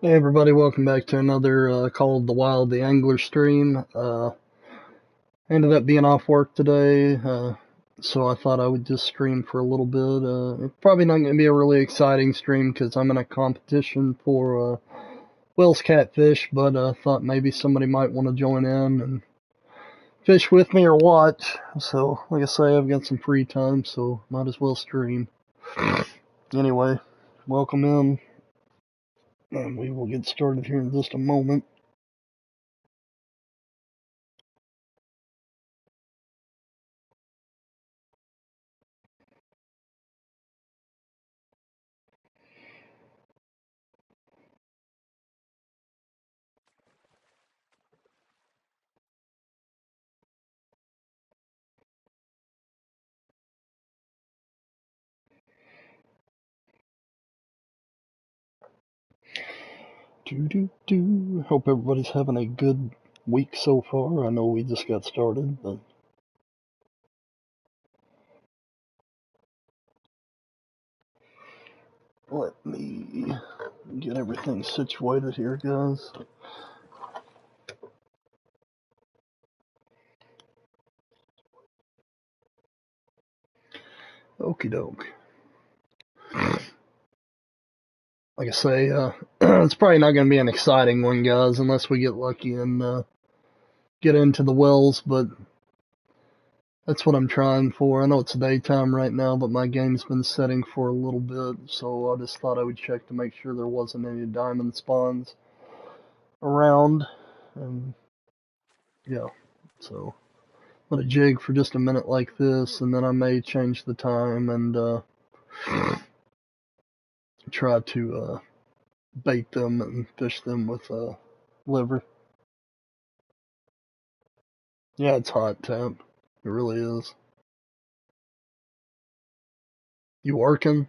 Hey everybody, welcome back to another called The Wild the Angler stream. Ended up being off work today, so I thought I would just stream for a little bit. It's probably not going to be a really exciting stream because I'm in a competition for Wels catfish, but I thought maybe somebody might want to join in and fish with me or watch. So, like I say, I've got some free time, so might as well stream. Anyway, welcome in, and we will get started here in just a moment. Hope everybody's having a good week so far. I know we just got started, but let me get everything situated here, guys. Okie doke. Like I say, it's probably not going to be an exciting one, guys, unless we get lucky and get into the wells, but that's what I'm trying for. I know it's daytime right now, but my game's been setting for a little bit, so I just thought I would check to make sure there wasn't any diamond spawns around, and yeah, so let it jig for just a minute like this, and then I may change the time and try to bait them and fish them with liver. Yeah, it's hot, Tap. It really is. You working?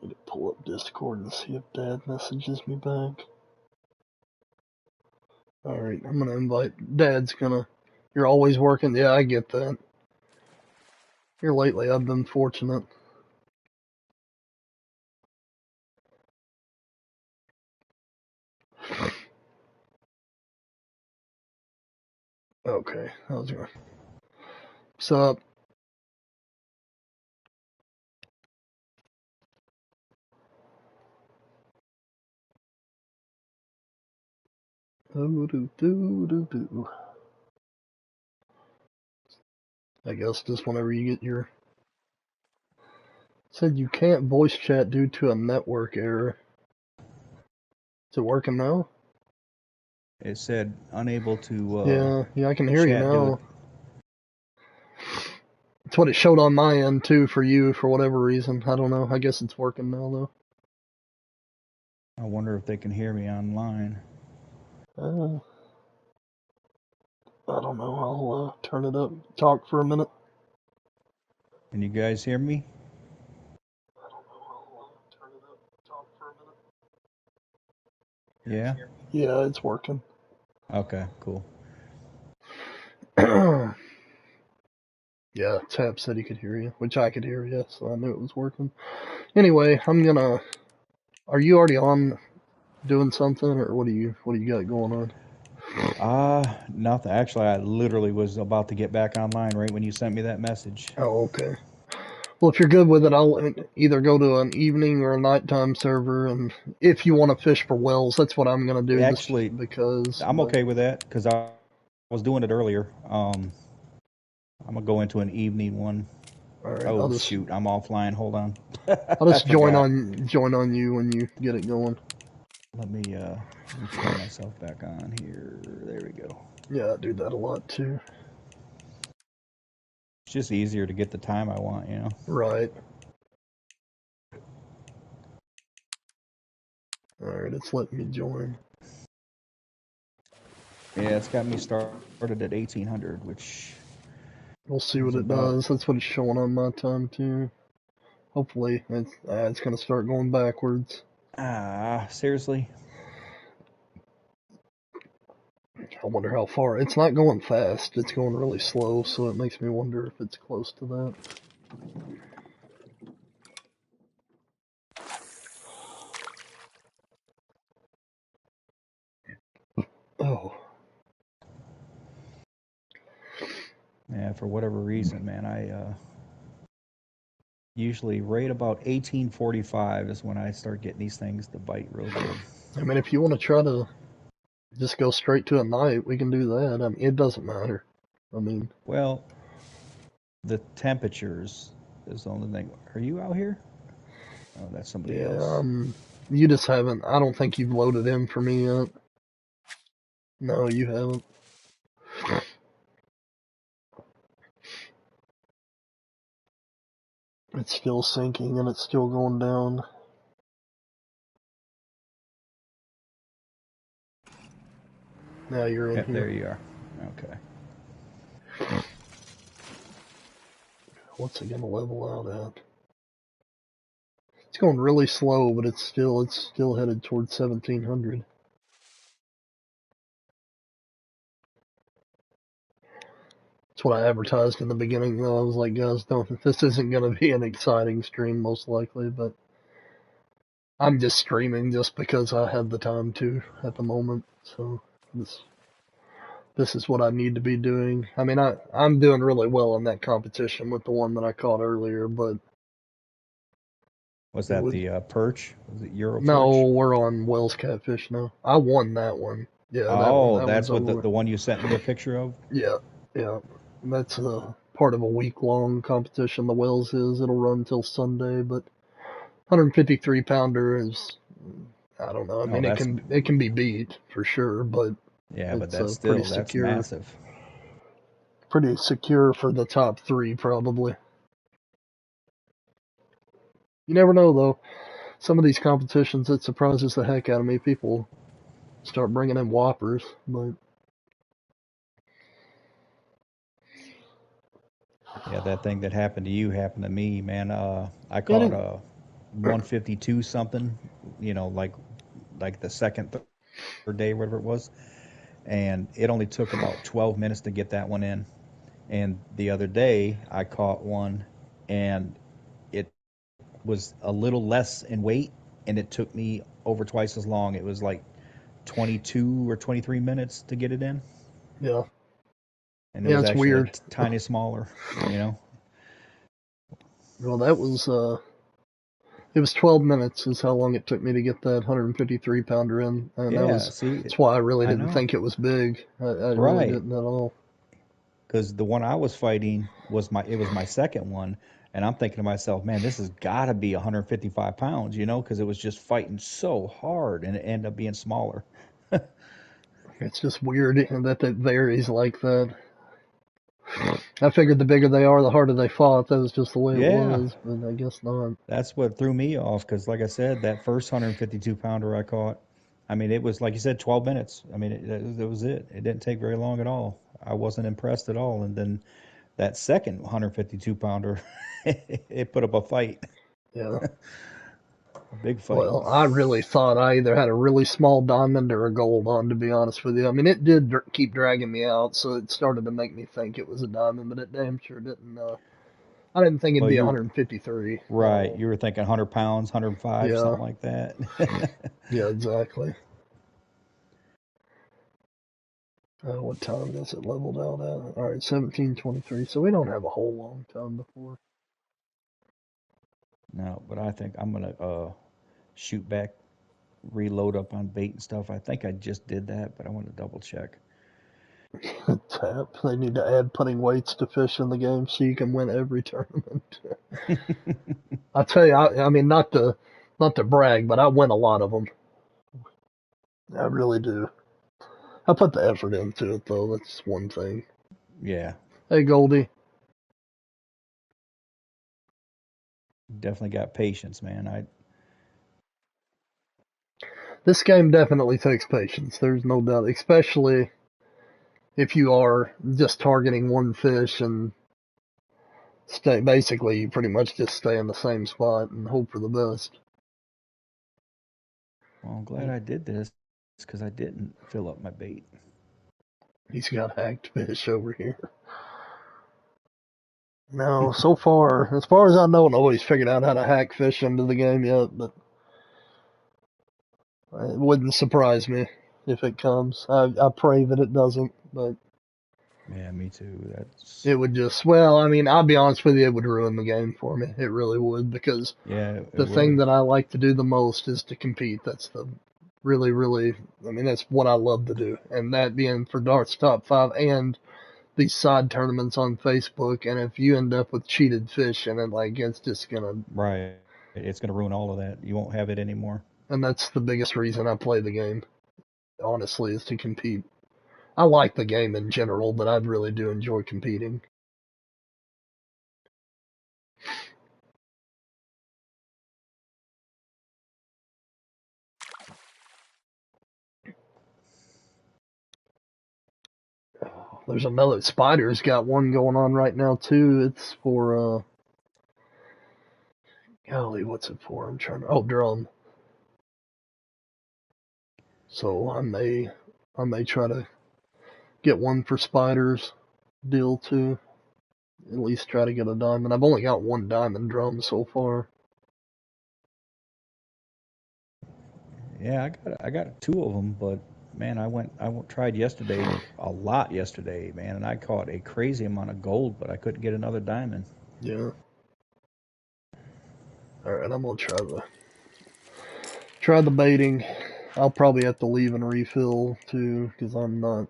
Need to pull up Discord and see if Dad messages me back. Alright, I'm gonna invite. Dad's gonna. You're always working? Yeah, I get that. Here lately, I've been fortunate. Okay, I was gonna. What's up? I guess just whenever you get your. Said you can't voice chat due to a network error. Is it working now? It said unable to Yeah, I can hear you chat due now. It's what it showed on my end too for you for whatever reason. I don't know. I guess it's working now though. I wonder if they can hear me online. Uh, I don't know. I'll turn it up. Talk for a minute. Can you guys hear me? I don't know. I'll turn it up. Talk for a minute. Yeah? Yeah, it's working. Okay, cool. Yeah, Tap said he could hear you, which I could hear you, so I knew it was working. Anyway, I'm gonna. Are you already on doing something, or what do you got going on? Nothing. Actually, I literally was about to get back online right when you sent me that message. Oh, okay. Well, if you're good with it, I'll either go to an evening or a nighttime server, and if you want to fish for wells, that's what I'm gonna do. Just Actually, because, I'm but okay with that because I was doing it earlier. I'm gonna go into an evening one. all right, Oh shoot, I'm offline. Hold on. I'll I just forgot. join on you when you get it going. Let me turn myself back on here. There we go. Yeah, I do that a lot too. It's just easier to get the time I want, Right. All right, it's letting me join. Yeah, it's got me started at 1800, which We'll see what is it about. does. That's what it's showing on my time too. Hopefully, it's gonna start going backwards. Seriously? I wonder how far. It's not going fast. It's going really slow, so it makes me wonder if it's close to that. Oh, Yeah, for whatever reason, man, I usually right about 1845 is when I start getting these things to bite real good. I mean, if you want to try to just go straight to a night, we can do that. I mean, it doesn't matter. I mean, Well, the temperatures is the only thing. Are you out here? Oh, that's somebody yeah, else. you just haven't. I don't think you've loaded in for me yet. No, you haven't. It's still sinking and it's still going down. Now you're in Yep, there here. you are. Okay. What's it gonna level out at? It's going really slow, but it's still headed towards 1700. That's what I advertised in the beginning, though. I was like, guys, don't. This isn't gonna be an exciting stream, most likely, but I'm just streaming just because I have the time to at the moment. So this this is what I need to be doing. I mean, I'm doing really well in that competition with the one that I caught earlier, but Was it that was the perch? Was it Euro no. perch? We're on Wels catfish now. I won that one. Yeah, that one. Oh, That one's that's what over with. the one you sent me a picture of? Yeah, yeah. That's part of a week long competition. The Wels is. It'll run till Sunday, but 153 pounder is. I don't know. I Oh, mean, it that's can be beat for sure, but yeah, but it's that's pretty still that's secure. massive. Pretty secure for the top three, probably. You never know, though. Some of these competitions, it surprises the heck out of me. People start bringing in whoppers, but Yeah, that thing that happened to you happened to me, man. I yeah, caught a 152 something, like the second, third day, whatever it was, and it only took about 12 minutes to get that one in. And the other day, I caught one, and it was a little less in weight, and it took me over twice as long. It was like 22 or 23 minutes to get it in, yeah, and it yeah. was It's actually a weird. tiny smaller, you know. Well, that was it was 12 minutes is how long it took me to get that 153 pounder in, and Yeah, see, that's why I really I didn't know. think it was big. I really Right. didn't at all. Because the one I was fighting was my second one, and I'm thinking to myself, man, this has got to be 155 pounds, because it was just fighting so hard, and it ended up being smaller. It's just weird that varies like that. I figured the bigger they are, the harder they fought. That was just the way it Yeah, was, but I guess not. that's what threw me off. Because like I said, that first 152 pounder I caught, I mean, it was like you said, 12 minutes. I mean, it was it. It didn't take very long at all. I wasn't impressed at all. And then that second 152 pounder, it put up a fight, Yeah. a big fight. Well, I really thought I either had a really small diamond or a gold on, to be honest with you. I mean, it did keep dragging me out, so it started to make me think it was a diamond, but it damn sure didn't. I didn't think it'd Well, be you 153. right. No. You were thinking 100 pounds, 105, Yeah. something like that. Yeah. Exactly. What time does it leveled out at? All right, 1723. So we don't have a whole long time before. No, but I think I'm gonna shoot back, reload up on bait and stuff. I think I just did that, but I want to double check. Tap. They need to add putting weights to fish in the game so you can win every tournament. I tell you, I mean, not to brag, but I win a lot of them. I really do. I put the effort into it, though. That's one thing. Yeah, Hey, Goldie, definitely got patience, man. I this game definitely takes patience. There's no doubt, especially if you are just targeting one fish and stay. Basically, you pretty much just stay in the same spot and hope for the best. well, I'm glad I did this because I didn't fill up my bait. He's got hacked fish over here. No, so far, as far as I know, nobody's figured out how to hack fish into the game yet, but it wouldn't surprise me if it comes. I pray that it doesn't, but Yeah, me too. That's it would just, well, I mean, I'll be honest with you, it would ruin the game for me. It really would, because yeah, it the thing would. that I like to do the most is to compete. That's the really, really, I mean, that's what I love to do. And that being for Darts Top 5 and these side tournaments on Facebook. And if you end up with cheated fish in it, like, it's just gonna, Right. It's going to ruin all of that. You won't have it anymore. and that's the biggest reason I play the game, honestly, is to compete. I like the game in general, but I really do enjoy competing. There's another Spider's got one going on right now too. It's for golly, what's it for? I'm trying to drum. So I may try to get one for Spider's deal too. At least try to get a diamond. I've only got one diamond drum so far. Yeah, I got two of them, but man, tried yesterday a lot yesterday, man, and I caught a crazy amount of gold, but I couldn't get another diamond. Yeah. All right, I'm gonna try the baiting. I'll probably have to leave and refill too, because I'm not.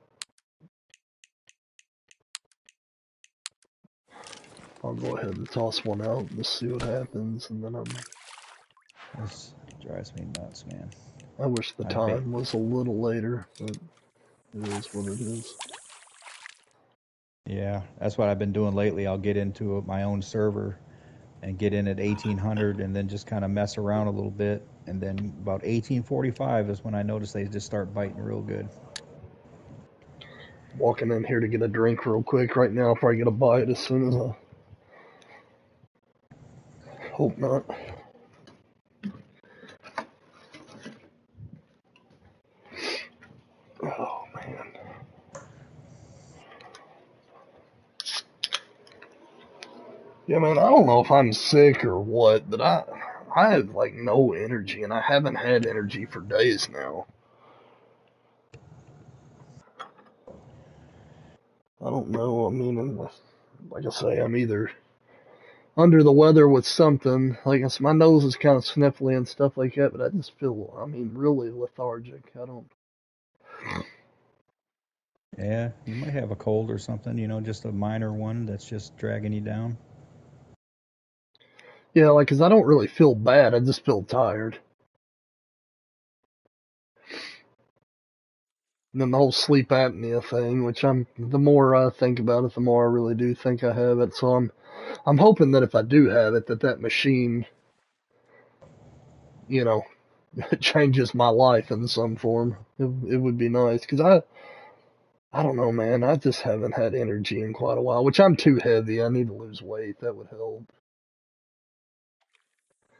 I'll go ahead and toss one out and just see what happens, and then This drives me nuts, man. I wish the I bait. time was a little later, but it is what it is. Yeah, that's what I've been doing lately. I'll get into my own server and get in at 1800 and then just kind of mess around a little bit. And then about 1845 is when I notice they just start biting real good. Walking in here to get a drink real quick right now. I'll probably get a bite as soon as I hope not. Oh man. Yeah, man, I don't know if I'm sick or what, but I have like no energy and I haven't had energy for days now. I don't know. I mean, like I say, I'm either under the weather with something. Like I said, my nose is kind of sniffly and stuff like that, but I just feel, I mean, really lethargic. I don't. Yeah, you might have a cold or something, just a minor one that's just dragging you down. Yeah, like, 'cause I don't really feel bad. I just feel tired. And then the whole sleep apnea thing, which the more I think about it, the more I really do think I have it. So I'm hoping that if I do have it, that machine, you know, changes my life in some form. It would be nice because I don't know, man. I just haven't had energy in quite a while, which I'm too heavy. I need to lose weight. That would help.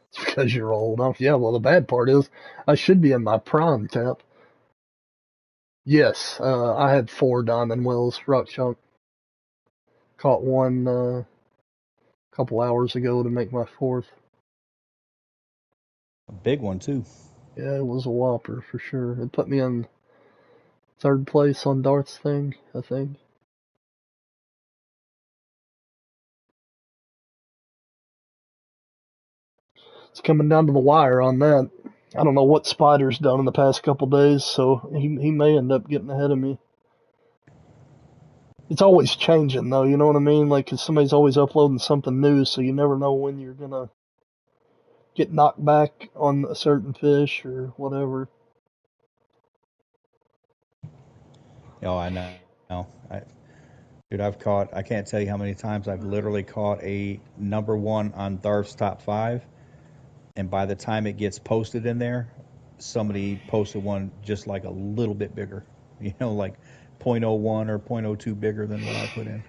It's because you're old. Yeah, well, the bad part is I should be in my prime, Tap. Yes, I had 4 diamond wells, rock chunk. Caught one a couple hours ago to make my fourth. A big one, too. Yeah, it was a whopper for sure. It put me in third place on darts thing, I think. It's coming down to the wire on that. I don't know what Spider's done in the past couple days, so he may end up getting ahead of me. It's always changing though, you know what I mean? Like, 'cause somebody's always uploading something new, so you never know when you're gonna get knocked back on a certain fish or whatever. Oh, I know. Dude, I can't tell you how many times I've literally caught a number one on Darf's top five. And by the time it gets posted in there, somebody posted one just like a little bit bigger, like zero point zero 0.01 or zero point zero 0.02 bigger than what I put in.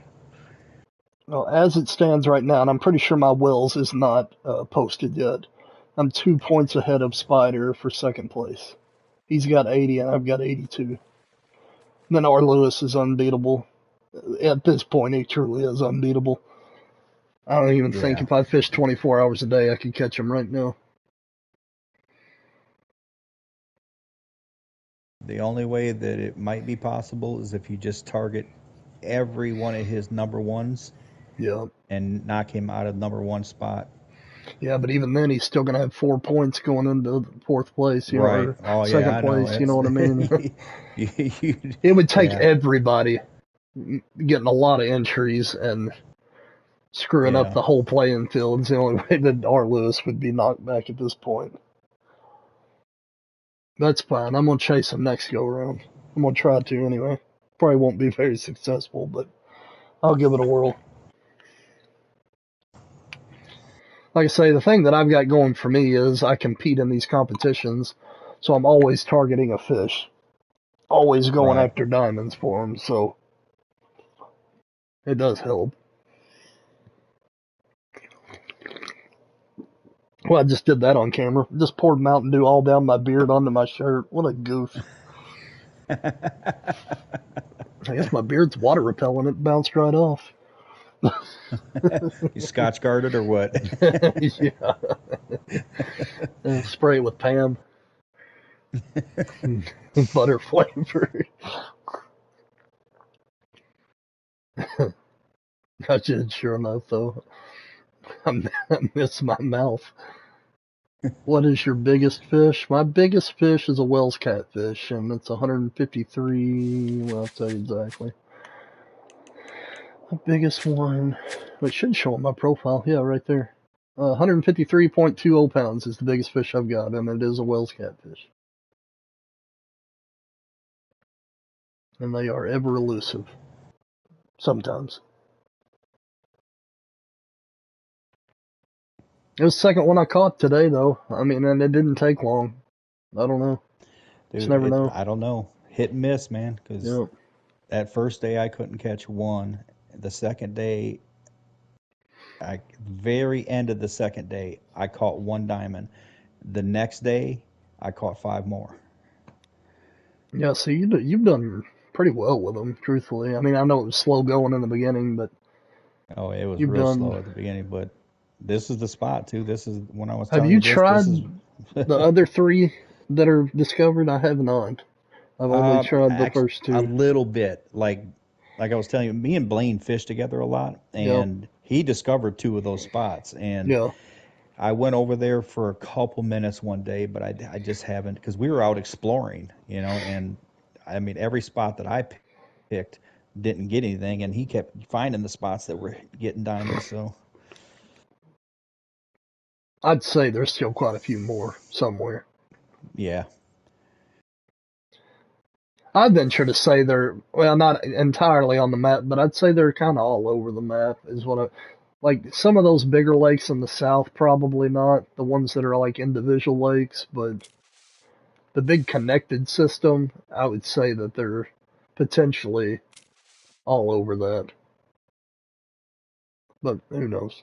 Well, as it stands right now, and I'm pretty sure my Wels is not posted yet. I'm 2 points ahead of Spider for second place. He's got 80 and I've got 82. Then R. Lewis is unbeatable. At this point, he truly is unbeatable. I don't even think Yeah. if I fished 24 hours a day, I could catch him right now. The only way that it might be possible is if you just target every one of his number ones Yeah. and knock him out of number one spot. Yeah, but even then, he's still going to have 4 points going into fourth place, Right. or Oh yeah, second I know. place, you know what I mean? You, It would take yeah, everybody getting a lot of entries and screwing up yeah. the whole playing field. It's the only way that R. Lewis would be knocked back at this point. That's fine. I'm going to chase him next go around. I'm going to try to anyway. Probably won't be very successful, but I'll give it a whirl. Like I say, the thing that I've got going for me is I compete in these competitions, so I'm always targeting a fish, always going Right. after diamonds for them, so it does help. Well, I just did that on camera. Just poured Mountain Dew all down my beard onto my shirt. What a goof. I guess my beard's water repellent. It bounced right off. You scotch guarded or what? Yeah. Spray it with Pam. Butter flavor. I did, sure enough, though. I miss my mouth. What is your biggest fish? My biggest fish is a Wels catfish, and it's 153. Well, I'll tell you exactly. The biggest one, it should show on my profile. Yeah, right there. 153.20 pounds is the biggest fish I've got, and it is a Wels catfish. And they are ever elusive. Sometimes. It was the second one I caught today, though. I mean, and it didn't take long. I don't know. Just Dude, never know. I don't know. Hit and miss, man. Because Yeah. that first day I couldn't catch one. The second day, very end of the second day, I caught one diamond. The next day, I caught five more. Yeah, so you've done pretty well with them, truthfully. I mean, I know it was slow going in the beginning, but Oh, it was you've real done. slow at the beginning, but this is the spot too. This is when I was Have telling you you this. This tried is the other three that are discovered? I have not. I've only tried the actually first a two. little bit. Like I was telling you, me and Blaine fished together a lot, Yeah, and he discovered two of those spots. And yeah. I went over there for a couple minutes one day, but I just haven't because we were out exploring, and I mean every spot that I picked didn't get anything, and he kept finding the spots that were getting diamonds. So I'd say there's still quite a few more somewhere. yeah, I'd venture to say they're, well, not entirely on the map, but I'd say they're kind of all over the map. Is what I like. Some of those bigger lakes in the south, probably not. The ones that are like individual lakes, but the big connected system, I would say that they're potentially all over that. But who knows?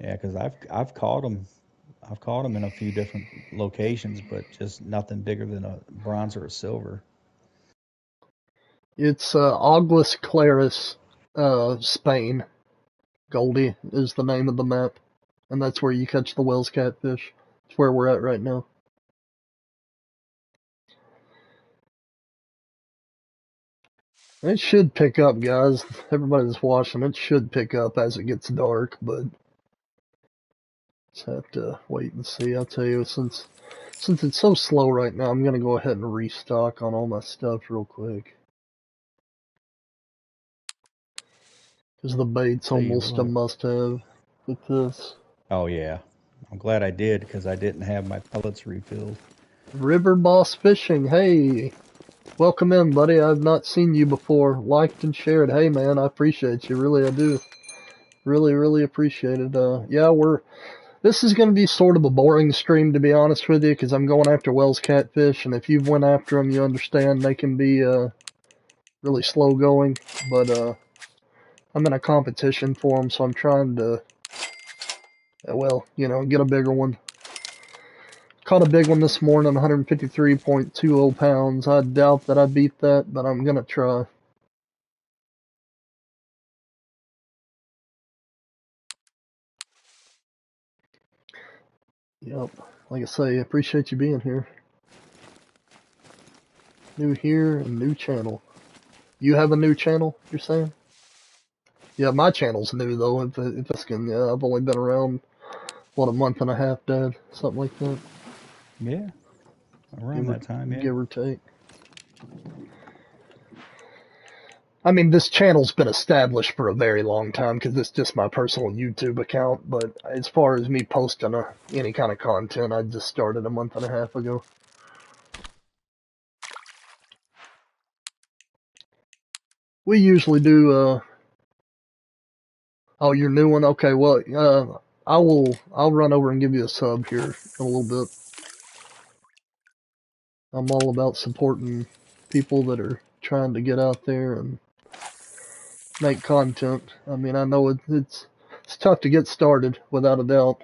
yeah, because I've caught them. I've caught them in a few different locations, but just nothing bigger than a bronze or a silver. It's Aguas Claras, Spain. Goldie is the name of the map, and that's where you catch the Wels catfish. It's where we're at right now. It should pick up, guys. Everybody that's watching, it should pick up as it gets dark, but just have to wait and see. I'll tell you, since it's so slow right now, I'm gonna go ahead and restock on all my stuff real quick. Because the bait's Tell you almost a what. must-have with this. Oh yeah, I'm glad I did because I didn't have my pellets refilled. River Boss Fishing, hey! Welcome in, buddy. I've not seen you before. Liked and shared. Hey, man, I appreciate you. Really, I do. Really, really appreciate it. Yeah, this is going to be sort of a boring stream, to be honest with you, because I'm going after Wels catfish, and if you've went after them, you understand they can be, really slow going, but, I'm in a competition for them, so I'm trying to, well, get a bigger one. caught a big one this morning, 153.20 pounds. I doubt that I beat that, but I'm gonna try. Yep. Like I say, appreciate you being here. New here and new channel. You have a new channel, you're saying? Yeah, my channel's new though. If asking, yeah, I've only been around what, a month and a half, Dad, something like that. Yeah, around that time, yeah. Give or take. I mean, this channel's been established for a very long time because it's just my personal YouTube account. But as far as me posting any kind of content, I just started a month and a half ago. We usually do. Oh, your new one? Okay. Well, I'll run over and give you a sub here in a little bit. I'm all about supporting people that are trying to get out there and make content. I mean, I know it's tough to get started, without a doubt.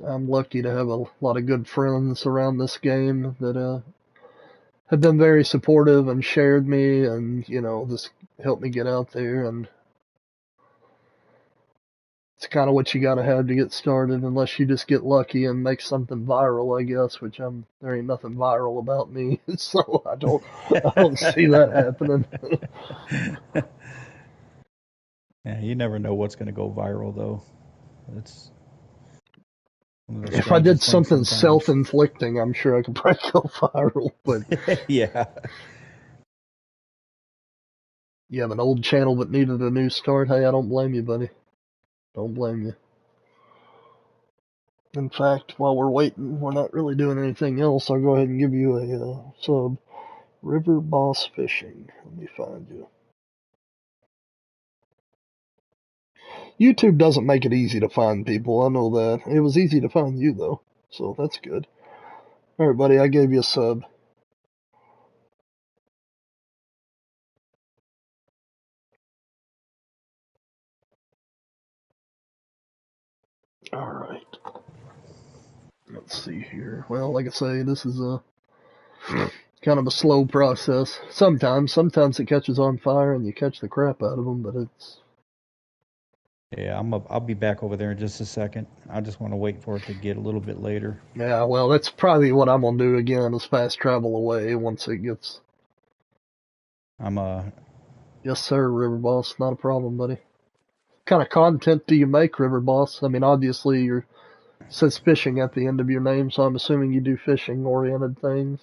I'm lucky to have a lot of good friends around this game that have been very supportive and shared me and, just helped me get out there. And it's kind of what you got to have to get started, unless you just get lucky and make something viral, I guess, which there ain't nothing viral about me. So I don't see that happening. Yeah, you never know what's going to go viral, though. It's one of the If I did strangest things something sometimes. self-inflicting, I'm sure I could probably go viral. But Yeah. you have an old channel that needed a new start. Hey, I don't blame you, buddy. Don't blame you. In fact, while we're waiting, we're not really doing anything else. I'll go ahead and give you a sub. River Boss Fishing. Let me find you. YouTube doesn't make it easy to find people. I know that. It was easy to find you, though. So that's good. Alright, buddy, I gave you a sub. Alright. Let's see here. Well, like I say, this is a kind of a slow process. Sometimes it catches on fire and you catch the crap out of them, but it's... Yeah, I'll be back over there in just a second. I just want to wait for it to get a little bit later. Yeah, well, that's probably what I'm gonna do again, is fast travel away once it gets... I'm Yes, sir, River Boss. Not a problem, buddy. What kind of content do you make, River Boss? I mean, obviously, it says fishing at the end of your name, so I'm assuming you do fishing-oriented things,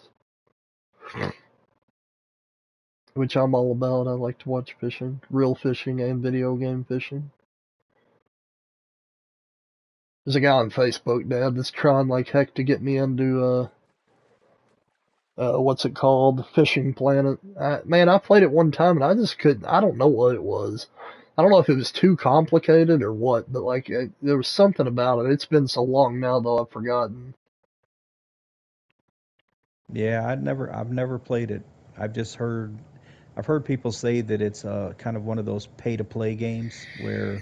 which I'm all about. I like to watch fishing, real fishing and video game fishing. There's a guy on Facebook, Dad, that's trying like heck to get me into what's it called? Fishing Planet. Man, I played it one time and I just couldn't. I don't know what it was. I don't know if it was too complicated or what, but like there was something about it. It's been so long now, though, I've forgotten. yeah, I've never played it. I've heard people say that it's kind of one of those pay to play games where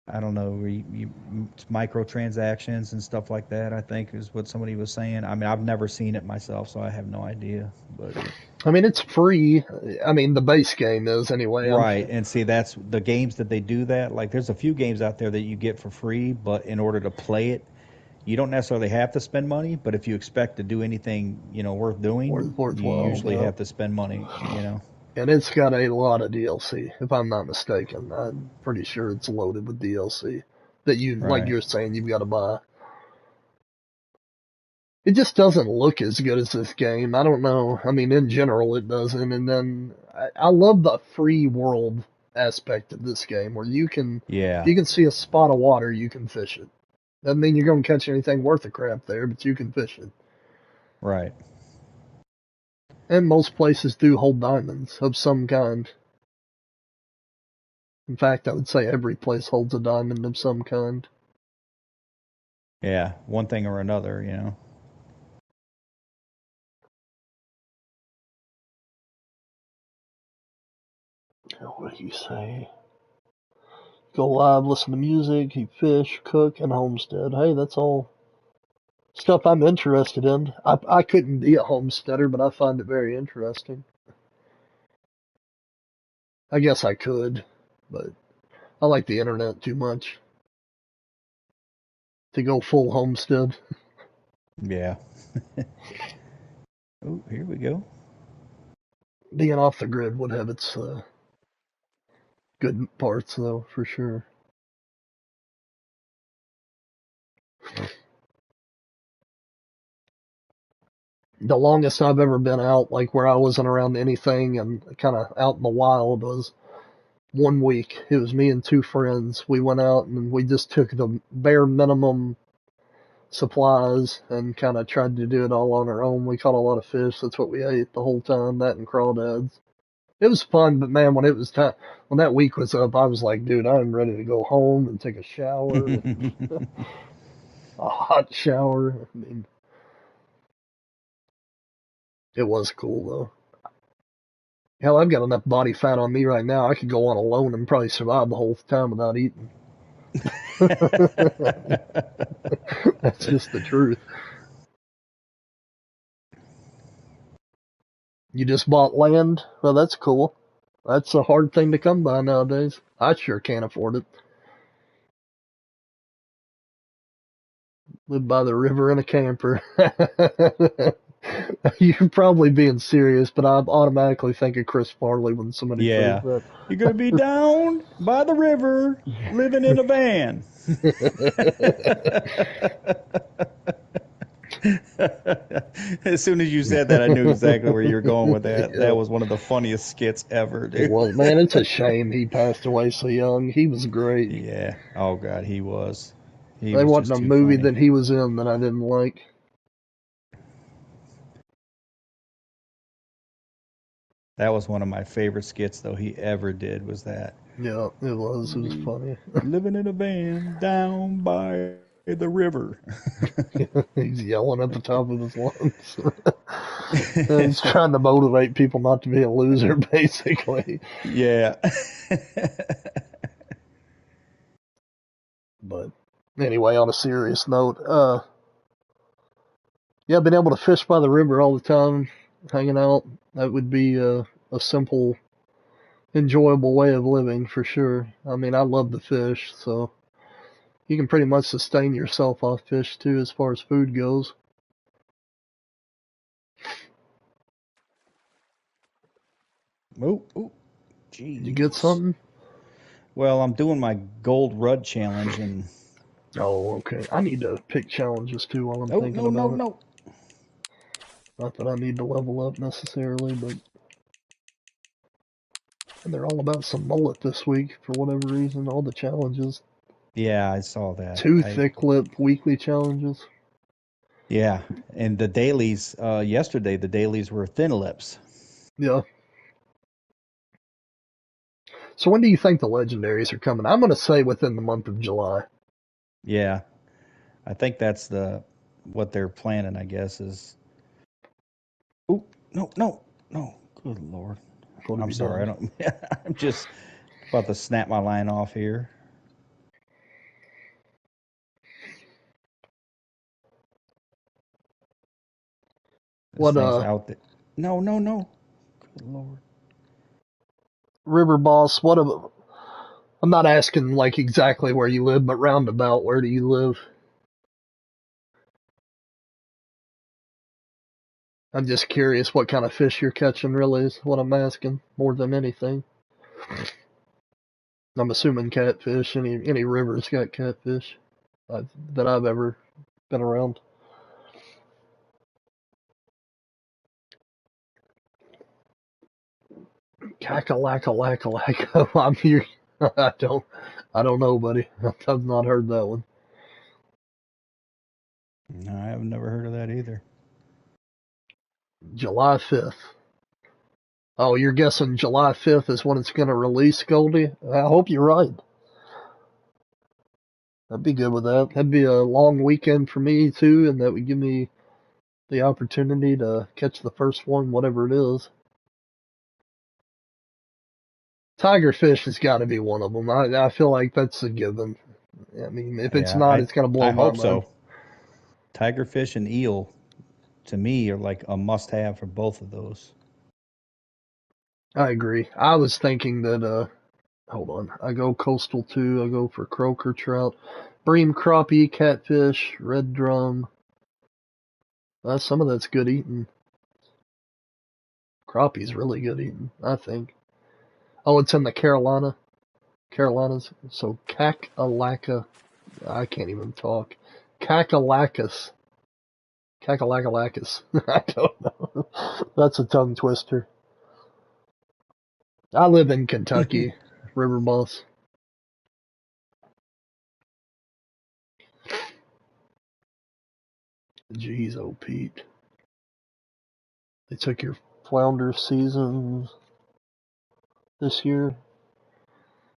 I don't know, it's microtransactions and stuff like that, I think is what somebody was saying. I mean, I've never seen it myself, so I have no idea. But I mean, it's free. I mean, the base game is anyway. right, and see, that's the games that they do that. Like, there's a few games out there that you get for free, but in order to play it, you don't necessarily have to spend money. But if you expect to do anything, worth doing, you Worthwhile, usually yeah. have to spend money. And it's got a lot of DLC, if I'm not mistaken. I'm pretty sure it's loaded with DLC that like Right. you're saying, you've got to buy. It just doesn't look as good as this game. I don't know. I mean, in general, it doesn't. And then I love the free world aspect of this game, where if Yeah. you can see a spot of water, you can fish it. Doesn't mean you're going to catch anything worth a crap there, but you can fish it. Right. And most places do hold diamonds of some kind. In fact, I would say every place holds a diamond of some kind. Yeah. One thing or another. What do you say? Go live, listen to music, eat fish, cook, and homestead. Hey, that's all stuff I'm interested in. I couldn't be a homesteader, but I find it very interesting. I guess I could, but I like the internet too much to go full homestead. Yeah. Oh, here we go. Being off the grid would have its good parts, though, for sure. The longest I've ever been out, like where I wasn't around anything and kind of out in the wild, was 1 week. It was me and two friends. We went out and we just took the bare minimum supplies and kind of tried to do it all on our own. We caught a lot of fish. That's what we ate the whole time. That and crawdads. It was fun, but man, when it was time, when that week was up, I was like, dude, I'm ready to go home and take a shower, a hot shower. I mean, it was cool though. Hell, I've got enough body fat on me right now. I could go on alone and probably survive the whole time without eating. That's just the truth. You just bought land? Well, that's cool. That's a hard thing to come by nowadays. I sure can't afford it. Live by the river in a camper. You're probably being serious, but I automatically think of Chris Farley when somebody says Yeah. You're going to be down by the river living in a van. that. As soon as you said that, I knew exactly where you were going with that. Yeah, That was one of the funniest skits ever, it dude. was. Man, it's a shame he passed away so young. He was great. Yeah. Oh, God, he was. He There was wasn't just a too movie funny. that he was in that I didn't like. That was one of my favorite skits, though, he ever did, was that. Yeah, it was. It was Be funny. living in a van down by the river. He's yelling at the top of his lungs. He's trying to motivate people not to be a loser, basically. Yeah. But anyway, on a serious note, yeah, being able to fish by the river all the time, hanging out, that would be a simple, enjoyable way of living for sure. I mean, I love the fish, so you can pretty much sustain yourself off fish too, as far as food goes. Oh, oh, Did you get jeez. something? Well, I'm doing my gold rud challenge, and Oh, okay. I need to pick challenges too while I'm oh, thinking no, no, about it. no. Not that I need to level up necessarily, but and they're all about some mullet this week for whatever reason. All the challenges, Yeah, I saw that. two I thick lip weekly challenges. Yeah, and the dailies. Yesterday, the dailies were thin lips. Yeah. So when do you think the legendaries are coming? I'm gonna say within the month of July. Yeah, I think that's the what they're planning. I guess is. Oh, no, no, no. Good lord. What have I'm you sorry. I done? don't. I'm just about to snap my line off here. This What thing's out there. No, no, no. Good lord. River Boss? I'm not asking like exactly where you live, but roundabout where do you live? I'm just curious what kind of fish you're catching. Really is what I'm asking more than anything. I'm assuming catfish. Any river's got catfish that I've ever been around. Cackalack. I'm here. I don't know, buddy. I've not heard that one. No, I've never heard of that either. July 5th. Oh, you're guessing July 5th is when it's going to release, Goldie? I hope you're right. I'd be good with that. That'd be a long weekend for me, too, and that would give me the opportunity to catch the first one, whatever it is. Tigerfish has got to be one of them. I feel like that's a given. I mean, if it's Yeah, not, it's gonna blow I my hope mind. so. Tigerfish and eel, to me, are like a must-have for both of those. I agree. I was thinking that hold on. I go coastal too. I go for croaker trout, bream crappie, catfish, red drum. Some of that's good eating. Crappie's really good eating, I think. Oh, it's in the Carolinas. So Kakalaka. I can't even talk. Kakalakis. Kakalakalakis. I don't know. That's a tongue twister. I live in Kentucky, River Boss. Jeez, oh Pete. They took your flounder season this year.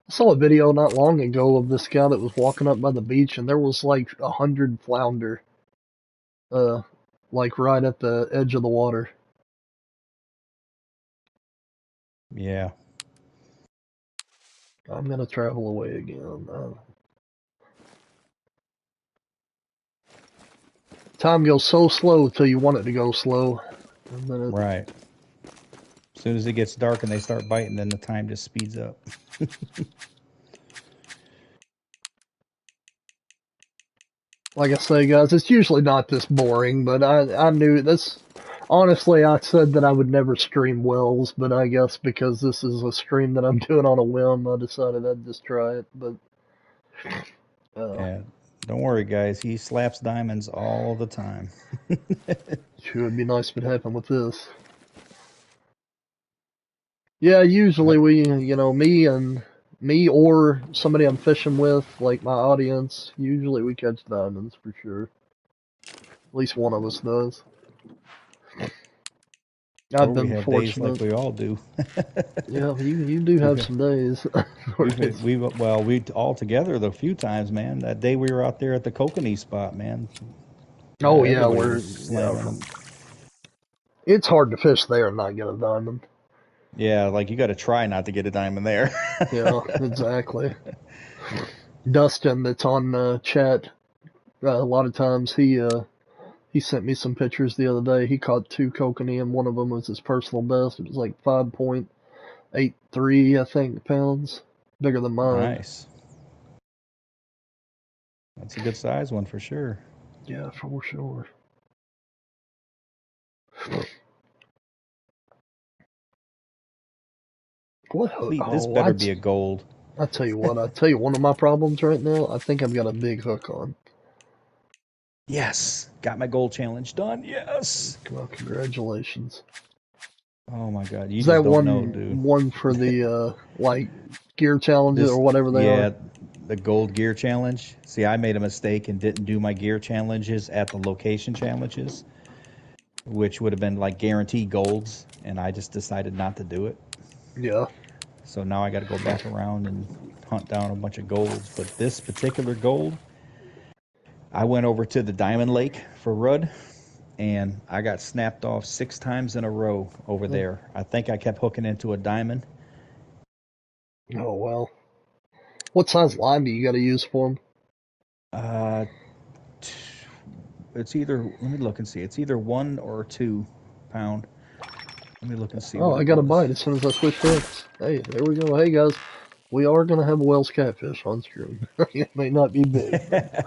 I saw a video not long ago of this guy that was walking up by the beach, and there was like 100 flounder, uh, like right at the edge of the water. Yeah. I'm gonna travel away again. Time goes so slow till you want it to go slow, and then it. Right. As soon as it gets dark and they start biting, then the time just speeds up. Like I say, guys, it's usually not this boring, but I knew this. Honestly, I said that I would never stream Wells, but I guess because this is a stream that I'm doing on a whim, I decided I'd just try it. But uh, Yeah. Don't worry, guys. He slaps diamonds all the time. sure, it'd be nice if it happened with this. Yeah, I, usually me or somebody I'm fishing with, like my audience, usually we catch diamonds for sure. At least one of us does. or I've we been have days like fortunate. we all do. Yeah, you do have we've some days where we've it's. we've well we all together the few times, man. That day we were out there at the Kokanee spot, man. Oh yeah, Everybody we're was yeah slamming them. from. It's hard to fish there and not get a diamond. Yeah, like you got to try not to get a diamond there. Yeah, exactly. Dustin, that's on chat, a lot of times he sent me some pictures the other day. He caught two kokanee, and one of them was his personal best. It was like 5.83, I think, pounds, bigger than mine. Nice. That's a good size one for sure. Yeah, for sure. What? Cleet, this Oh, better be a gold. I tell you what. I tell you, one of my problems right now. I think I've got a big hook on. Yes, got my gold challenge done. Yes. Well, congratulations. Oh my God, you Is just that don't know, one dude. one for the like gear challenges or This, whatever they are? yeah, the gold gear challenge. See, I made a mistake and didn't do my gear challenges at the location challenges, which would have been like guaranteed golds, and I just decided not to do it. Yeah. So now I got to go back around and hunt down a bunch of golds. But this particular gold, I went over to the Diamond Lake for Rudd, and I got snapped off 6 times in a row over Oh, there. I think I kept hooking into a diamond. oh well. What size line do you got to use for them? Uh, it's either, let me look and see. It's either 1 or 2 pound. Let me look and see Oh, what I it got a was. bite as soon as I switch hooks. Hey, there we go. Hey guys, we are gonna have a Wels catfish on stream. It may not be big, but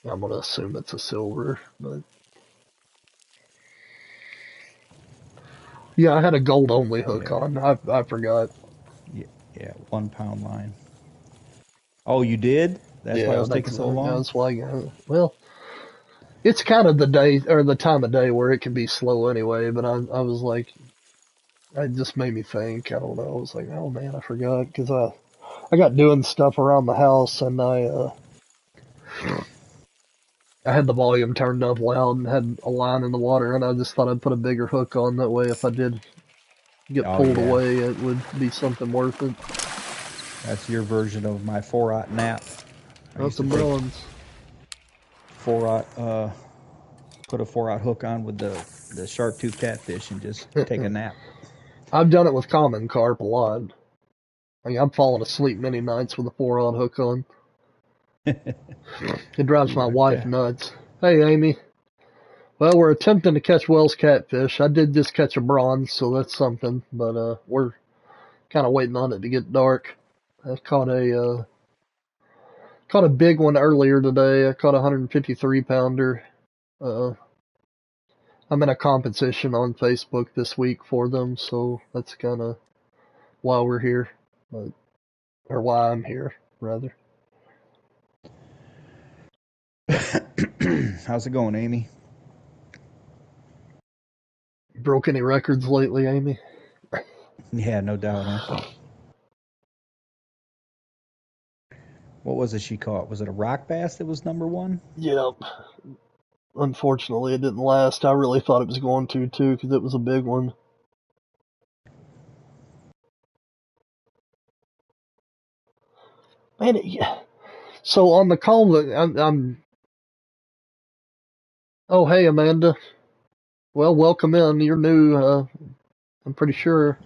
I'm gonna assume it's a silver. But yeah, I had a gold only Oh hook yeah, on. I forgot. yeah, yeah, 1 pound line. Oh, you did? That's why it Yeah, was taking so long. that's why. Well, it's kind of the day or the time of day where it can be slow anyway. But I was like, it just made me think. I don't know. I was like, oh man, I forgot because I got doing stuff around the house and I had the volume turned up loud and had a line in the water, and I just thought I'd put a bigger hook on. That way, if I did get Oh pulled yeah, away, it would be something worth it. that's your version of my 4-aught nap. I That's used a to take bronze. 4-aught, put a 4-aught hook on with the sharp tooth catfish and just take a nap. I've done it with common carp a lot. I mean, I'm falling asleep many nights with a 4-aught hook on. It drives my Right wife there. nuts. Hey, Amy. Well, we're attempting to catch Wels catfish. I did just catch a bronze, so that's something. But we're kind of waiting on it to get dark. I caught a big one earlier today. I caught a 153 pounder. Uh, I'm in a competition on Facebook this week for them, so that's kind of why we're here, but, or why I'm here rather. How's it going, Amy? Broke any records lately, Amy? Yeah, no doubt, huh? What was it she caught? Was it a rock bass that was number one? Yep. Unfortunately, it didn't last. I really thought it was going to too, because it was a big one. Man, yeah. So on the call, I'm. Oh, hey, Amanda. Well, welcome in. You're new. I'm pretty sure.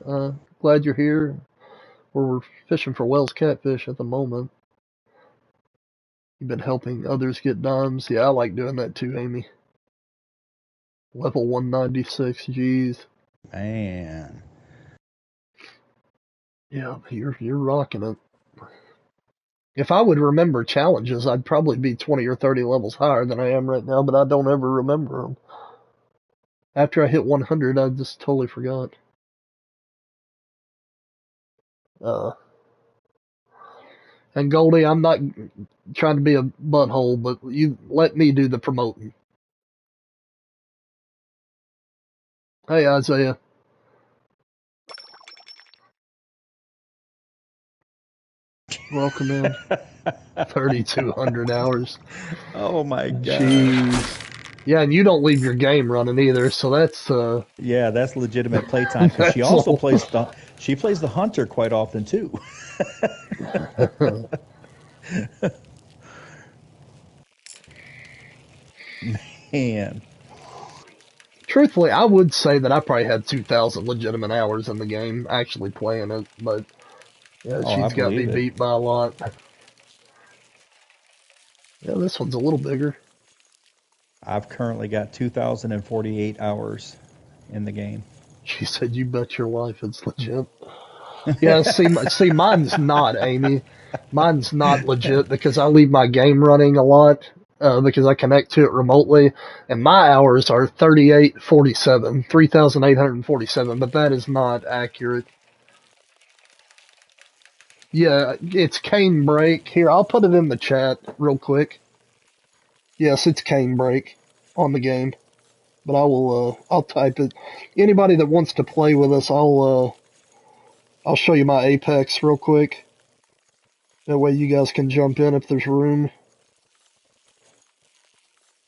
Glad you're here. We're fishing for Wels catfish at the moment. You've been helping others get dimes. Yeah, I like doing that too, Amy. Level 196. Jeez. Man. Yeah, you're rocking it. If I would remember challenges, I'd probably be 20 or 30 levels higher than I am right now, but I don't ever remember them. After I hit 100, I just totally forgot. Uh, and Goldie, I'm not trying to be a butthole, but you let me do the promoting. Hey, Isaiah, welcome in. 3,200 hours. Oh my God. Jeez. Yeah, and you don't leave your game running either, so that's Yeah, that's legitimate playtime because she that's also all. plays the hunter quite often too. Man. Truthfully, I would say that I probably had 2,000 legitimate hours in the game actually playing it, but yeah, Oh, I she's got me believe it. beat by a lot. Yeah, this one's a little bigger. I've currently got 2,048 hours in the game. She said, "You bet your life it's legit." Yeah, see, mine's not, Amy. Mine's not legit because I leave my game running a lot because I connect to it remotely, and my hours are 3,847, 3,847. But that is not accurate. Yeah, it's cane break. Here, I'll put it in the chat real quick. Yes, it's cane break on the game, but I'll type it. Anybody that wants to play with us, I'll show you my Apex real quick. That way you guys can jump in if there's room.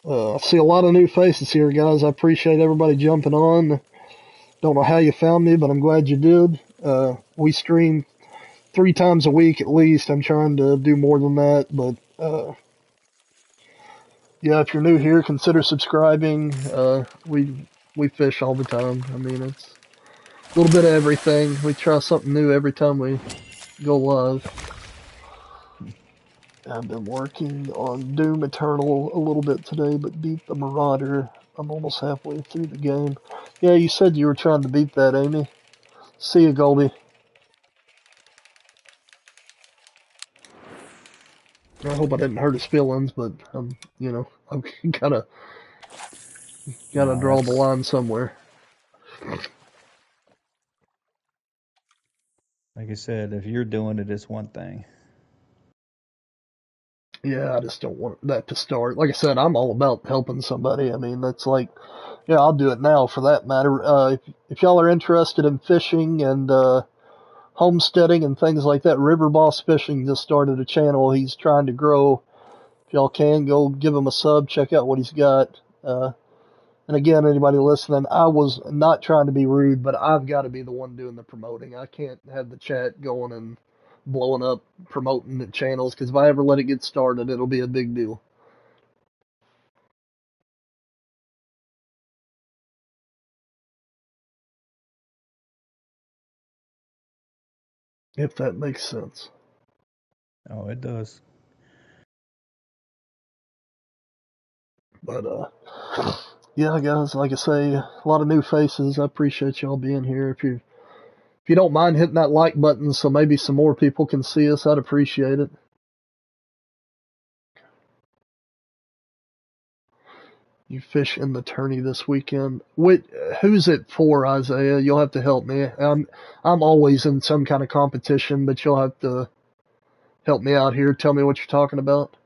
I see a lot of new faces here, guys. I appreciate everybody jumping on. Don't know how you found me, but I'm glad you did. We stream 3 times a week at least. I'm trying to do more than that, but yeah, if you're new here, consider subscribing. We fish all the time. I mean, it's a little bit of everything. We try something new every time we go live. I've been working on Doom Eternal a little bit today, but beat the Marauder. I'm almost halfway through the game. Yeah, you said you were trying to beat that, Amy. See you, Goldie. I hope I didn't hurt his feelings, but I'm gotta No, draw the that's line somewhere. like I said, if you're doing it, it's one thing. Yeah, I just don't want that to start. Like I said, I'm all about helping somebody. I mean, that's like, yeah, I'll do it now for that matter. If y'all are interested in fishing and homesteading and things like that, River Boss Fishing just started a channel he's trying to grow. If y'all can, go give him a sub, check out what he's got. And again, anybody listening, I was not trying to be rude, but I've got to be the one doing the promoting. I can't have the chat going and blowing up promoting the channels because if I ever let it get started, it'll be a big deal. if that makes sense. Oh, it does. But yeah, guys, like I say, a lot of new faces. I appreciate y'all being here. If you don't mind hitting that like button, so maybe some more people can see us, I'd appreciate it. You fish in the tourney this weekend. Who's it for, Isaiah? You'll have to help me. I'm always in some kind of competition, but you'll have to help me out here. Tell me what you're talking about.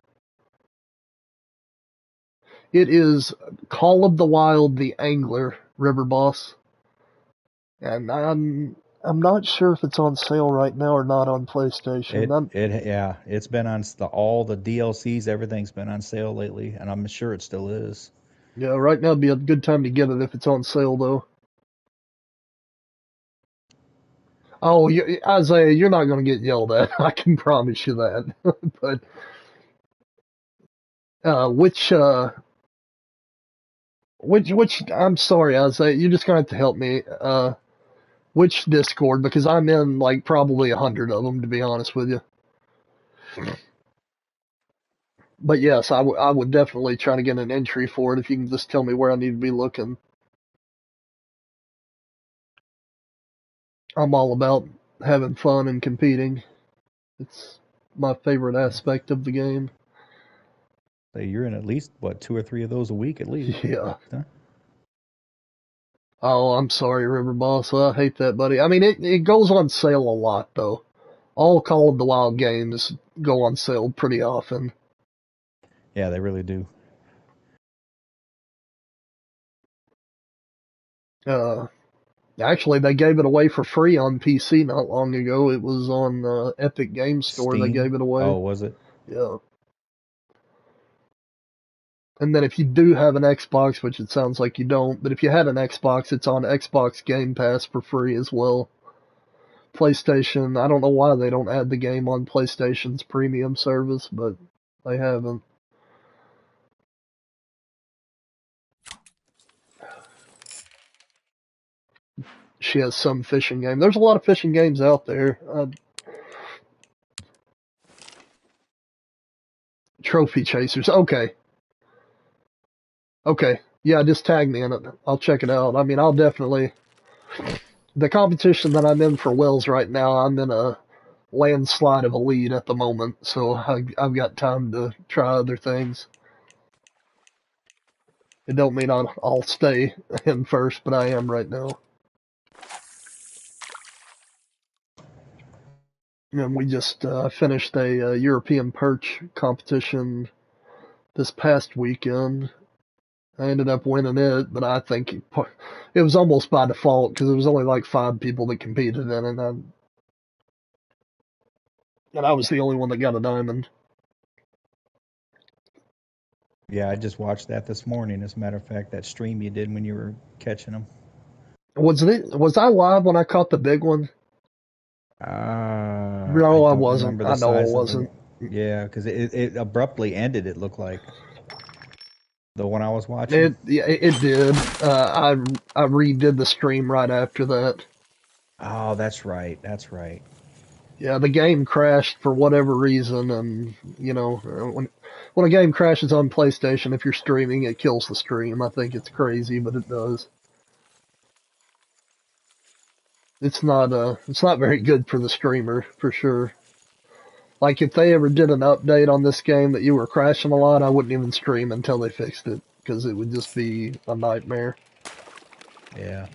It is Call of the Wild, the Angler, River Boss, and I'm not sure if it's on sale right now or not on PlayStation. Yeah, it's been on all the DLCs, everything's been on sale lately, and I'm sure it still is. Yeah, right now would be a good time to get it if it's on sale though. Oh, Isaiah, you're not going to get yelled at. I can promise you that. But uh, which uh, which I'm sorry, Isaiah, you're just gonna have to help me. Which Discord? Because I'm in like probably 100 of them, to be honest with you. But yes, I would definitely try to get an entry for it if you can just tell me where I need to be looking. I'm all about having fun and competing. It's my favorite aspect of the game. So you're in at least what 2 or 3 of those a week at least, Yeah. huh? Oh, I'm sorry, River Boss. I hate that, buddy. I mean, it goes on sale a lot, though. All Call of the Wild games go on sale pretty often. Yeah, they really do. Uh, Actually, they gave it away for free on PC not long ago. It was on Epic Games Store. They Steam. gave it away. Oh, was it? Yeah. And then if you do have an Xbox, which it sounds like you don't, but if you had an Xbox, it's on Xbox Game Pass for free as well. PlayStation, I don't know why they don't add the game on PlayStation's premium service, but they haven't. She has some fishing game. There's a lot of fishing games out there. Trophy Chasers. Okay. Okay. Yeah, just tag me in it. I'll check it out. I mean, I'll definitely. The competition that I'm in for Wels right now, I'm in a landslide of a lead at the moment, so I've got time to try other things. It don't mean I'll stay in first, but I am right now. And we just finished a European perch competition this past weekend. I ended up winning it, but I think it was almost by default because it was only like 5 people that competed in it, and I was the only one that got a diamond. Yeah, I just watched that this morning. As a matter of fact, that stream you did when you were catching them. Was I live when I caught the big one? I No, I don't wasn't. remember I the know I size of the. wasn't. Yeah, because it abruptly ended. It looked like the one I was watching. It did. I redid the stream right after that. Oh, that's right. That's right. Yeah, the game crashed for whatever reason, and when a game crashes on PlayStation, if you're streaming, it kills the stream. I think it's crazy, but it does. It's not very good for the streamer for sure. Like if they ever did an update on this game that you were crashing a lot, I wouldn't even stream until they fixed it because it would just be a nightmare. Yeah.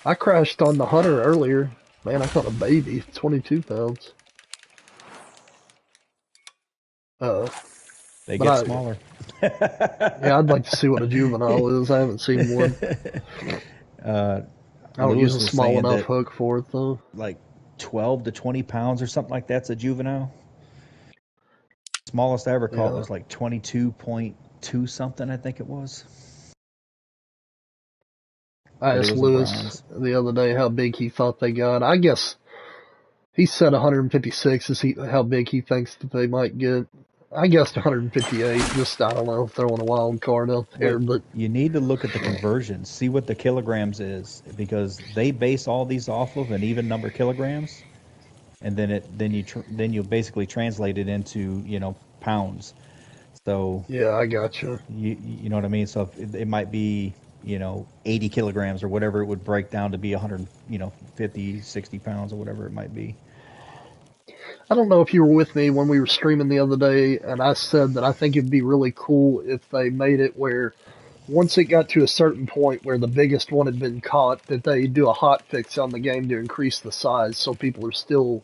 I crashed on the Hunter earlier. Man, I caught a baby, 22 pounds. Uh, They but get smaller. yeah, I'd like to see what a juvenile is. I haven't seen one. I don't use Lewis a was small saying enough that hook for it though. like 12 to 20 pounds or something like that's a juvenile. Smallest I ever caught Yeah. was like 22.2 something, I think it was. I But it asked was a Lewis bronze. the other day how big he thought they got. I guess he said 156 is how big he thinks that they might get. I guessed 158. Just I don't know, throwing a wild card out there, Well, but you need to look at the conversions, see what the kilograms is, because they base all these off of an even number of kilograms, and then you basically translate it into pounds. So yeah, I gotcha. you know what I mean. So if it might be 80 kilograms or whatever it would break down to be 100 50 60 pounds or whatever it might be. I don't know if you were with me when we were streaming the other day, and I said that I think it'd be really cool if they made it where once it got to a certain point where the biggest one had been caught, that they do a hot fix on the game to increase the size so people are still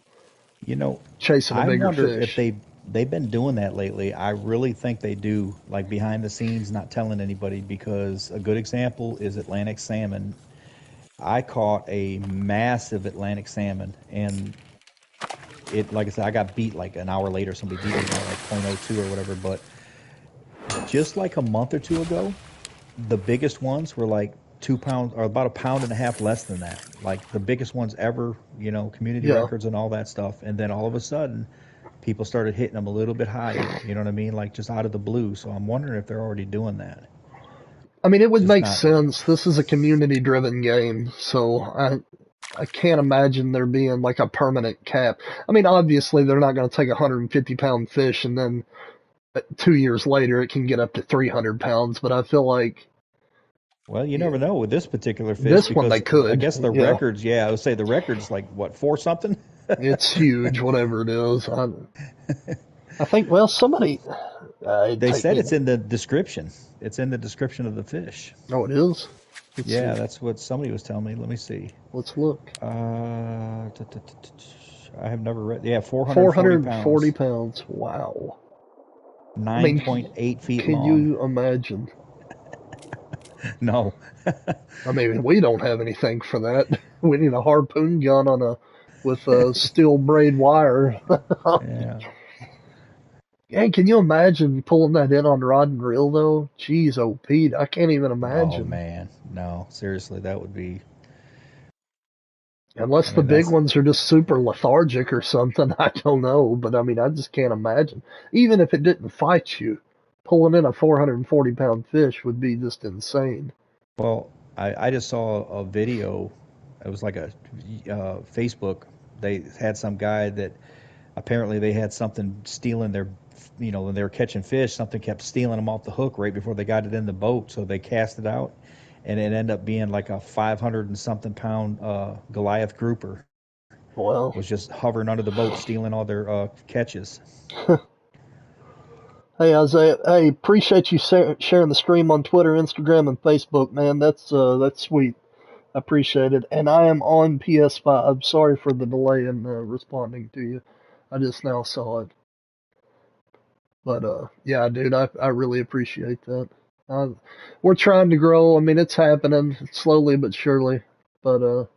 You know, chasing a I bigger wonder if fish. they've been doing that lately. I really think they do, like behind the scenes, not telling anybody. Because a good example is Atlantic salmon. I caught a massive Atlantic salmon, and it, like I said, I got beat like an hour later. Somebody beat me by like 0.02 or whatever. But just like a month or two ago, the biggest ones were like 2 pounds or about a pound and a half less than that. Like the biggest ones ever, community Yeah. records and all that stuff. And then all of a sudden, people started hitting them a little bit higher. You know what I mean? Like just out of the blue. So I'm wondering if they're already doing that. I mean, it would Just make not. sense. This is a community driven game, so I can't imagine there being like a permanent cap. I mean, obviously they're not going to take a 150-pound fish and then 2 years later it can get up to 300 pounds, but I feel like Well, you yeah, never know with this particular fish this one they because I could. guess the Yeah, records, yeah, I would say the records like what, four something? it's huge, whatever it is. I think, well, somebody, it'd They take said me, it's in the description. It's in the description of the fish. oh, it is? Let's Yeah, see. that's what somebody was telling me. Let me see. Let's look. I have never read. Yeah, 440 440 pounds, pounds. Wow. I mean, 9.8 feet can long. you imagine? No. I mean, we don't have anything for that. We need a harpoon gun on a with a steel braid wire. Yeah. Hey, can you imagine pulling that in on rod and reel though? Jeez, oh Pete, I can't even Oh imagine. man. No, seriously, that would be. Unless I the mean, big that's ones are just super lethargic or something, I don't know. But I mean, I just can't imagine. Even if it didn't fight you, pulling in a 440-pound fish would be just insane. well. I just saw a video. It was like a Facebook. They had some guy that apparently they had something stealing their, when they were catching fish, something kept stealing them off the hook right before they got it in the boat. So they cast it out, and it ended up being like a 500 and something pound Goliath grouper was Well, just hovering under the boat, stealing all their catches. hey Isaiah, hey, appreciate you sharing the stream on Twitter, Instagram, and Facebook, man. That's sweet. I appreciate it. And I am on PS5. I'm sorry for the delay in responding to you. I just now saw it. But yeah, dude, I really appreciate that. Uh, we're trying to grow. I mean, it's happening slowly but surely. But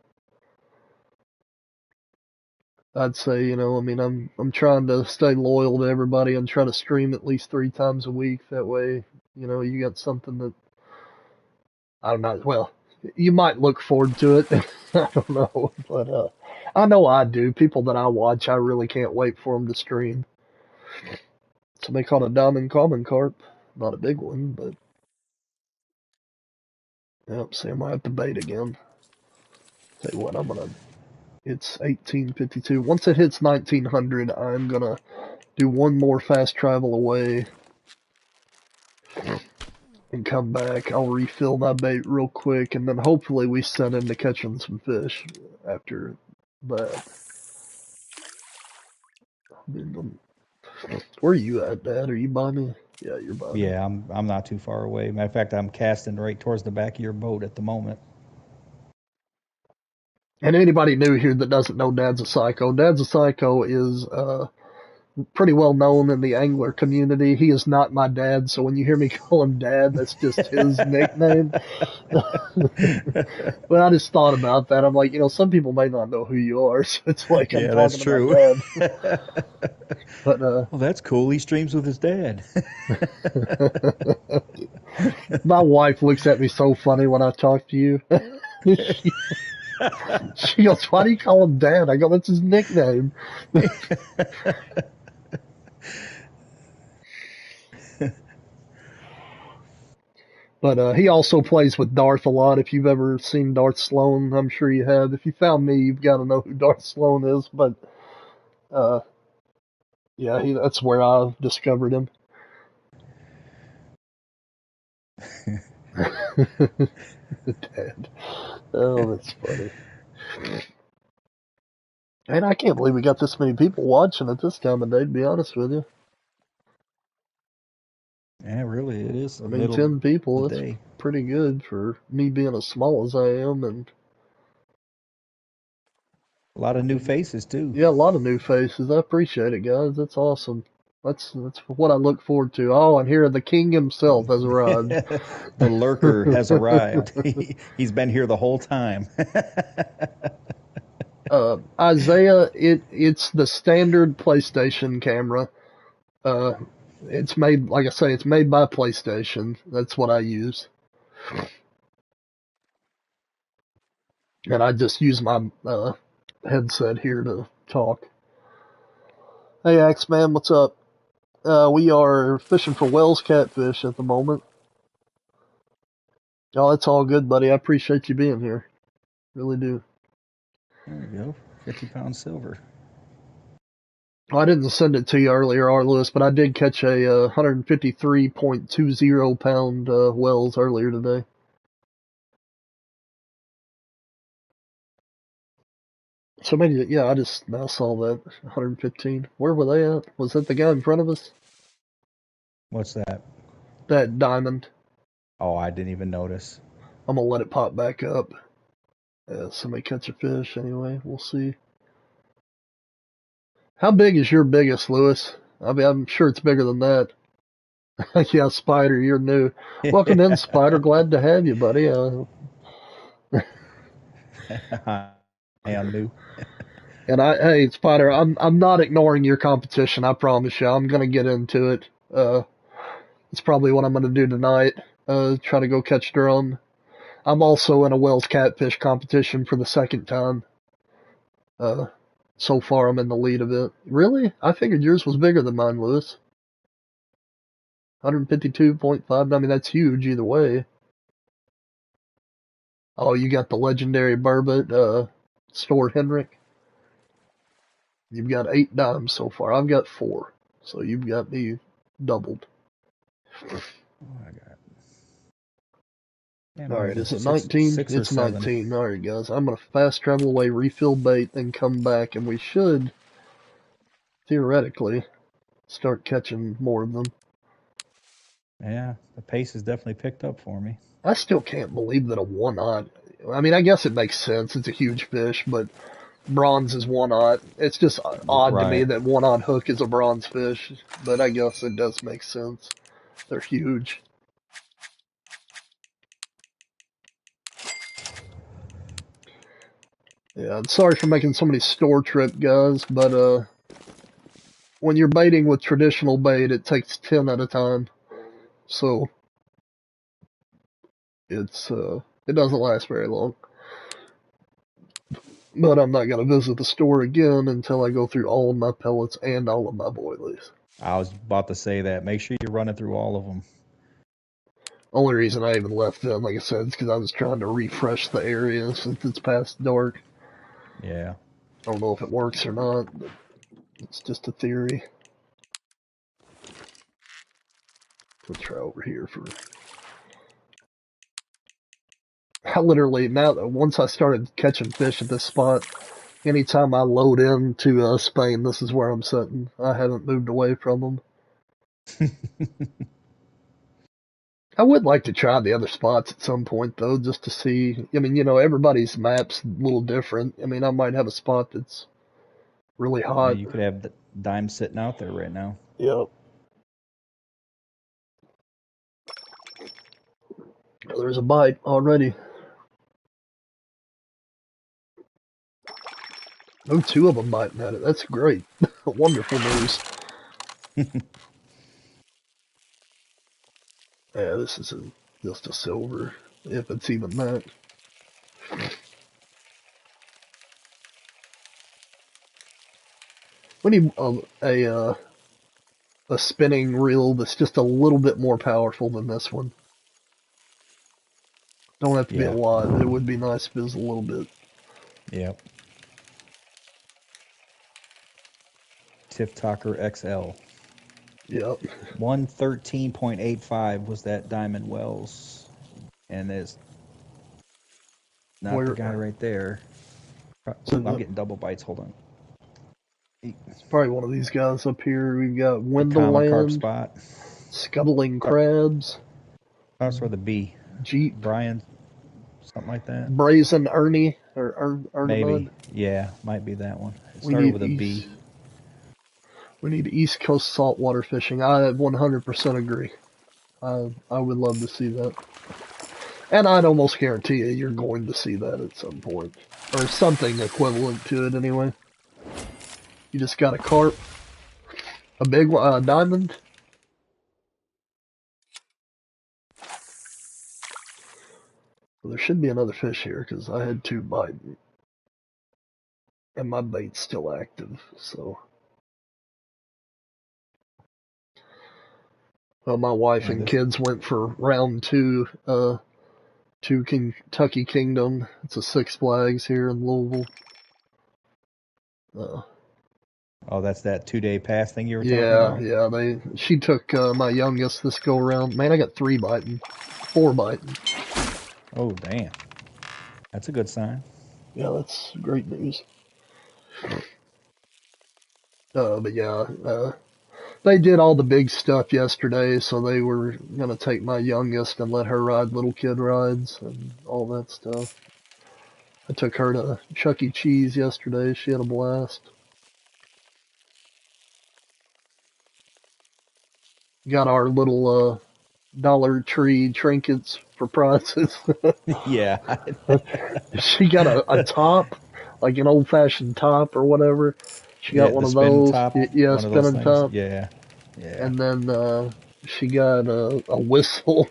I'd say, I mean, I'm trying to stay loyal to everybody and try to stream at least 3 times a week. That way, you got something that I don't know. Well, you might look forward to it. I don't know, but I know I do. People that I watch, I really can't wait for them to stream. Somebody caught a diamond common carp, not a big one, but yep. See, I might have to bait again. Tell you what, I'm gonna. It's 1852. Once it hits 1900, I'm gonna do one more fast travel away and come back. I'll refill my bait real quick, and then hopefully we set into catching some fish after that. Where are you at, Dad? Are you by me? Yeah, you're by me. Yeah, I'm not too far away. Matter of fact, I'm casting right towards the back of your boat at the moment. And anybody new here that doesn't know Dad's a Psycho, Dad's a Psycho is pretty well known in the angler community. He is not my dad, so when you hear me call him Dad, that's just his nickname. But I just thought about that. I'm like, some people may not know who you are, so it's like I'm Yeah, that's talking to my true. dad. But Well, that's cool. He streams with his dad. my wife looks at me so funny when I talk to you. she, she goes, "Why do you call him Dad?" I go, "That's his nickname." But he also plays with Darth a lot. If you've ever seen Darth Sloan, I'm sure you have. If you found me, you've got to know who Darth Sloan is. But uh, yeah, that's where I discovered him. Dad. Oh, that's funny. And I can't believe we got this many people watching at this time of day, to be honest with you. Yeah, really, it is I mean, middle of 10 people, the that's day. pretty good for me being as small as I am. And A lot of new faces too. yeah, a lot of new faces. I appreciate it, guys. That's awesome. That's what I look forward to. Oh, and here the king himself has arrived. The lurker has arrived. He's been here the whole time. Isaiah, it's the standard PlayStation camera. Uh, it's made, like I say, it's made by PlayStation. That's what I use, and I just use my headset here to talk. Hey, Axeman, what's up? We are fishing for Wels catfish at the moment. Oh, it's all good, buddy. I appreciate you being here. Really do. There we go. 50-pound silver. I didn't send it to you earlier, R. Lewis, but I did catch a 153.20 pound Wels earlier today. So maybe, yeah, I just now saw that 115. Where were they at? Was that the guy in front of us? What's that? That diamond. Oh, I didn't even notice. I'm gonna let it pop back up. Somebody catch a fish anyway. We'll see. How big is your biggest, Lewis? I mean, I'm sure it's bigger than that. Yeah, Spider, you're new. Welcome in, Spider. Glad to have you, buddy. I am new. And hey, Spider, I'm not ignoring your competition. I promise you, I'm gonna get into it. It's probably what I'm gonna do tonight. Try to go catch drum. I'm also in a Wels catfish competition for the second time. Uh, so far I'm in the lead of it. Really? I figured yours was bigger than mine, Lewis. 152.5. I mean, that's huge either way. Oh, you got the legendary burbot, Store Henrik. You've got 8 dimes so far. I've got 4. So you've got me doubled. Oh, I got. Yeah, All might have right, been is it six, 19? six or It's seven. 19. All right, guys. I'm going to fast travel away, refill bait, then come back, and we should, theoretically, start catching more of them. Yeah, the pace has definitely picked up for me. I still can't believe that a one-aught. I mean, I guess it makes sense. It's a huge fish, but bronze is one-aught. It's just odd to me Right. that one-aught hook is a bronze fish, but I guess it does make sense. They're huge. Yeah, I'm sorry for making so many store trip guys, but when you're baiting with traditional bait, it takes 10 at a time. So it doesn't last very long. But I'm not gonna visit the store again until I go through all of my pellets and all of my boilies. I was about to say that. Make sure you're running through all of them. Only reason I even left them, like I said, is because I was trying to refresh the area since it's past dark. Yeah. I don't know if it works or not, but it's just a theory. Let's try over here for. I literally now once I started catching fish at this spot, anytime I load into Spain, this is where I'm sitting. I haven't moved away from them. I would like to try the other spots at some point, though, just to see. I mean, everybody's map's a little different. I mean, I might have a spot that's really Yeah, hot. you could have the dime sitting out there right now. Yep. There's a bite already. Oh, 2 of them biting at it. That's great. Wonderful news. Yeah, this is just a silver, if it's even that. We need a a spinning reel that's just a little bit more powerful than this one. Don't have to be a Yeah. lot, but it would be nice if it was a little bit. Yep. Tip Talker XL. Yep. 113.85 was that Diamond Wels. And it's not the Where guy right there. so Ooh, I'm getting double bites. Hold on. it's probably one of these guys up here. We've got The common carp Windleland, spot. Scuttling Uh, Crabs, That's where the B. Jeep, Brian, something like that. Brazen Ernie or Maybe. Ernemud. Yeah, might be that one. It We started need with a east. B. We need East Coast saltwater fishing. I 100% agree. I would love to see that, and I'd almost guarantee you you're going to see that at some point, or something equivalent to it anyway. You just got a carp, a big one, a diamond. Well, there should be another fish here because I had two bite, and my bait's still active. So, well, my wife Yeah, and this. kids went for round two to Kentucky Kingdom. It's a Six Flags here in Louisville. Uh, Oh, that's that 2 day pass thing you were talking yeah, about? yeah. She took my youngest this go around. Man, I got three biting, four biting. Oh, damn. That's a good sign. Yeah, that's great news. But yeah, they did all the big stuff yesterday, so they were gonna take my youngest and let her ride little kid rides and all that stuff. I took her to Chuck E. Cheese yesterday. She had a blast. Got our little Dollar Tree trinkets for prizes. Yeah. She got a top, like an old fashioned top or whatever. She got Yeah, one the of spin those. top, Yeah, one of those spinning things. top. Yeah. Yeah. And then she got a whistle,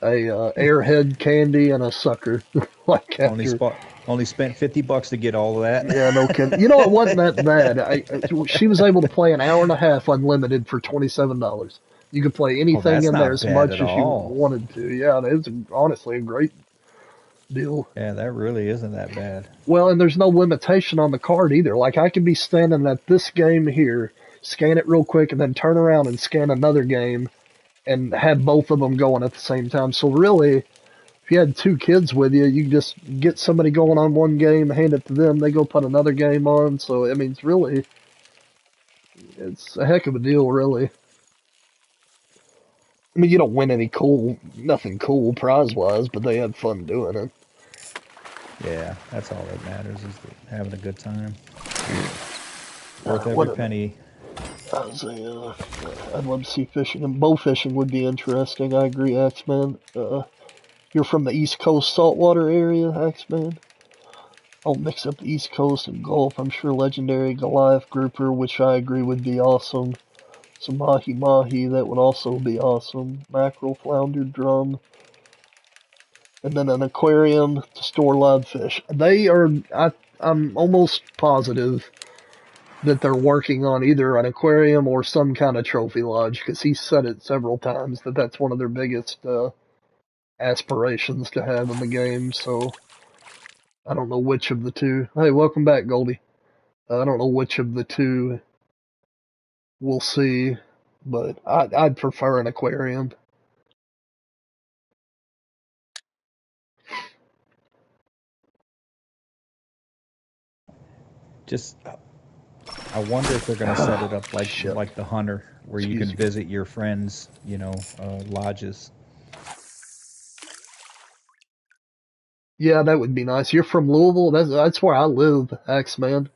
a airhead candy, and a sucker. Like Only after, spot only spent $50 to get all of that. yeah, no kidding. You know, it wasn't that bad. She was able to play an hour and a half unlimited for $27. You could play Oh, anything that's in there not as bad much at as you all. wanted to. Yeah, it was honestly a great deal. Yeah, that really isn't that bad. Well, and there's no limitation on the card either. Like I could be standing at this game here, scan it real quick, and then turn around and scan another game and have both of them going at the same time. So really, if you had two kids with you, you just get somebody going on one game, hand it to them, they go put another game on. So I mean, it's a heck of a deal, really. I mean, you don't win nothing cool prize wise, but they had fun doing it. Yeah, that's all that matters is having a good time. Worth every What an penny. I'd love to see fishing and bow fishing would be interesting. I agree, X-Man. You're from the East Coast saltwater area, X-Man. I'll mix up the East Coast and Gulf. I'm sure legendary Goliath grouper, which I agree would be awesome. Some mahi mahi, that would also be awesome. Mackerel, flounder, drum, and then an aquarium to store live fish. I'm almost positive that they're working on either an aquarium or some kind of trophy lodge because he said it several times that that's one of their biggest aspirations to have in the game. So I don't know which of the two. Hey, welcome back, Goldie. I don't know which of the two we'll see, but I'd prefer an aquarium. Just I wonder if they're going to set it Oh, up like shit. the Hunter, where you can Excuse me. visit your friends, lodges. Yeah, that would be nice. You're from Louisville? That's where I live, X Man.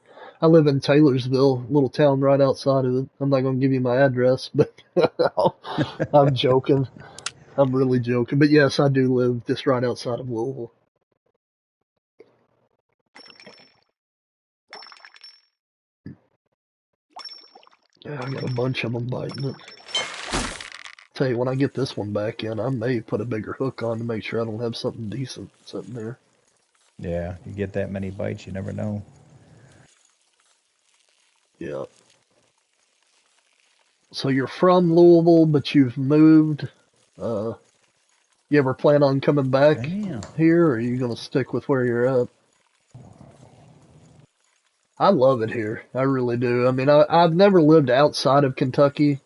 I live in Taylorsville, little town right outside of it. I'm not gonna give you my address, but I'm joking. I'm really joking. But yes, I do live just right outside of Louisville. Yeah, I got a bunch of them biting it. Tell you, when I get this one back in, I may put a bigger hook on to make sure I don't have something decent sitting there. Yeah, you get that many bites, you never know. Yeah. So you're from Louisville, but you've moved. Uh, you ever plan on coming back Damn. here, or are you gonna stick with where you're at? I love it here. I really do. I mean, I've never lived outside of Kentucky.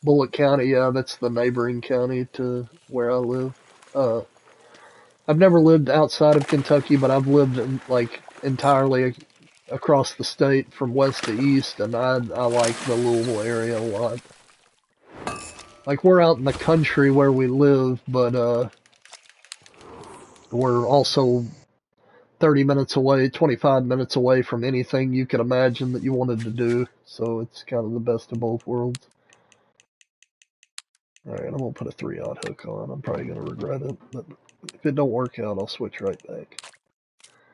Bullitt County, yeah, that's the neighboring county to where I live. Uh, I've never lived outside of Kentucky, but I've lived in, like entirely across the state from west to east, and I like the Louisville area a lot. Like we're out in the country where we live, but we're also 30 minutes away, 25 minutes away from anything you could imagine that you wanted to do. So it's kind of the best of both worlds. All right, I'm gonna put a 3/0 hook on. I'm probably gonna regret it, but if it don't work out, I'll switch right back.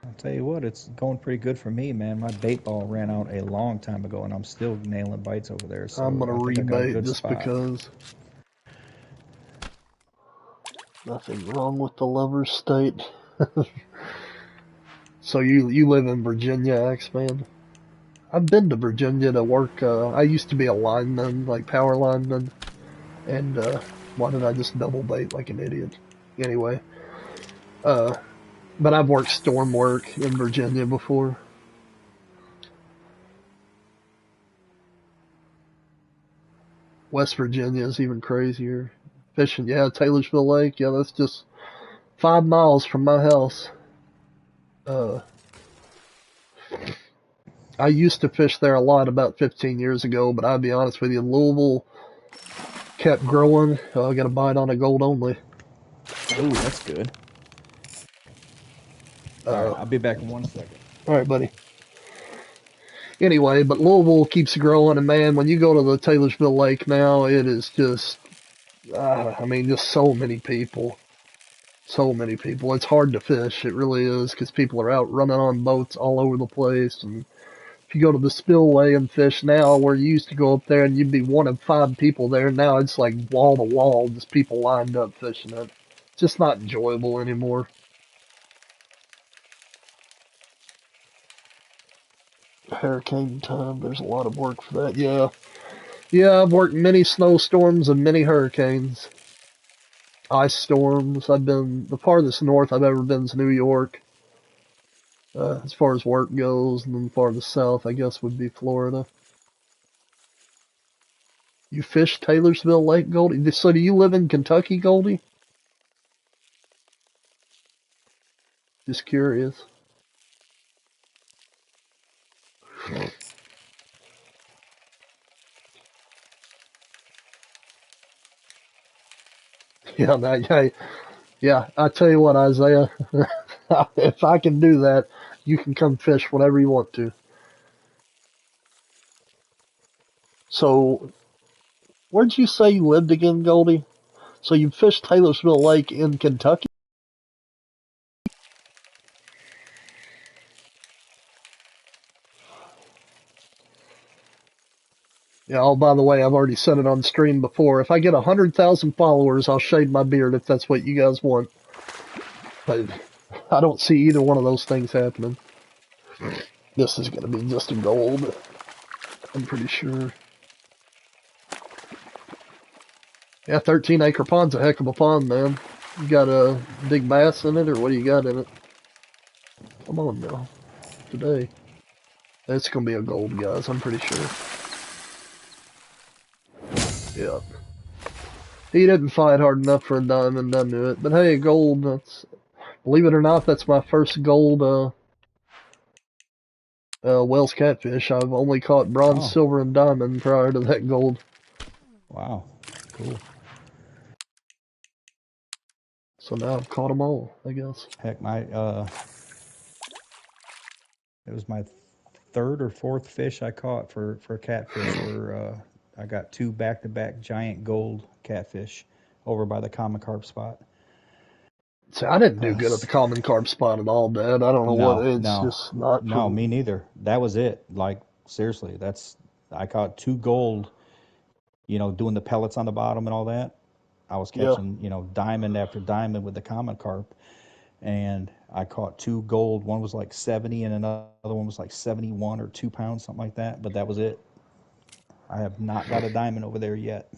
I'll tell you what, it's going pretty good for me, man. My bait ball ran out a long time ago, and I'm still nailing bites over there. I'm So gonna I think I got a rebait good just spot. because. Nothing wrong with the lover's state. So you live in Virginia, Axeman? I've been to Virginia to work. I used to be a lineman, like power lineman, and why did I just double bait like an idiot? Anyway, uh, but I've worked storm work in Virginia before. West Virginia is even crazier. Fishing, yeah, Taylorsville Lake, yeah, that's just 5 miles from my house. Uh, I used to fish there a lot about 15 years ago, but I'll be honest with you, Louisville kept growing. I got a bite on a gold only. Oh, that's good. All right, Uh, I'll be back in 1 second. all right, buddy. Anyway, but Louisville keeps growing, and man, when you go to the Taylorsville Lake now, it is just, I mean, just so many people. So many people. It's hard to fish. It really is, because people are out running on boats all over the place. And if you go to the spillway and fish now, where you used to go up there and you'd be one of 5 people there, now it's like wall to wall, just people lined up fishing it. It's just not enjoyable anymore. Hurricane time, there's a lot of work for that. Yeah. Yeah, I've worked many snowstorms and many hurricanes. Ice storms. I've been the farthest north I've ever been is New York, as far as work goes, and then farthest south, I guess, would be Florida. You fish Taylorsville Lake, Goldie? So do you live in Kentucky, Goldie? Just curious. Yeah, yeah. I tell you what, Isaiah, if I can do that, you can come fish whenever you want to. So, where'd you say you lived again, Goldie? So you fished Taylorsville Lake in Kentucky? Yeah, oh, by the way, I've already said it on stream before. If I get 100,000 followers, I'll shave my beard if that's what you guys want. But I don't see either one of those things happening. This is going to be just a gold, I'm pretty sure. Yeah, 13-acre pond's a heck of a pond, man. You got a big bass in it, or what do you got in it? Come on now, today. It's going to be a gold, guys, I'm pretty sure. Yeah. He didn't fight hard enough for a diamond, I knew it. But hey, gold, that's, believe it or not, that's my first gold, Wels catfish. I've only caught bronze, Oh, silver, and diamond prior to that gold. wow, cool. So now I've caught them all, I guess. Heck, my it was my third or fourth fish I caught for catfish. Where I got two back-to-back giant gold catfish over by the common carp spot. See, I didn't do Uh, good at the common carp spot at all, Dad. I don't know what, no, it's no, just not for no, me. me neither. That was it. Like seriously, that's I caught two gold. Doing the pellets on the bottom and all that. I was Yeah. catching diamond after diamond with the common carp, and I caught two gold. One was like 70, and another one was like 71 or 2 pounds, something like that. But that was it. I have not got a diamond over there yet.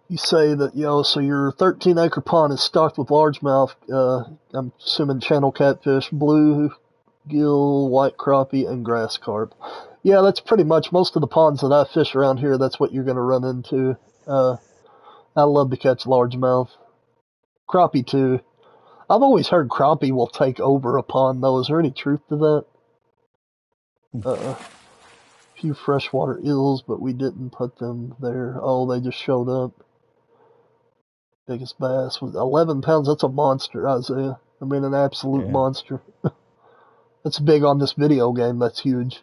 You say that, so your 13-acre pond is stocked with largemouth, I'm assuming channel catfish, bluegill, white crappie, and grass carp. Yeah, that's pretty much most of the ponds that I fish around here. That's what you're going to run into. Uh, I love to catch largemouth. Crappie, too. I've always heard crappie will take over a pond, though. Is there any truth to that? A few freshwater eels, but we didn't put them there. Oh, they just showed up. Biggest bass was 11 pounds. That's a monster, Isaiah. I mean, an absolute Yeah. monster. That's big on this video game. That's huge.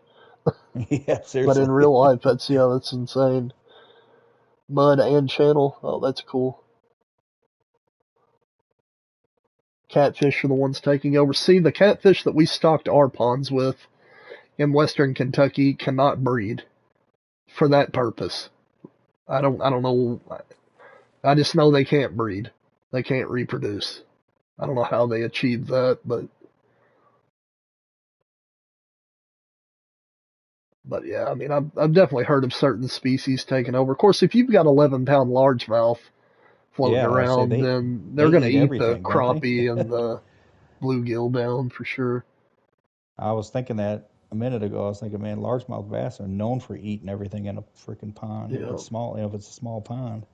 Yeah, But in seriously. real life, that's insane. Mud and channel. Oh, that's cool. Catfish are the ones taking over. See, the catfish that we stocked our ponds with in western Kentucky cannot breed for that purpose. I don't know. I just know they can't breed. They can't reproduce. I don't know how they achieve that, but yeah, I mean, I've definitely heard of certain species taking over. Of course, if you've got 11-pound largemouth floating Yeah, I say around, then they they're going to eat eat the everything, don't they? crappie and the bluegill down for sure. I was thinking that a minute ago. I was thinking, man, largemouth bass are known for eating everything in a freaking pond. If Yeah, it's small, if it's a small pond.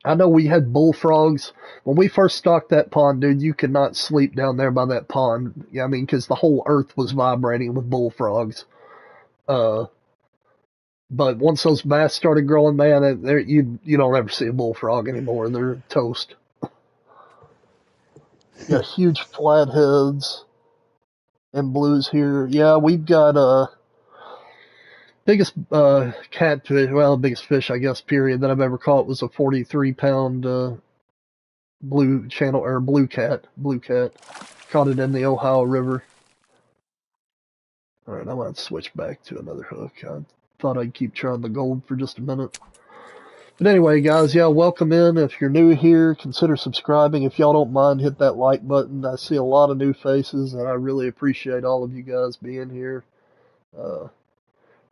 I know we had bullfrogs when we first stocked that pond, dude. You could not sleep down there by that pond. Yeah, I mean, because the whole earth was vibrating with bullfrogs. Uh, but once those bass started growing, man, you don't ever see a bullfrog anymore. They're toast. Got huge flatheads and blues here. Yeah, we've got biggest catfish. Well, biggest fish, I guess. Period that I've ever caught was a 43-pound blue channel or blue cat. Blue cat. Caught it in the Ohio River. All right, I'm gonna switch back to another hook. I thought I'd keep trying the gold for just a minute. But anyway, guys, yeah, welcome in. If you're new here, consider subscribing. If y'all don't mind, hit that like button. I see a lot of new faces, and I really appreciate all of you guys being here. Uh,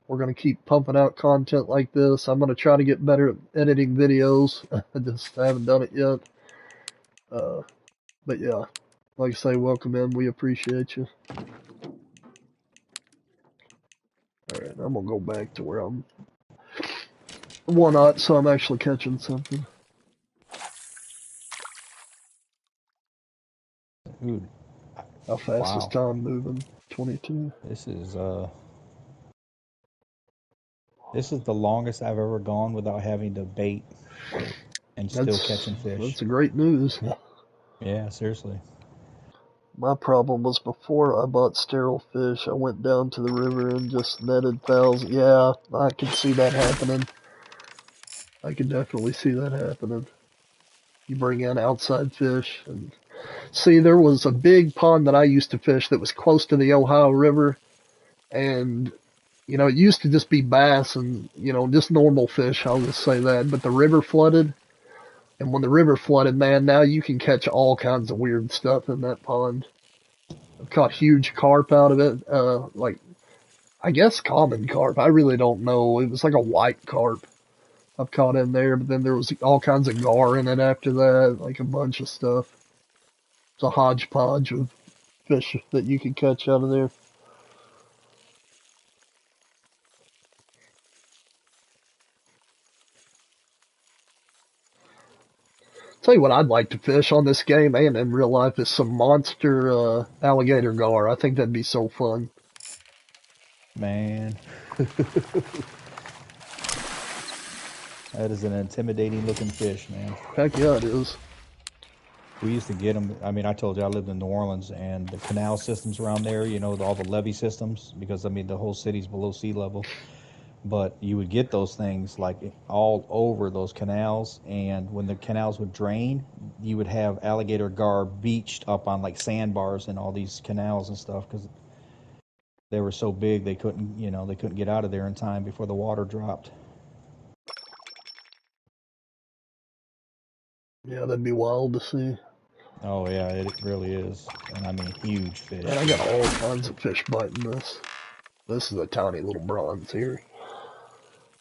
we're going to keep pumping out content like this. I'm going to try to get better at editing videos. I just haven't done it yet. Uh, but yeah, like I say, welcome in. We appreciate you. All right, I'm going to go back to where I'm one-aught, so I'm actually catching something. Dude, How fast is wow. time moving? 22. This is uh this is the longest I've ever gone without having to bait and still That's catching fish. that's a great news. Yeah, seriously. My problem was before I bought sterile fish, I went down to the river and just netted thousands. Yeah, I could see that happening. I could definitely see that happening. You bring in outside fish and see, there was a big pond that I used to fish that was close to the Ohio River, and it used to just be bass and just normal fish. I'll just say that. But the river flooded, and when the river flooded, man, now you can catch all kinds of weird stuff in that pond. I've caught huge carp out of it, like I guess common carp. I really don't know. It was like a white carp I've caught in there, but then there was all kinds of gar in it after that, like a bunch of stuff. It's a hodgepodge of fish that you can catch out of there. Tell you what I'd like to fish on this game and in real life is some monster alligator gar. I think that'd be so fun. Man, that is an intimidating looking fish, man. Heck yeah, it is. We used to get them. I mean, I told you I lived in New Orleans, and the canal systems around there, all the levee systems, because I mean the whole city's below sea level. But you would get those things like all over those canals, and when the canals would drain, you would have alligator gar beached up on like sandbars in all these canals and stuff because they were so big they couldn't get out of there in time before the water dropped. Yeah, that'd be wild to see. Oh yeah, it really is, and I mean huge Man, fish I got too. all kinds of fish biting this. This is a tiny little bronze here.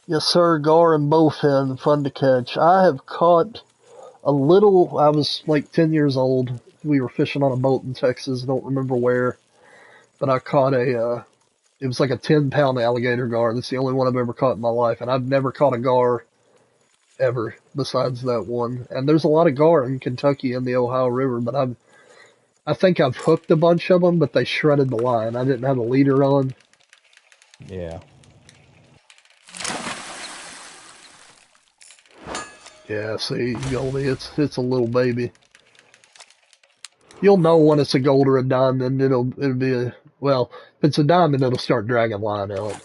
Yes, sir. Gar and bowfin, fun to catch. I have caught a little. I was like 10 years old. We were fishing on a boat in Texas. Don't remember where, but I caught it was like a 10-pound alligator gar. That's the only one I've ever caught in my life, and I've never caught a gar ever besides that one. And there's a lot of gar in Kentucky in the Ohio River, but I think I've hooked a bunch of them, but they shredded the line. I didn't have a leader on. Yeah. Yeah, see, Goldie, it's a little baby. You'll know when it's a gold or a diamond. It'll be a well. If it's a diamond, it'll start dragging line out.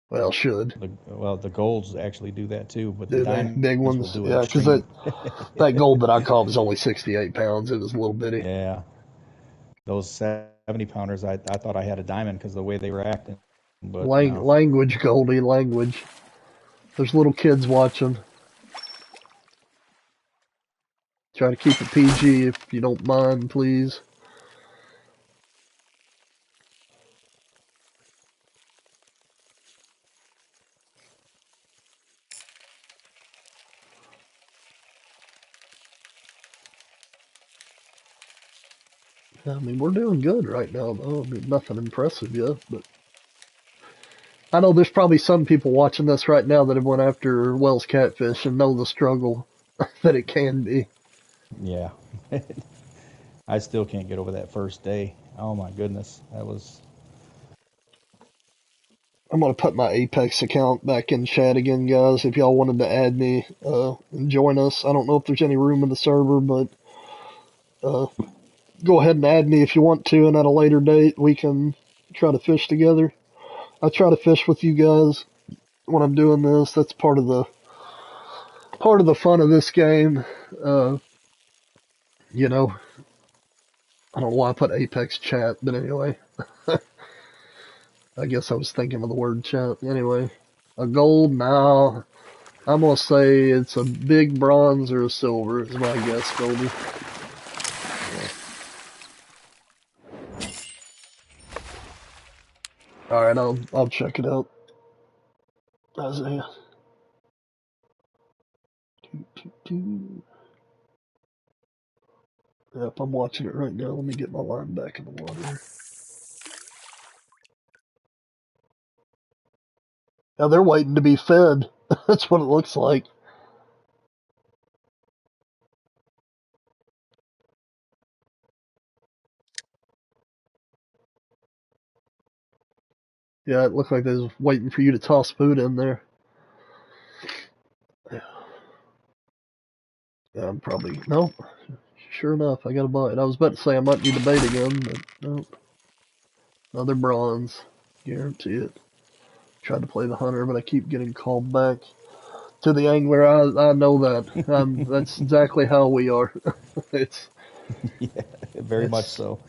Well, should The golds actually do that too, but the do they big diamonds will ones? do it Yeah, because extreme. that gold that I caught was only 68 pounds. It was a little bitty. Yeah. Those 70 pounders, I thought I had a diamond because of the way they were acting, but no. Language, Goldie, language. There's little kids watching. Try to keep it PG if you don't mind, please. I mean, we're doing good right now, though. I mean, nothing impressive yet, but I know there's probably some people watching this right now that have went after Wels catfish and know the struggle that it can be. Yeah. I still can't get over that first day. Oh my goodness. That was I'm gonna put my Apex account back in chat again, guys. If y'all wanted to add me and join us, I don't know if there's any room in the server, but uh, go ahead and add me if you want to, and at a later date we can try to fish together. I try to fish with you guys when I'm doing this. That's part of the fun of this game. Uh, you know, I don't know why I put Apex chat, but anyway, I guess I was thinking of the word chat. Anyway, a gold now. I'm gonna say it's a big bronze or a silver is my guess, Goldie. All right, I'll check it out. Isaiah. Yep, I'm watching it right now. Let me get my line back in the water. Now they're waiting to be fed. That's what it looks like. Yeah, it looked like they was waiting for you to toss food in there. Yeah, I'm probably no. Sure enough, I got a bite. I was about to say I might need to bait again, but nope. Another bronze. Guarantee it. Tried to play the hunter, but I keep getting called back to the angler. I know that. That's exactly how we are. it's yeah, very much it's. so.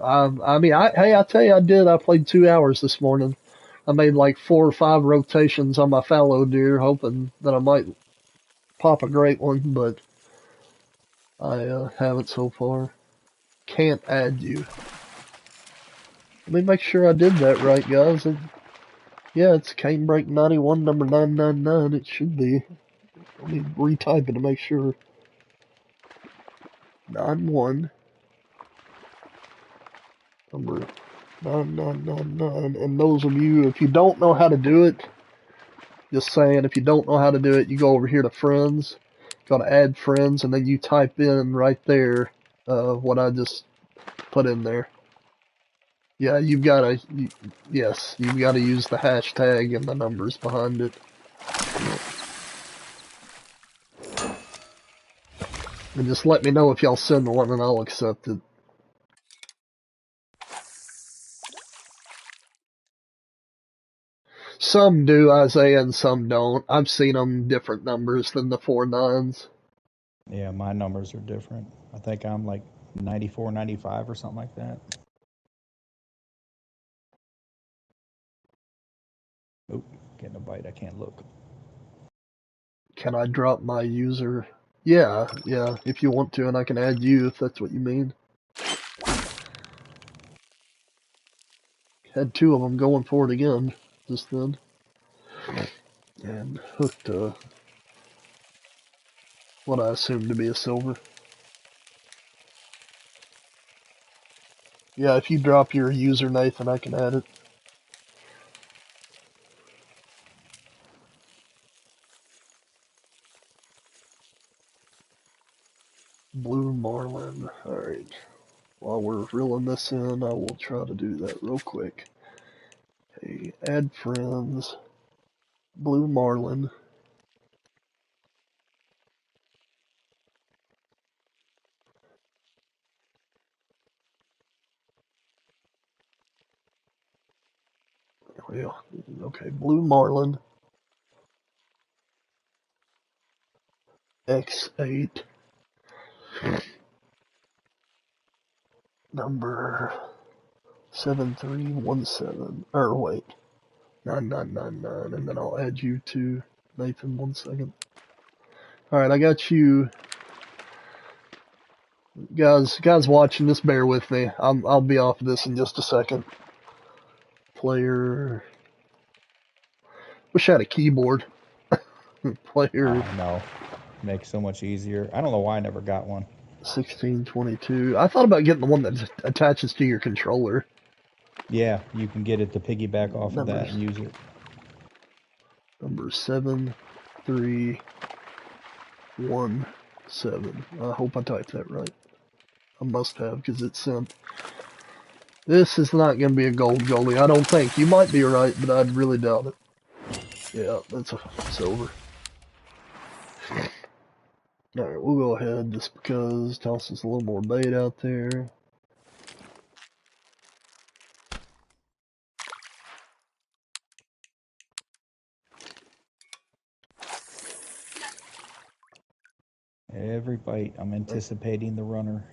I mean, hey, I tell you, I did. I played 2 hours this morning. I made like 4 or 5 rotations on my fallow deer, hoping that I might pop a great one, but I haven't so far. Can't add you. Let me make sure I did that right, guys. Yeah, it's Canebreak 91, number 999. It should be. Let me retype it to make sure. 91, number 9999. And those of you, if you don't know how to do it, just saying, if you don't know how to do it, you go over here to friends, go to add friends, and then you type in right there what I just put in there. Yeah, yes, you've got to use the hashtag and the numbers behind it. And just let me know if y'all send one and I'll accept it. Some do, Isaiah, and some don't. I've seen them different numbers than the 4 9s. Yeah, my numbers are different. I think I'm like 94, 95 or something like that. Oop, getting a bite. I can't look. Can I drop my user? Yeah, if you want to, and I can add you if that's what you mean. Had two of them going for it again just then. And hooked what I assumed to be a silver. Yeah, if you drop your user, Nathan, I can add it. Blue Marlin. Alright. While we're reeling this in, I will try to do that real quick. Hey, add friends. Blue Marlin. Yeah, okay, Blue Marlin. X8. Number 7317. Or wait, 9999. And then I'll add you to Nathan 1 second. Alright, I got you. Guys watching this, bear with me. I'll be off of this in just a second. Player. Wish I had a keyboard. Player Oh no, makes so much easier. I don't know why I never got one. 1622. I thought about getting the one that attaches to your controller. Yeah, you can get it to piggyback off of that Numbers. and use it. Number 7317. I hope I typed that right. I must have, because it's sent. This is not going to be a gold goalie, I don't think. You might be right, but I'd really doubt it. Yeah, that's a silver. Alright, we'll go ahead just because tosses a little more bait out there. Every bite, I'm anticipating the runner.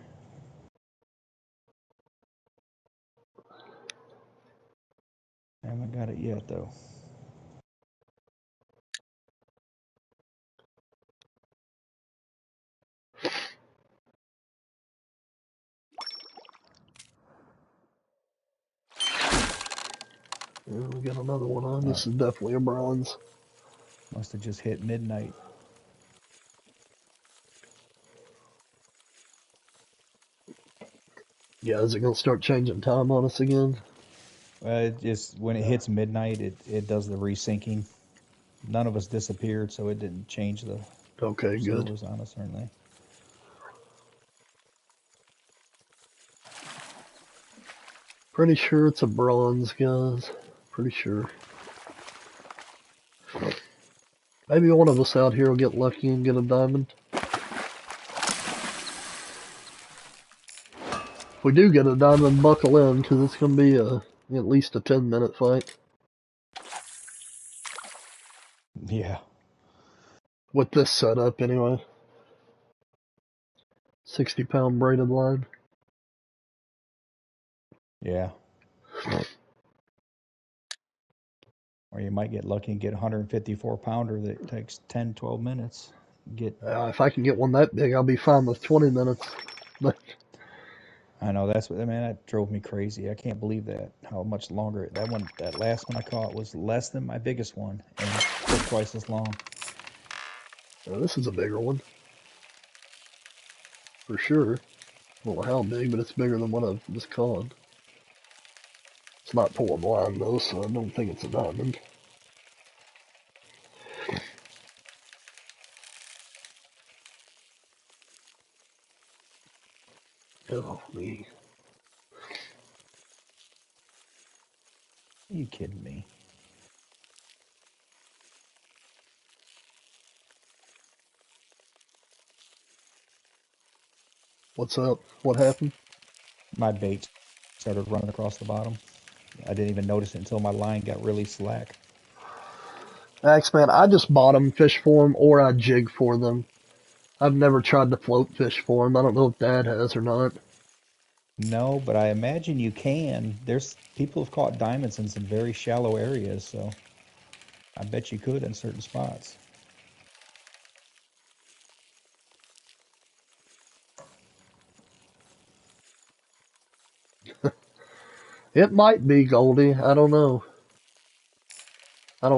I haven't got it yet though. Yeah, we got another one on. Oh, This is definitely a bronze. must have just hit midnight. Yeah, is it going to start changing time on us again? It just when it hits midnight, it does the resyncing. None of us disappeared, so it didn't change the Okay, good. servers on us or anything. Pretty sure it's a bronze, guys. Pretty sure. Maybe one of us out here will get lucky and get a diamond. If we do get a diamond, buckle in, because it's going to be at least a 10-minute fight. Yeah. With this setup, anyway. 60-pound braided line. Yeah. Or you might get lucky and get a 154 pounder that takes 10, 12 minutes. Get If I can get one that big, I'll be fine with 20 minutes. But I know that's what I mean. That drove me crazy. I can't believe that how much longer that last one I caught was less than my biggest one and took twice as long. this is a bigger one. For sure. I don't know how big, but it's bigger than what I've just caught. It's not pulling line, though, so I don't think it's a diamond. Oh, me. Are you kidding me? What's up? What happened? My bait started running across the bottom. I didn't even notice it until my line got really slack. Axeman, I just bottom fish for them or I jig for them. I've never tried to float fish for them. I don't know if Dad has or not. No, but I imagine you can. There's people have caught diamonds in some very shallow areas, so I bet you could in certain spots. It might be Goldie. I don't know.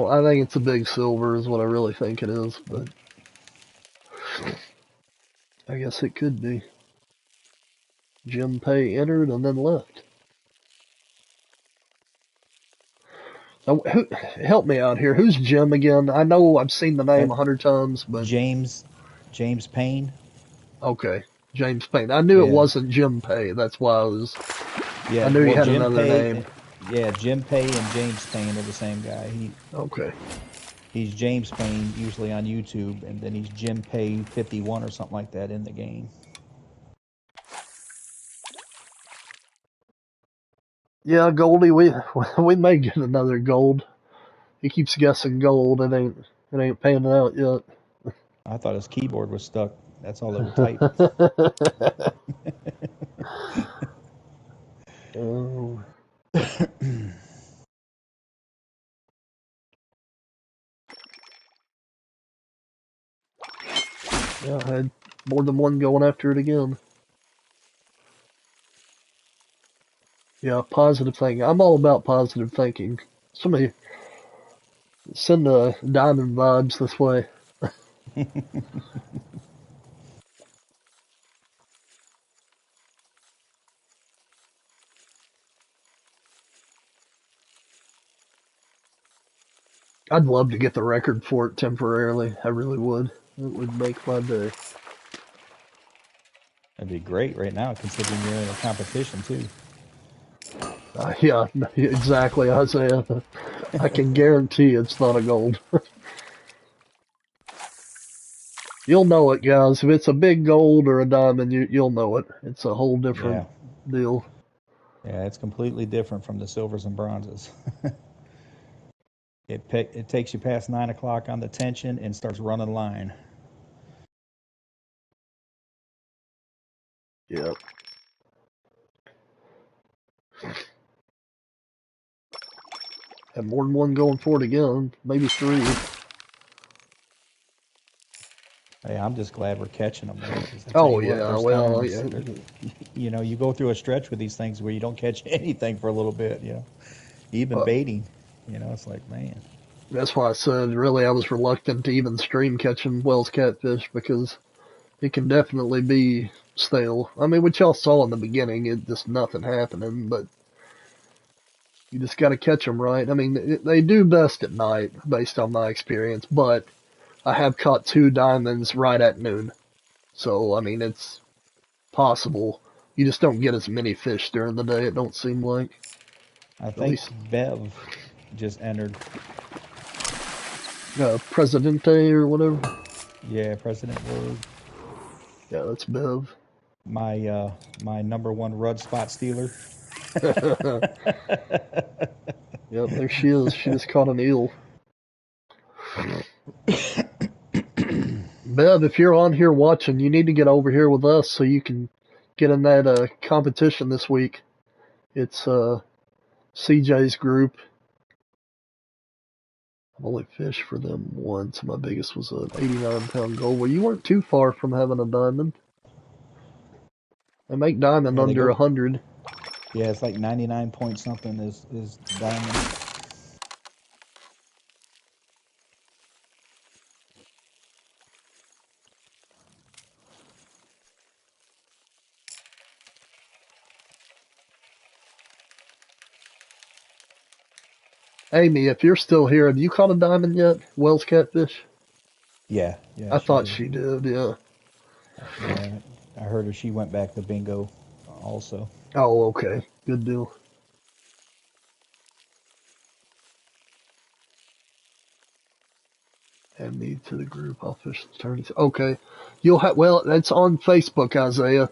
I think it's a big silver is what I really think it is, Oh, but I guess it could be. Jim Pay entered and then left. Now, help me out here. Who's Jim again? I know I've seen the name that 100 times, but James James Payne. okay. James Payne. I knew it Yeah, wasn't Jim Pay. That's why I yeah. knew he Well, had another name. Jim Pay and James Payne are the same guy. Okay. He's James Payne usually on YouTube, and then he's Jim Pay 51 or something like that in the game. Yeah, Goldie, we we may get another gold. He keeps guessing gold. It ain't panning out yet. I thought his keyboard was stuck. That's all it would type. Oh, yeah, I had more than one going after it again. Yeah, positive thinking. I'm all about positive thinking. Somebody send the diamond vibes this way. I'd love to get the record for it temporarily. I really would. It would make my day. That'd be great right now, considering you're in a competition too. Yeah, exactly, Isaiah. I can guarantee it's not a gold. You'll know it, guys. If it's a big gold or a diamond, you'll know it. It's a whole different Yeah, deal. yeah. It's completely different from the silvers and bronzes. It takes you past 9 o'clock on the tension and starts running line. Yeah. Have more than one going for it again. Maybe three. Hey, I'm just glad we're catching them though, because I tell Oh you what, yeah. there's Well, times yeah. you go through a stretch with these things where you don't catch anything for a little bit. Even Uh, baiting. It's like, man. that's why I said really I was reluctant to even stream catching Wels catfish because it can definitely be stale. I mean, what y'all saw in the beginning, it just nothing happening, but you just got to catch them right. I mean, they do best at night based on my experience, but I have caught two diamonds right at noon. So, I mean, it's possible. You just don't get as many fish during the day, it don't seem like. I At think least Bev just entered. Presidente or whatever. Yeah, President Word. Yeah, that's Bev. My number one Rudd spot stealer. Yep, there she is. She just caught an eel. Bev, if you're on here watching, you need to get over here with us so you can get in that competition this week. It's CJ's group. I've only fished for them once. My biggest was an 89-pound gold. Well, you weren't too far from having a diamond. They make diamond Yeah, they under go. 100. Yeah, it's like 99 point something is diamond. Amy, if you're still here, have you caught a diamond yet? Wels catfish? Yeah, yeah, I she thought did. she did, yeah. Yeah, I heard her. She went back to bingo, also. Oh, okay. Good deal. Add me to the group. I'll fish the tourneys. Okay. You'll have, well, that's on Facebook, Isaiah.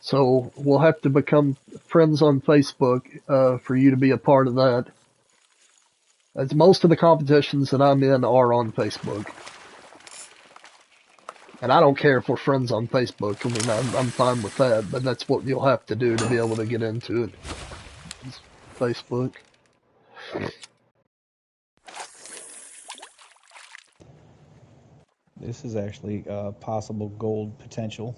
So we'll have to become friends on Facebook for you to be a part of that. As most of the competitions that I'm in are on Facebook. And I don't care if we're friends on Facebook. I mean, I'm fine with that, but that's what you'll have to do to be able to get into it. Is Facebook. This is actually possible gold potential.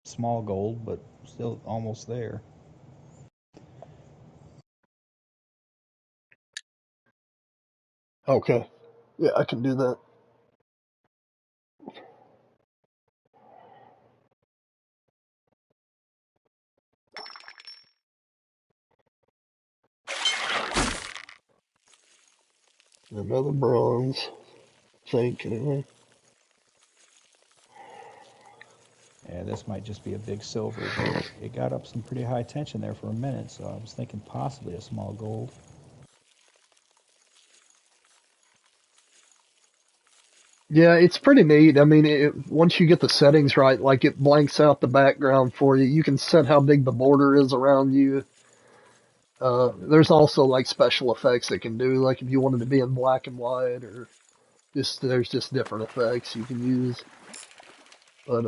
Small gold, but still almost there. Okay. Yeah, I can do that. Another bronze. Think anyway. Yeah, this might just be a big silver, but it got up some pretty high tension there for a minute, so I was thinking possibly a small gold. Yeah, it's pretty neat. I mean, once you get the settings right, like it blanks out the background for you. You can set how big the border is around you. There's also like special effects it can do, like if you wanted to be in black and white, or just there's just different effects you can use. But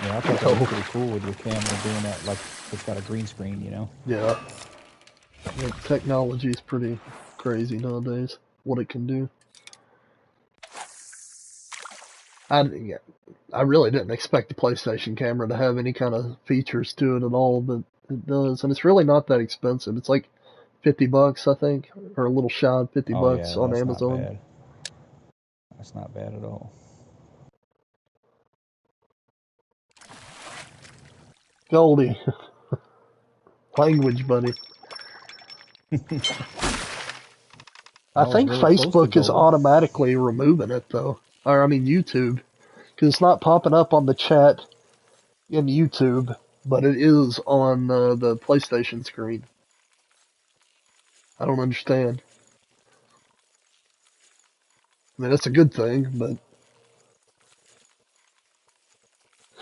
Yeah, I thought that was no, pretty cool with your camera doing that, like it's got a green screen, you know? yeah, yeah, technology is pretty crazy nowadays. What it can do. Yeah, I really didn't expect the PlayStation camera to have any kind of features to it at all, but it does, and it's really not that expensive. It's like $50, I think, or a little shy of 50 Oh, bucks yeah, on that's not Amazon. bad. That's not bad at all. Goldie, language buddy. I I was think really close to Facebook is gold. automatically removing it though, or I mean YouTube, because it's not popping up on the chat in YouTube, but it is on the PlayStation screen. I don't understand. I mean, that's a good thing, but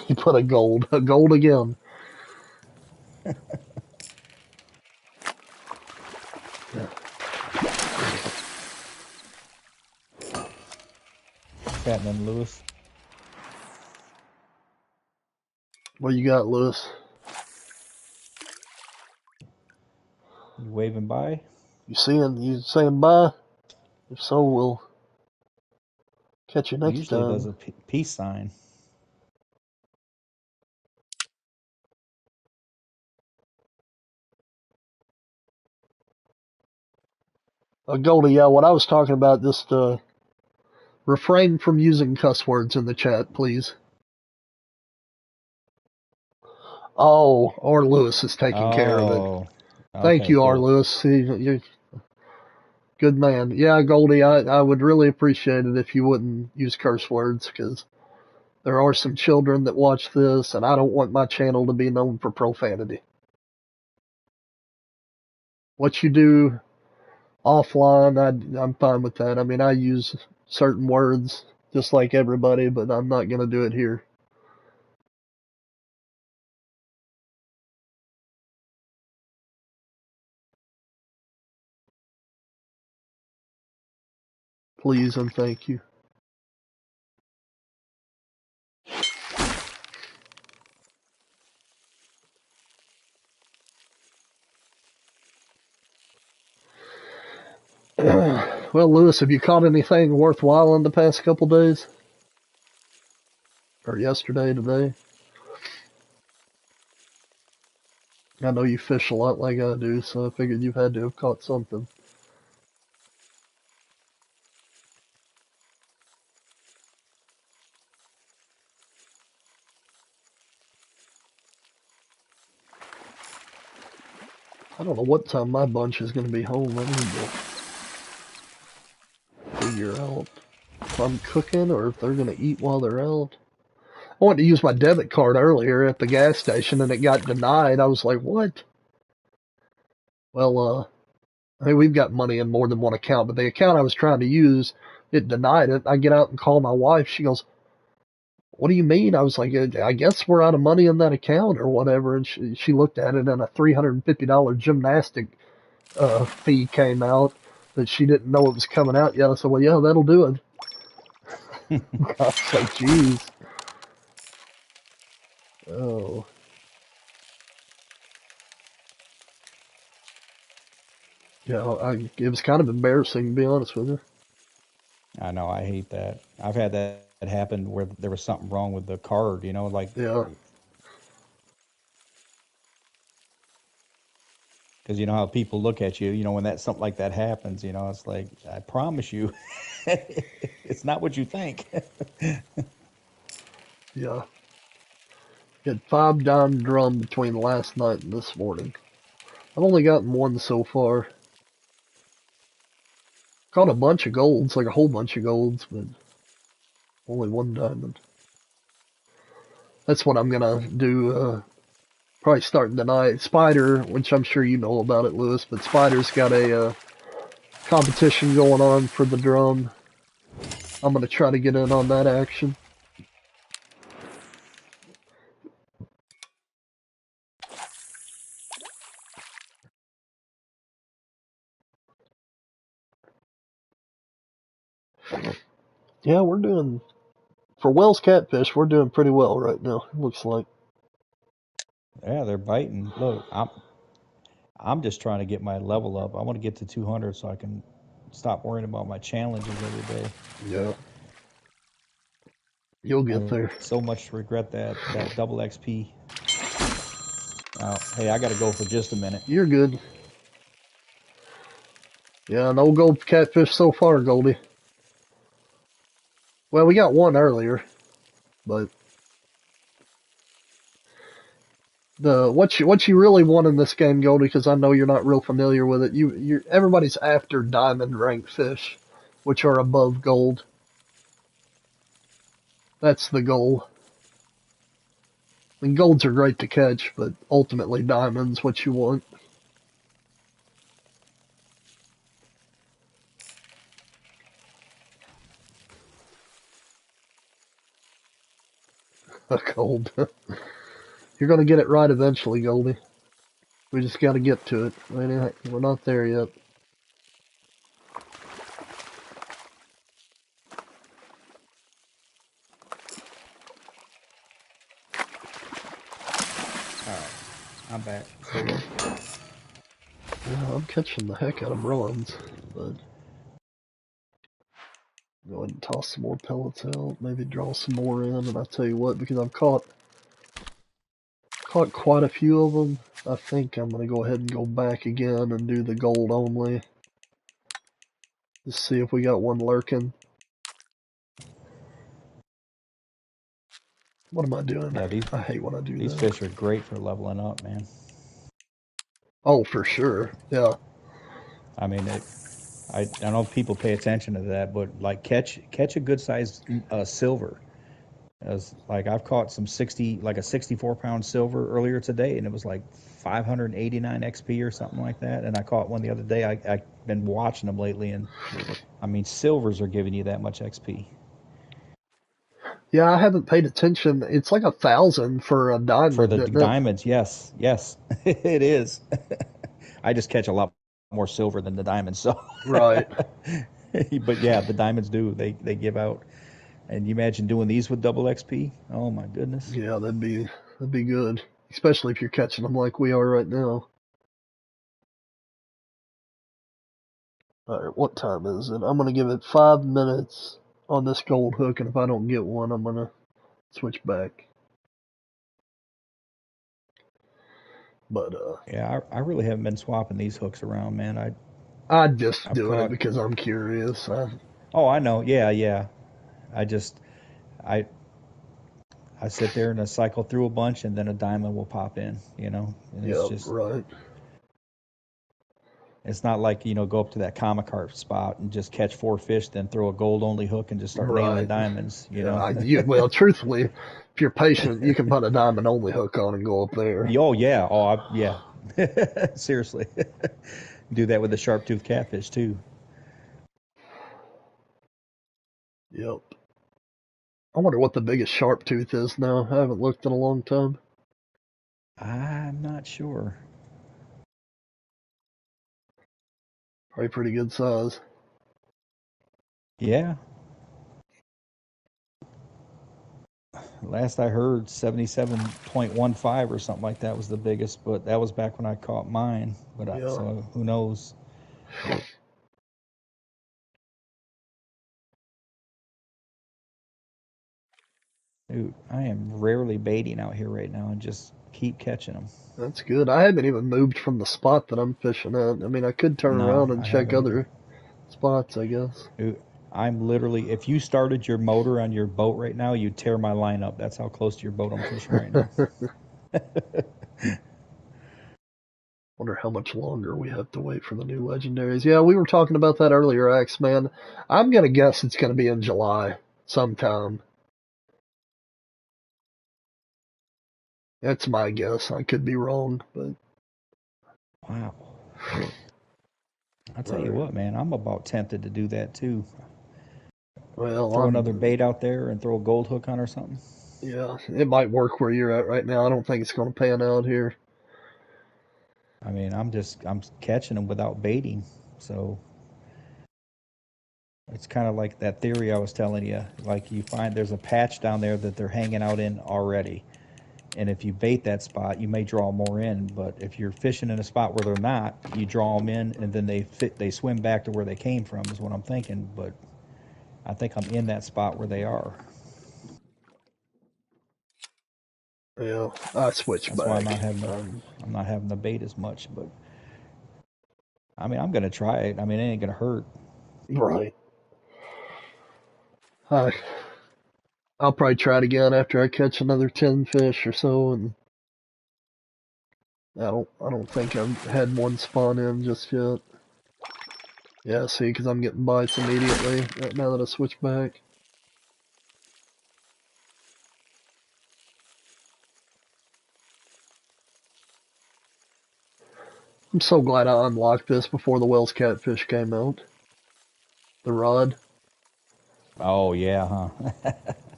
he put a gold again. What's happening, Lewis? What you got, Lewis? You waving by? You saying bye? If so, we'll catch you He next usually does time. a peace sign. Goldie, yeah, what I was talking about, just refrain from using cuss words in the chat, please. Oh, R. Lewis is taking care of it. Oh, Thank okay, you, R. cool. Lewis. You're a good man. Yeah, Goldie, I would really appreciate it if you wouldn't use curse words, because there are some children that watch this, and I don't want my channel to be known for profanity. What you do offline, I'm fine with that. I mean, I use certain words just like everybody, but I'm not going to do it here. Please and thank you. Well, Lewis, have you caught anything worthwhile in the past couple days? Or yesterday, today? I know you fish a lot like I do, so I figured you've had to have caught something. I don't know what time my bunch is going to be home. I need to figure out if I'm cooking or if they're going to eat while they're out. I wanted to use my debit card earlier at the gas station and it got denied. I was like, what? Well, I mean, we've got money in more than one account, but the account I was trying to use, it denied it. I get out and call my wife. She goes, "What do you mean?" I was like, "I guess we're out of money in that account or whatever." And she looked at it, and a $350 gymnastic fee came out that she didn't know it was coming out yet. I said, "Well, yeah, that'll do it." I was like, "Geez, oh yeah." It was kind of embarrassing, to be honest with you. I know, I hate that. I've had that happen where there was something wrong with the card, you know, like Yeah, Because you know how people look at you, you know, when that something like that happens, you know, it's like, I promise you, it's not what you think. Yeah. Had 5 diamond drum between last night and this morning. I've only gotten one so far. Caught a bunch of golds, like a whole bunch of golds, but only 1 diamond. That's what I'm gonna do, probably starting tonight. Spider, which I'm sure you know about it, Lewis, but Spider's got a competition going on for the drum. I'm gonna try to get in on that action. Yeah, we're doing for Wels catfish. We're doing pretty well right now. It looks like. Yeah, they're biting. Look, I'm just trying to get my level up. I want to get to 200 so I can stop worrying about my challenges every day. Yeah, you'll get I there. so much regret that double XP. Hey, I got to go for just a minute. You're good. Yeah, no gold catfish so far, Goldie. Well, we got one earlier, but the what you really want in this game, Goldie, because I know you're not real familiar with it. You everybody's after diamond ranked fish, which are above gold. That's the goal. I mean, golds are great to catch, but ultimately diamonds what you want. A gold. You're gonna get it right eventually, Goldie. We just gotta get to it. We're not there yet. All right, I'm back. So Yeah, I'm catching the heck out of bronze, but go ahead and toss some more pellets out. Maybe draw some more in, and I tell you what, because I've caught quite a few of them. I think I'm gonna go ahead and go back again and do the gold only. Just see if we got one lurking. What am I doing? yeah, I hate when I do these that. fish are great for leveling up, man. Oh, for sure. Yeah. I mean, I don't know if people pay attention to that, but like catch a good sized silver. As like I've caught some 60, like a 64-pound silver earlier today, and it was like 589 XP or something like that. And I caught one the other day. I've been watching them lately, and I mean, silvers are giving you that much XP Yeah, I haven't paid attention. It's like 1,000 for a for diamond, the isn't it? diamonds. Yes, yes, it is. I just catch a lot more silver than the diamonds, so. Right. But yeah, the diamonds do. They give out. And you imagine doing these with double XP? Oh my goodness. Yeah, that'd be good. Especially if you're catching them like we are right now. Alright, what time is it? I'm gonna give it 5 minutes on this gold hook, and if I don't get one, I'm gonna switch back. But Yeah, I really haven't been swapping these hooks around, man. I'm just I've doing it caught. because I'm curious. Oh, I know. Yeah, yeah. I just I I sit there and I cycle through a bunch, and then a diamond will pop in. You know, and Yeah, right. it's not like go up to that comic carp spot and just catch 4 fish, then throw a gold only hook and just start nailing Right. diamonds. You Yeah, know. well, truthfully, if you're patient, you can put a diamond only hook on and go up there. Oh yeah. Yeah. Seriously. Do that with the sharp tooth catfish too. Yep. I wonder what the biggest sharp tooth is now. I haven't looked in a long time. I'm not sure. Probably pretty good size. Yeah. Last I heard, 77.15 or something like that was the biggest, but that was back when I caught mine. Yeah. So who knows? Dude, I am rarely baiting out here right now and just keep catching them. That's good. I haven't even moved from the spot that I'm fishing at. I mean, I could turn No, around and I check haven't either. other spots, I guess. Dude, I'm literally, if you started your motor on your boat right now, you'd tear my line up. That's how close to your boat I'm fishing right now. Wonder how much longer we have to wait for the new legendaries. Yeah, we were talking about that earlier, Axe Man. I'm gonna guess it's gonna be in July sometime. That's my guess. I could be wrong, but Wow. I tell you uh, what, man, I'm about tempted to do that too. well, Throw another bait out there and throw a gold hook on or something. yeah, it might work where you're at right now. I don't think it's gonna pan out here. I mean, I'm catching them without baiting. So it's kind of like that theory I was telling you. Like you find there's a patch down there that they're hanging out in already. And if you bait that spot, you may draw more in. But if you're fishing in a spot where they're not, you draw them in, and then they swim back to where they came from. Is what I'm thinking. But I think I'm in that spot where they are. Yeah, I switched That's why back. I'm not having the bait as much. But I mean, I'm gonna try it. I mean, it ain't gonna hurt. Right. I I'll probably try it again after I catch another 10 fish or so, and I don't think I've had one spawn in just yet. Yeah, see, because I'm getting bites immediately now that I switch back. I'm so glad I unlocked this before the Wels catfish came out. The rod. Oh yeah, huh?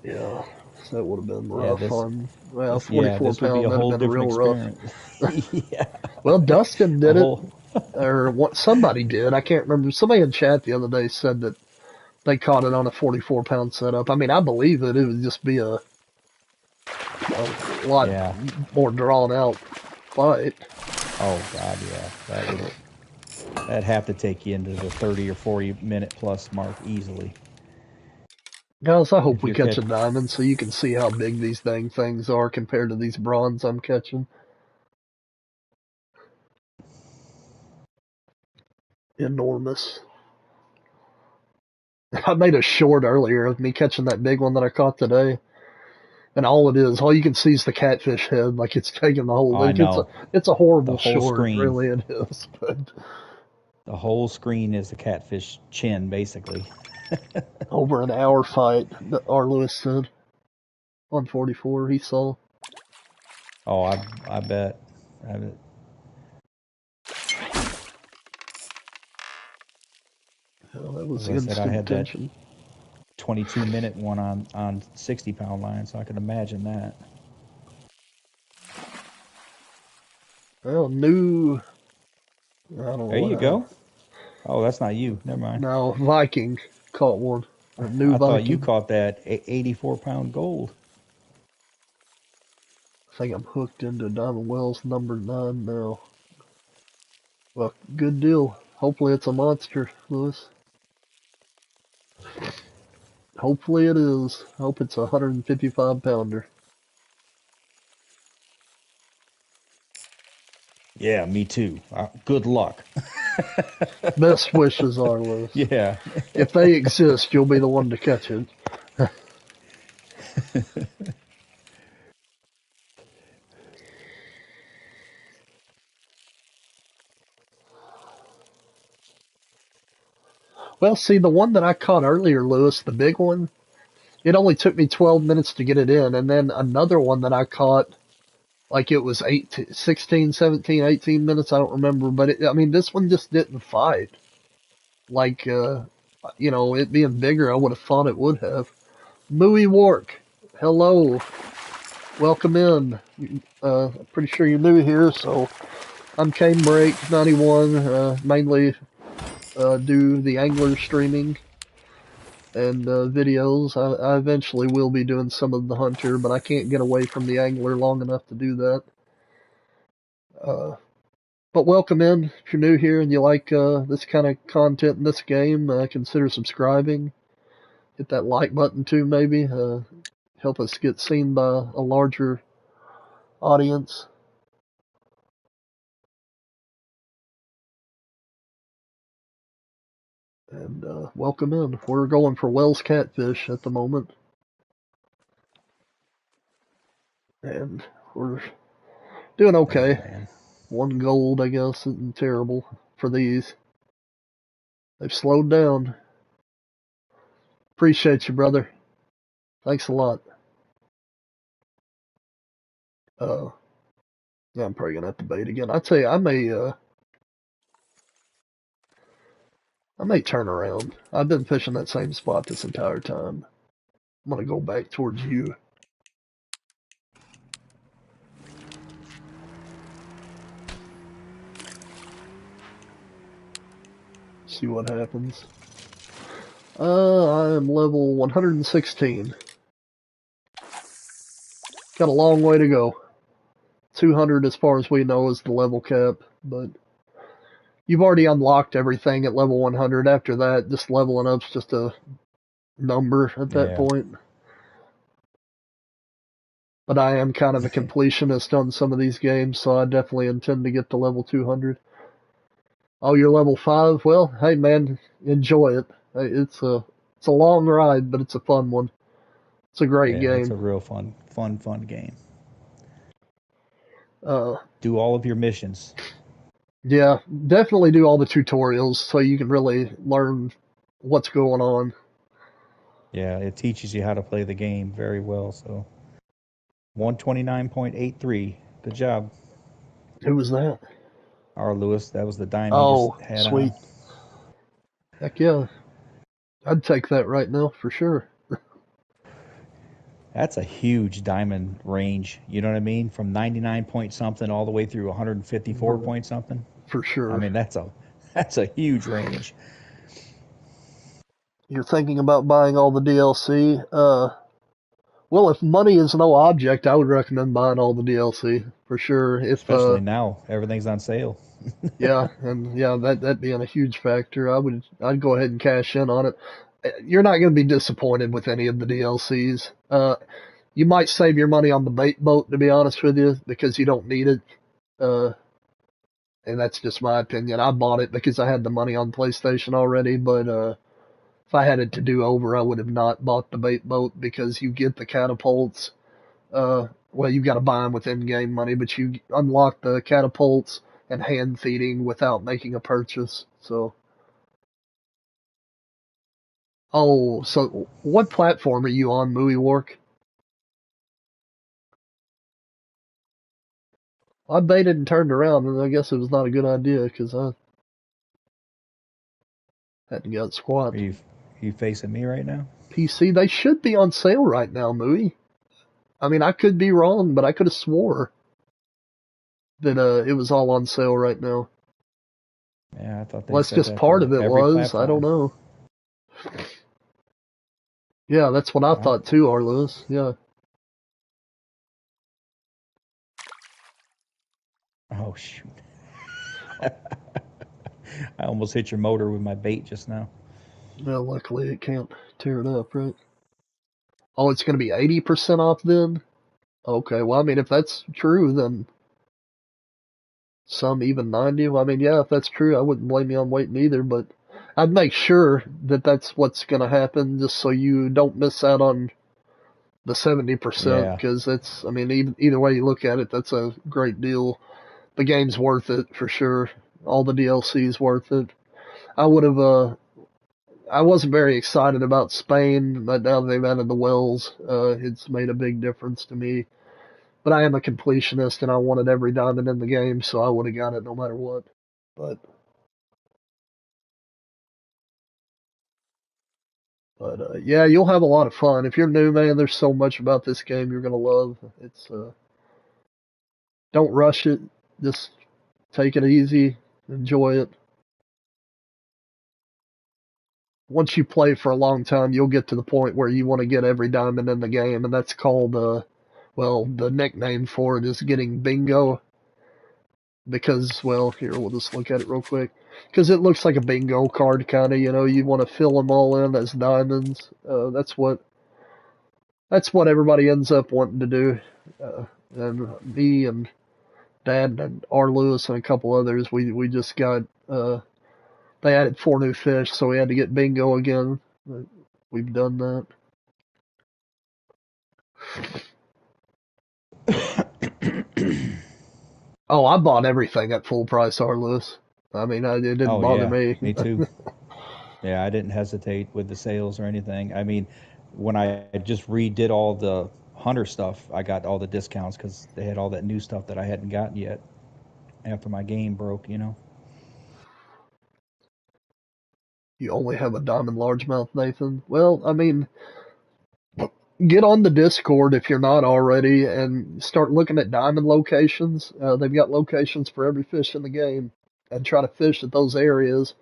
Yeah, that would have been Yeah, rough on, well, yeah, 44 this will be pound, a that'd have whole been different real rough. experience. Yeah, Well, Dustin a did it, whole. or what? Somebody did. I can't remember. Somebody in chat the other day said that they caught it on a 44-pound setup. I mean, I believe it. It would just be a lot Yeah. more drawn out fight. Oh God, yeah. That'd have to take you into the 30 or 40 minute plus mark easily. Guys, I hope If we you're catch catch. a diamond so you can see how big these dang things are compared to these bronze I'm catching. Enormous. I made a short earlier of me catching that big one that I caught today. And all you can see is the catfish head, like it's taking the whole. Oh, I Like know. it's a The horrible whole short, screen. really it is. But The whole screen is the catfish chin, basically. over an hour fight, our Lewis said on 44, he saw. Oh, I bet. I bet. Oh, that was As I said, I instant had that tension. 22-minute one on 60-pound line, so I could imagine that. Well, new. I don't know There what you happened. go. Oh, that's not you. Never mind. Now Viking caught one. A new I thought you Viking. caught that 84-pound gold. I think I'm hooked into Diamond Wells number 9 now. Well, good deal. Hopefully it's a monster, Lewis. Hopefully it is. Hope it's a 155 pounder. Yeah, me too. Good luck. Best wishes are, Lewis. Yeah. If they exist, you'll be the one to catch it. Well, see, the one that I caught earlier, Lewis, the big one, it only took me 12 minutes to get it in. And then another one that I caught, like it was 18, 16, 17, 18 minutes. I don't remember. But I mean, this one just didn't fight. Like, it being bigger, I would have thought it would have. Mooey Wark, hello. Welcome in. Pretty sure you're new here, so I'm Cane Break 91, mainly do the angler streaming and videos. I eventually will be doing some of the hunter, but I can't get away from the angler long enough to do that. Uh, but welcome in. If you're new here and you like this kind of content in this game, consider subscribing. Hit that like button too, maybe. help us get seen by a larger audience. And welcome in. We're going for Wels catfish at the moment, and we're doing Oh okay. man. One gold, I guess, isn't terrible for these. They've slowed down. Appreciate you, brother. Thanks a lot. Uh, yeah, I'm probably gonna have to bait again. I tell you, I may turn around. I've been fishing that same spot this entire time. I'm gonna go back towards you. See what happens. I am level 116. Got a long way to go. 200 as far as we know is the level cap, but you've already unlocked everything at level 100. After that, just leveling up's just a number at that Yeah. point. But I am kind of a completionist on some of these games, so I definitely intend to get to level 200. Oh, you're level 5? Well, hey man, enjoy it. It's a long ride, but it's a fun one. It's a great Yeah, it's game. a real fun game. Uh, Do all of your missions. yeah, definitely do all the tutorials so you can really learn what's going on. Yeah, it teaches you how to play the game very well. So 129.83. Good job. Who was that? Our Lewis, that was the dime you just Oh, had sweet. on. Heck yeah. I'd take that right now for sure. That's a huge diamond range. You know what I mean? From 99 point something all the way through 154 For, point something. for I sure. mean, that's a huge range. You're thinking about buying all the DLC. Well, if money is no object, I would recommend buying all the DLC for sure. If Especially now, everything's on sale. Yeah, and yeah, that being a huge factor, I'd go ahead and cash in on it. You're not going to be disappointed with any of the DLCs. You might save your money on the bait boat, to be honest with you, because you don't need it. Uh, and that's just my opinion. I bought it because I had the money on PlayStation already, but if I had it to do over, I would have not bought the bait boat because you get the catapults. Well, you've got to buy them with in-game money, but you unlock the catapults and hand feeding without making a purchase. So, oh, so what platform are you on, Movie Work? I baited and turned around, and I guess it was not a good idea because I hadn't got Are squat. you facing me right now? PC, they should be on sale right now, Movie. I mean, I could be wrong, but I could have swore that it was all on sale right now. Yeah, I thought they Unless said just that part for of it every was. I don't platform. know. Yeah, that's what I I, thought too, R. Lewis. Yeah. oh shoot! I almost hit your motor with my bait just now. Well, luckily it can't tear it up, right? Oh, it's going to be 80% off then? Okay, well, I mean, if that's true, then some even 90. Well, I mean, yeah, if that's true, I wouldn't blame you on waiting either, but I'd make sure that that's what's going to happen just so you don't miss out on the 70% Yeah, because that's, I mean, either way you look at it, that's a great deal. The game's worth it for sure. All the DLC's worth it. I would have, I wasn't very excited about Spain, but now they've added the Wels. It's made a big difference to me. But I am a completionist, and I wanted every diamond in the game, so I would have got it no matter what. But yeah, you'll have a lot of fun if you're new, man. There's so much about this game you're gonna love. It's don't rush it. Just take it easy, enjoy it. Once you play for a long time, you'll get to the point where you want to get every diamond in the game, and that's called well, the nickname for it is getting bingo. Because, well, here, we'll just look at it real quick. Because it looks like a bingo card, kind of, you know, you want to fill them all in as diamonds. That's what That's what everybody ends up wanting to do. Uh, and me and Dad and R. Lewis and a couple others, we just got they added 4 new fish, so we had to get bingo again. We've done that. Oh, I bought everything at full price, R. Lewis. I mean, it didn't Oh bother yeah, me. me too. Yeah, I didn't hesitate with the sales or anything. I mean, when I just redid all the hunter stuff, I got all the discounts because they had all that new stuff that I hadn't gotten yet after my game broke. You know. You only have a diamond largemouth, Nathan. Well, I mean, get on the Discord if you're not already and start looking at diamond locations. They've got locations for every fish in the game, and try to fish at those areas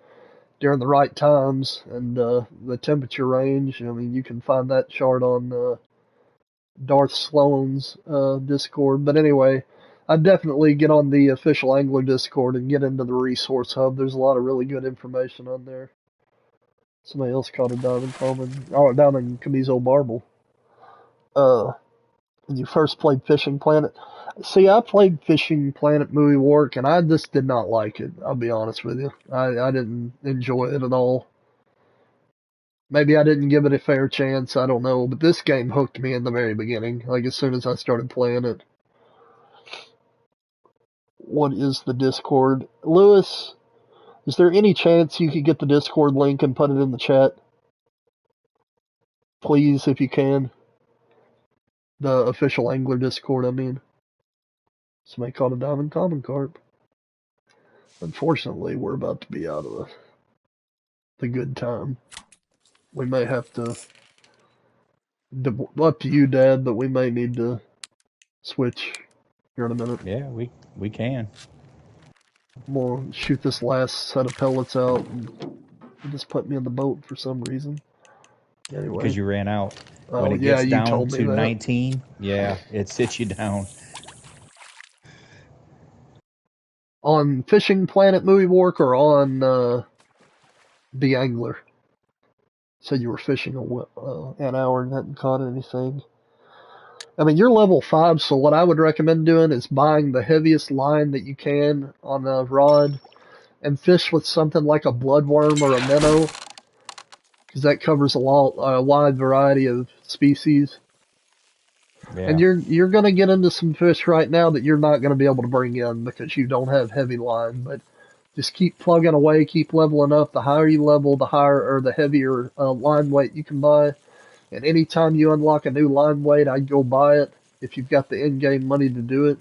during the right times and the temperature range. I mean, you can find that chart on Darth Sloan's Discord. But anyway, I'd definitely get on the official angler Discord and get into the resource hub. There's a lot of really good information on there. Somebody else caught a diamond common. Oh, a diamond Camiso marble. Uh, when you first played Fishing Planet. See, I played Fishing Planet Movie Work, and I just did not like it. I'll be honest with you. I didn't enjoy it at all. Maybe I didn't give it a fair chance. I don't know. But this game hooked me in the very beginning. Like, as soon as I started playing it. What is the Discord? Lewis, is there any chance you could get the Discord link and put it in the chat? Please, if you can. The official angler Discord, I mean. Somebody caught a diamond common carp. Unfortunately, we're about to be out of the good time. We may have to. Up to you, Dad, but we may need to switch here in a minute. Yeah, we can I'm gonna shoot this last set of pellets out, and it just put me in the boat for some reason. because Anyway, you ran out. When oh it yeah, gets you down told me to that. 19, yeah, it sits you down. On Fishing Planet Movie Work or on The Angler? Said you were fishing an hour and hadn't caught anything. I mean, you're level 5, so what I would recommend doing is buying the heaviest line that you can on a rod and fish with something like a bloodworm or a minnow, because that covers a wide variety of species. And Yeah. you're gonna get into some fish right now that you're not gonna be able to bring in because you don't have heavy line. But just keep plugging away, keep leveling up. The higher you level, the higher or the heavier line weight you can buy. And anytime you unlock a new line weight, I'd go buy it if you've got the in-game money to do it.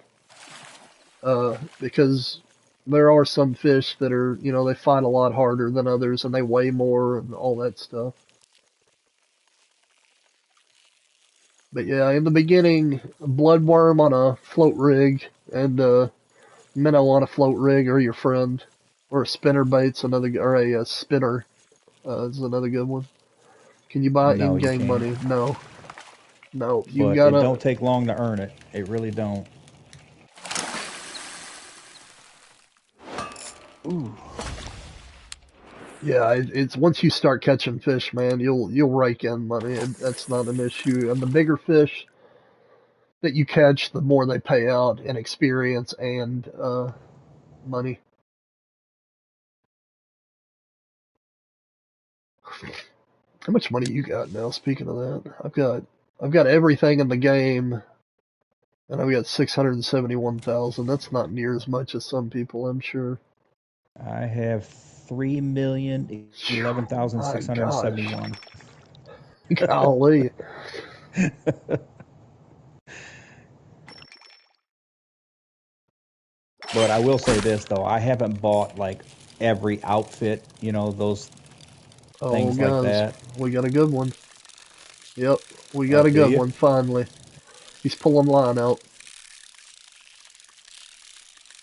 Because there are some fish that are, they fight a lot harder than others and they weigh more and all that stuff. But yeah, in the beginning, bloodworm on a float rig and minnow on a float rig or your friend, or a spinner bait's another, or a spinner is another good one. Can you buy No, you in-game can't. money? No, no. You But it gotta. don't take long to earn it. It really don't. Ooh. Yeah, it's once you start catching fish, man, you'll rake in money. That's not an issue. And the bigger fish that you catch, the more they pay out in experience and money. How much money you got now? Speaking of that, I've got everything in the game, and I've got 671,000. That's not near as much as some people, I'm sure. I have 3,011,671. My gosh, golly. But I will say this though, I haven't bought like every outfit, those Oh, things like guys, that. we got a good one. Yep, we Oh, got a do good you? one finally. He's pulling line out.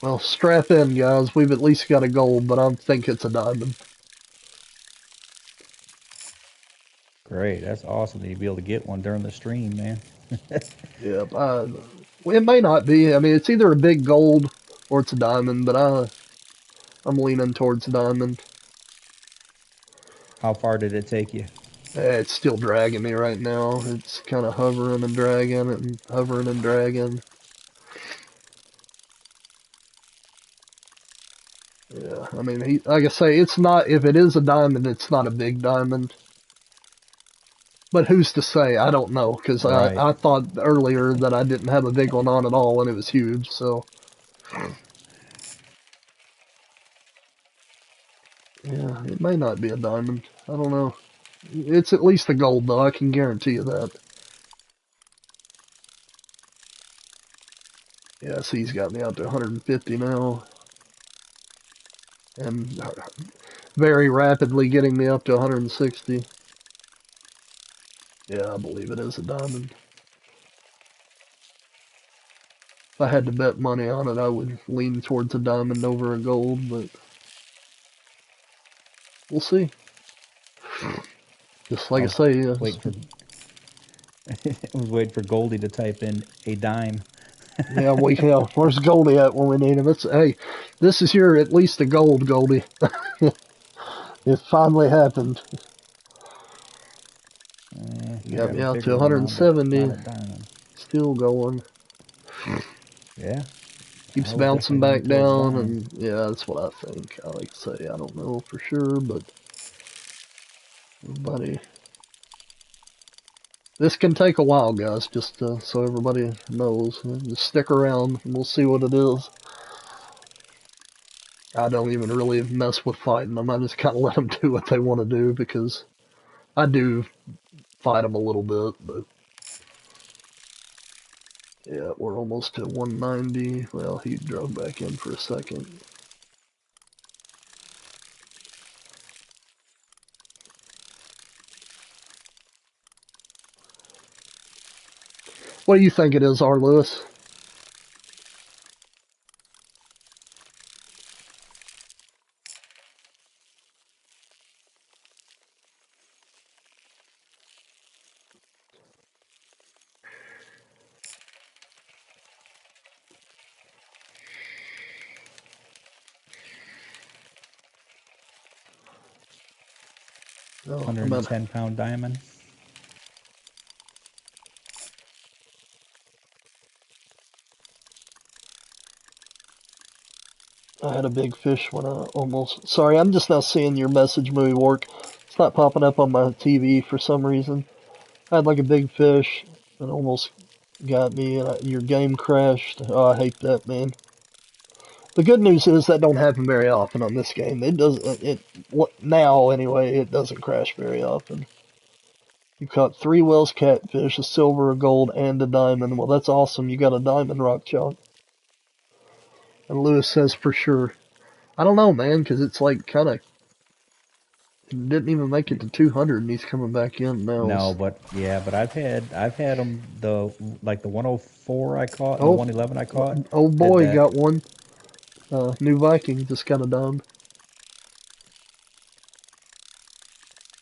Well, strap in, guys. We've at least got a gold, but I think it's a diamond. Great. That's awesome that you'll be able to get one during the stream, man. Yep. Well, it may not be. I mean, it's either a big gold or it's a diamond, but I'm leaning towards diamond. How far did it take you? It's still dragging me right now. It's kind of hovering and dragging and hovering and dragging. Yeah, I mean, like I say, it's not. If it is a diamond, it's not a big diamond. But who's to say? I don't know because Right. I thought earlier that I didn't have a big one on at all and it was huge. So yeah, it may not be a diamond. I don't know. It's at least a gold though. I can guarantee you that. Yeah, see, he's got me out to 150 now, and very rapidly getting me up to 160. Yeah, I believe it is a diamond. If I had to bet money on it, I would lean towards a diamond over a gold, but we'll see. Just I like I was say, waiting for I was waiting for Goldie to type in a dime. yeah, where's Goldie at when we need him? Hey, this is your at least a gold, Goldie. It finally happened. You I got got me a out to bigger one now, but not 170. a diamond. Still going. Yeah, Keeps I was bouncing definitely leaning back towards down, dime. and yeah, that's what I think. I like to say, I don't know for sure, but everybody, this can take a while, guys. Just so everybody knows, just stick around, and we'll see what it is. I don't even really mess with fighting them. I just kind of let them do what they want to do because I do fight them a little bit, but yeah, we're almost to 190. Well, he drove back in for a second. What do you think it is, R. Lewis? Oh, I'm at 110-pound diamond. I had a big fish when I almost. Sorry, I'm just now seeing your message movie work. It's not popping up on my TV for some reason. I had like a big fish that almost got me, and your game crashed. Oh, I hate that, man. The good news is that don't happen very often on this game. It does. Now anyway. It doesn't crash very often. You caught three Wels catfish, a silver, a gold, and a diamond. Well, that's awesome. You got a diamond rock chalk. And Lewis says for sure. I don't know, man, because it's like kind of didn't even make it to 200, and he's coming back in now. No, but yeah, but I've had them the 104 I caught and the Oh, 111 I caught old did boy that. got one. New Viking just got a dime.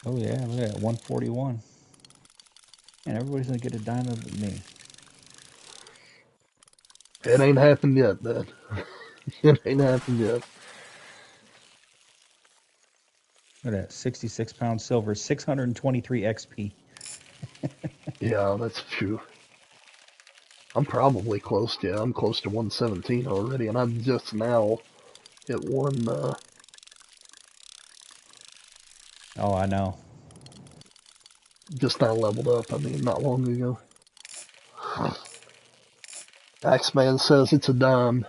Oh yeah, look at that 141. And everybody's gonna get a diamond with me. It ain't happened yet, man. It ain't happened yet. Look at that 66-pound silver, 623 XP. Yeah, that's true. I'm probably close. Yeah, I'm close to 117 already, and I'm just now at one. Oh, I know. Just now leveled up. I mean, not long ago. Axeman says it's a dime.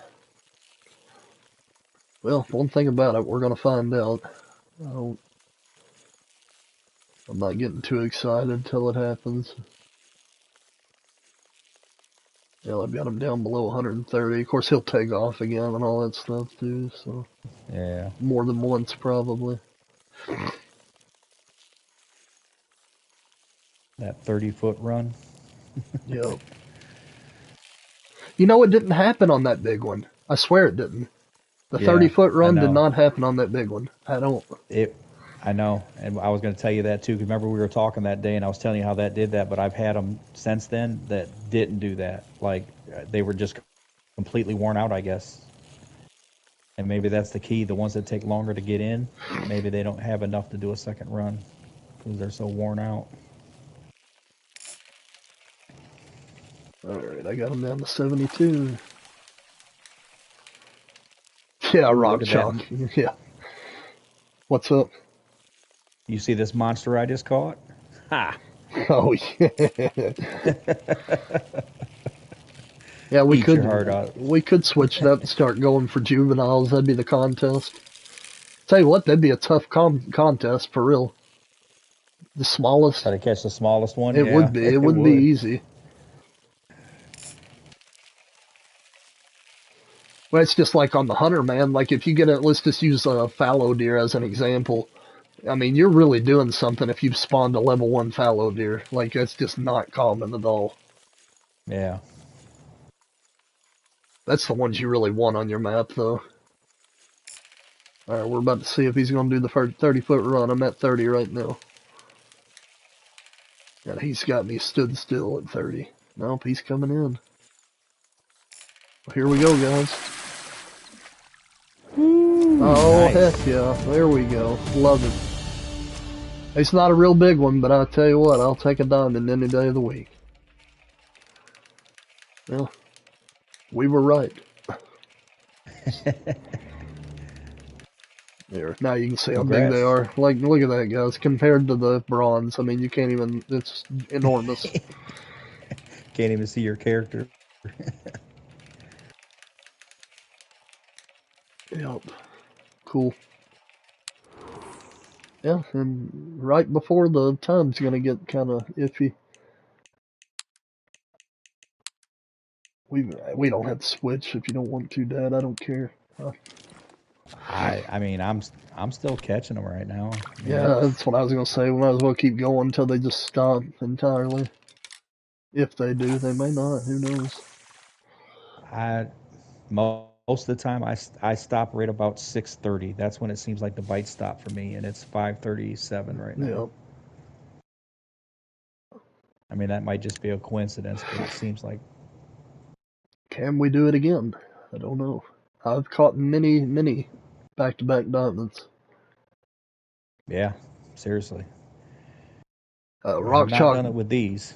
Well, one thing about it, we're gonna find out. I don't, I'm not getting too excited till it happens. Yeah, I've got him down below 130. Of course, he'll take off again and all that stuff too. So Yeah, more than once probably. that 30-foot run. Yep. You know, it didn't happen on that big one. I swear it didn't. The Yeah, 30-foot I run did know. not happen on that big one. I don't. It I know, and I was going to tell you that too. Because remember we were talking that day, and I was telling you how that did that. But I've had them since then that didn't do that. Like they were just completely worn out, I guess. And maybe that's the key. The ones that take longer to get in, maybe they don't have enough to do a second run. because they're so worn out. Alright, I got him down to 72. Yeah, Ooh, rock look at that! chalk. Yeah. What's up? You see this monster I just caught? Ha! Oh, yeah. Yeah, Eat your heart out. we could switch it up and start going for juveniles. That'd be the contest. Tell you what, that'd be a tough contest for real. The Try smallest, to catch the smallest one. it Yeah, would be. It it wouldn't be would. easy. But it's just like on the hunter, man. Like if you get it, let's just use a fallow deer as an example. I mean, you're really doing something if you've spawned a level 1 fallow deer. Like that's just not common at all. Yeah. That's the ones you really want on your map, though. All right, we're about to see if he's going to do the 30-foot run. I'm at 30 right now. And he's got me stood still at 30. Nope, he's coming in. Well, here we go, guys. Ooh, Oh, heck nice. yeah. There we go. Love it. It's not a real big one, but I'll tell you what, I'll take a diamond any day of the week. Well, we were right. There. Now you can see how big they Congrats. are. Like, look at that, guys. Compared to the bronze, I mean, you can't even, it's enormous. Can't even see your character. Yep. Cool. Yeah, and right before the time's gonna get kind of iffy. We don't have to switch if you don't want to, Dad. I don't care. I mean, I'm still catching them right now. I mean, Yeah, it's that's what I was gonna say. We might as well keep going until they just stop entirely. If they do, they may not. Who knows? I most of the time I stop right about 6:30. That's when it seems like the bites stop for me, and it's 5:37 right now. Yeah. I mean, that might just be a coincidence, but it seems like Can we do it again? I don't know. I've caught many back-to-back diamonds. yeah, seriously. I have Rock not chalk. done it with these.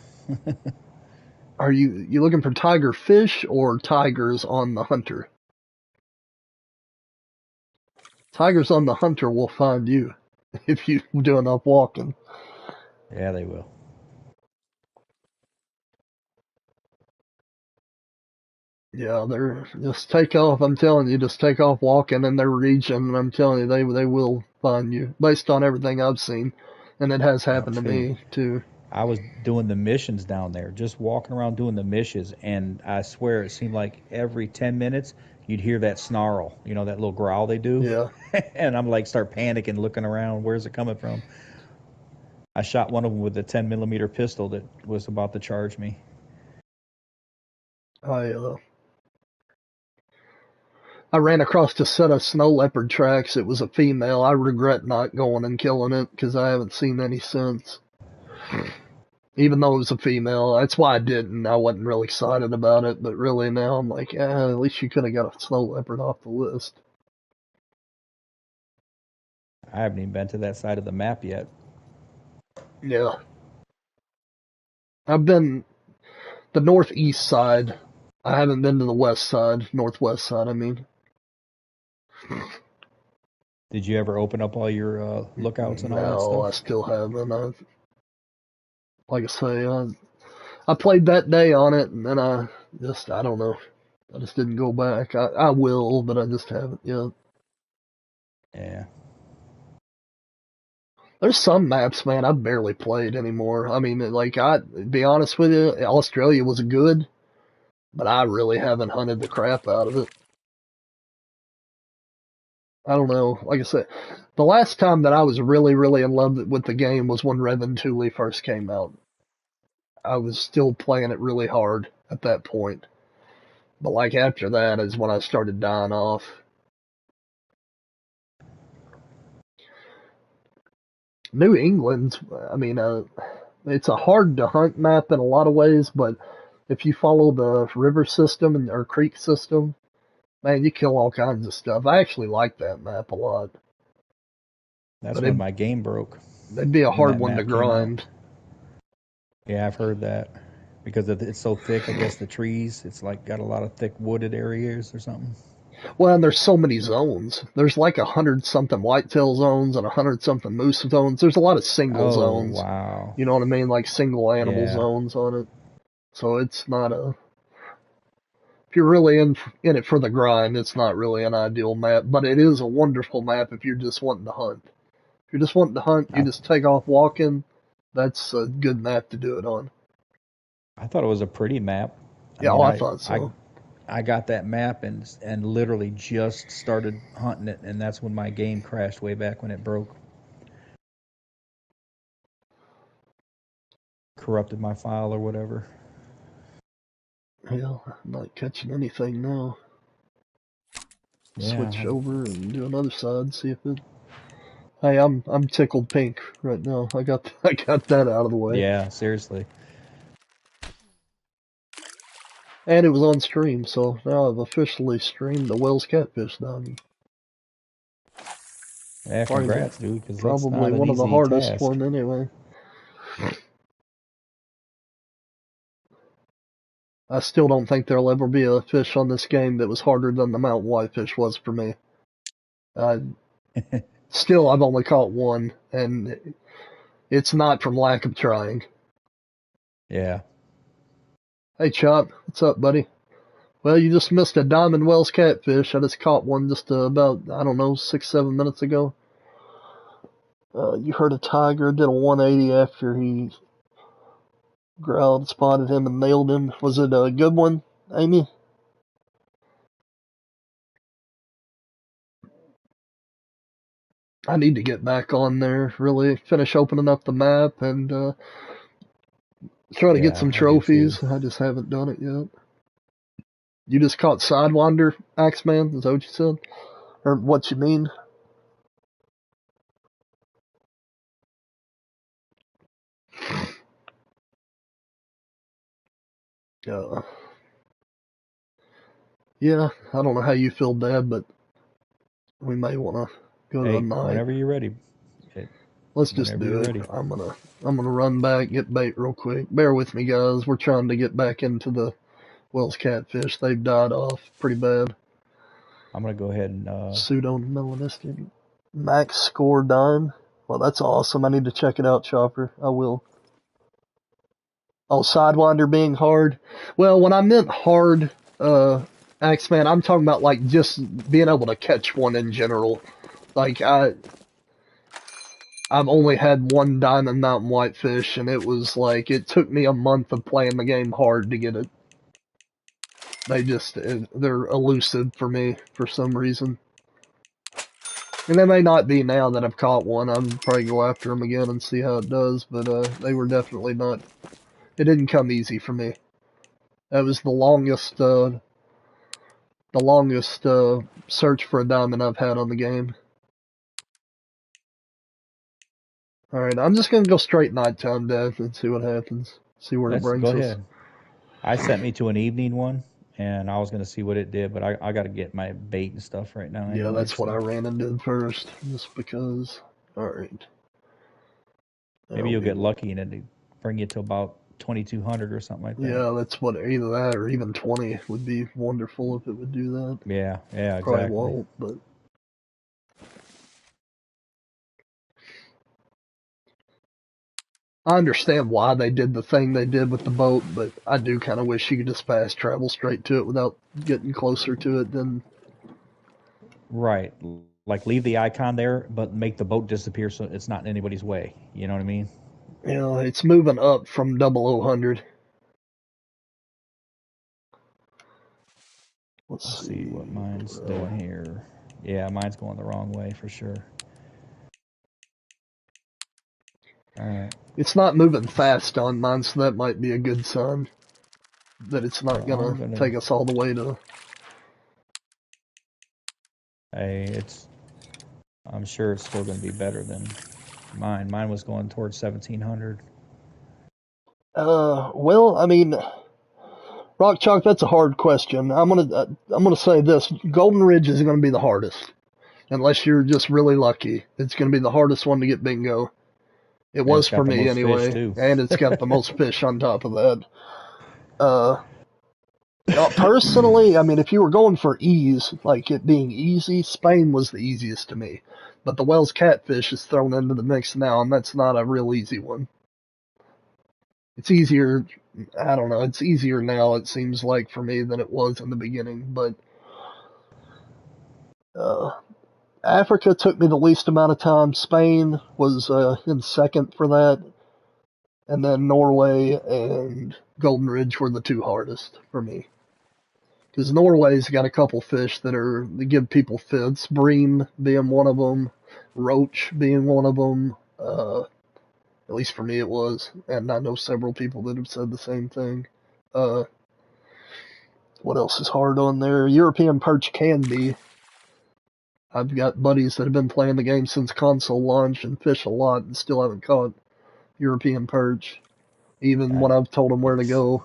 Are you looking for tiger fish or tigers on the hunter? Tigers on the hunter will find you if you do enough walking. Yeah, they will. Yeah, they're just take off. I'm telling you, just take off walking in their region, and I'm telling you, they will find you based on everything I've seen, and it has Oh happened to shoot. me too. I was doing the missions down there, just walking around doing the missions, and I swear it seemed like every 10 minutes you'd hear that snarl, that little growl they do. Yeah, And I'm like, start panicking, looking around, where's it coming from? I shot one of them with a 10 millimeter pistol that was about to charge me. I uh, I ran across a set of snow leopard tracks. It was a female. I regret not going and killing it because I haven't seen any since. Even though it was a female, that's why I didn't. I wasn't really excited about it, but really now I'm like, yeah, at least you could have got a snow leopard off the list. I haven't even been to that side of the map yet. Yeah, I've been the northeast side. I haven't been to the west side, northwest side. I mean, Did you ever open up all your lookouts and all that no, I stuff? still haven't. Like I say, I played that day on it, and then I don't know. I just didn't go back. I will, but I just haven't yet. Yeah. There's some maps, man, I barely played anymore. I mean, like, be honest with you, Australia was good, but I really haven't hunted the crap out of it. I don't know. Like I said, the last time that I was really in love with the game was when Revan Tuli first came out. I was still playing it really hard at that point. But like after that is when I started dying off. New England, I mean, it's a hard to hunt map in a lot of ways, but if you follow the river system or creek system, man, you kill all kinds of stuff. I actually like that map a lot. That's But it, when my game broke. They'd be a when hard that one to map came out. grind. Yeah, I've heard that because it's so thick. I guess the trees, it's like got a lot of thick wooded areas or something. Well, and there's so many zones. There's like 100 something whitetail zones and 100 something moose zones. There's a lot of single Oh zones. wow. You know what I mean? Like single animal Yeah, zones on it. So it's not a. If you're really in it for the grind, it's not really an ideal map. But it is a wonderful map if you're just wanting to hunt. If you're just wanting to hunt, you I just take off walking. That's a good map to do it on. I thought it was a pretty map. I Yeah, mean, oh, I thought so. I got that map and literally just started hunting it, and that's when my game crashed way back when it broke, corrupted my file or whatever. Yeah, I'm not catching anything now. Yeah, Switch over and do another side, see if it. Hey, I'm tickled pink right now. I got that out of the way, yeah, seriously. and it was on stream, so now I've officially streamed the Wels catfish doggy. Yeah, Probably congrats, dude, because that's probably not an one of the easy hardest task. one anyway. I still don't think there'll ever be a fish on this game that was harder than the mountain whitefish was for me. Uh, Still, I've only caught one, and it's not from lack of trying. Yeah. Hey, Chop, what's up, buddy? Well, you just missed a diamond Wels catfish. I just caught one just about, I don't know, 6, 7 minutes ago. You heard a tiger, did a 180 after he growled, spotted him, and nailed him. Was it a good one, Amy? I need to get back on there, really finish opening up the map and try to get Yeah, some I do too. trophies. I just haven't done it yet. You just caught Sidewinder, Axeman? Is that what you said? Or what you mean? Uh, yeah, I don't know how you feel, Dad, but we may want to go to a Hey, night. whenever you're ready. It, Let's just whenever do you're it. ready. I'm gonna run back, get bait real quick. Bear with me, guys. We're trying to get back into the Wels catfish. They've died off pretty bad. I'm gonna go ahead and Pseudo melanistic. Max score dime. Well, that's awesome. I need to check it out, Chopper. I will. Oh, Sidewinder being hard. Well, when I meant hard, Axeman, I'm talking about like just being able to catch one in general. Like I've only had one diamond mountain whitefish, and it was like it took me a month of playing the game hard to get it. They're elusive for me for some reason, and they may not be now that I've caught one. I'm probably go after them again and see how it does. But they were definitely not. It didn't come easy for me. That was the longest search for a diamond I've had on the game. All right, I'm just gonna go straight nighttime, Dad, and see what happens. See where it let's go brings us. ahead. I sent me to an evening one, and I was gonna see what it did, but I got to get my bait and stuff right now Yeah, anyway. that's what I So ran into first, just because. All right, maybe that'll you'll be. get lucky and it'll bring you to about 2,200 or something like that. Yeah, that's what either that or even 20 would be wonderful if it would do that. Yeah, yeah, Probably exactly. won't, but I understand why they did the thing they did with the boat. But I do kind of wish you could just fast travel straight to it without getting closer to it. Then Right. Like leave the icon there, but make the boat disappear so it's not in anybody's way. You know what I mean? it's moving up from 0000. Let's Let's see what see. mine's doing here. Yeah, mine's going the wrong way for sure. All right. It's not moving fast on mine, so that might be a good sign that it's not Well, I'm gonna gonna. take us all the way to. Hey, it's. I'm sure it's still gonna be better than mine. Mine was going towards 1,700. Well, I mean, Rock Chalk, that's a hard question. I'm gonna say this: Golden Ridge is gonna be the hardest, unless you're just really lucky. It's gonna be the hardest one to get bingo. It And was it's for got the me most fish anyway, too. and it's got the most fish on top of that. Uh, Personally, I mean, if you were going for ease, like it being easy, Spain was the easiest to me. But the Wels catfish is thrown into the mix now, and that's not a real easy one. It's easier, I don't know, it's easier now, it seems like, for me than it was in the beginning. But uh, Africa took me the least amount of time. Spain was in second for that. And then Norway and Golden Ridge were the two hardest for me. Because Norway's got a couple fish that give people fits. Bream being one of them, roach being one of them. At least for me it was, and I know several people that have said the same thing. Uh, what else is hard on there? European perch can be. I've got buddies that have been playing the game since console launch and fish a lot and still haven't caught European perch, even when I've told them where to It's go.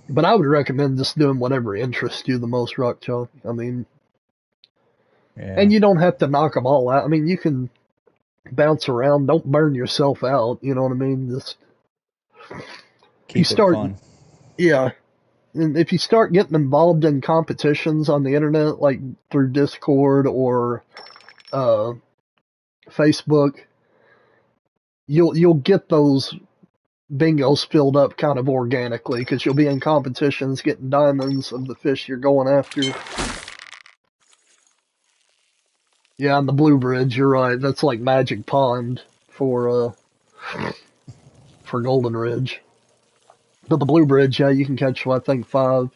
But I would recommend just doing whatever interests you the most, Rock Chalk. I mean, yeah. and you don't have to knock them all out. I mean, you can bounce around. Don't burn yourself out. You know what I mean? Just if you Keep it start, fun. yeah, and if you start getting involved in competitions on the internet, like through Discord or uh, Facebook, you'll get those bingos filled up kind of organically because you'll be in competitions getting diamonds of the fish you're going after. Yeah, on the Blue Bridge, you're right. That's like Magic Pond for for Golden Ridge. But the Blue Bridge, yeah, you can catch, well, I think five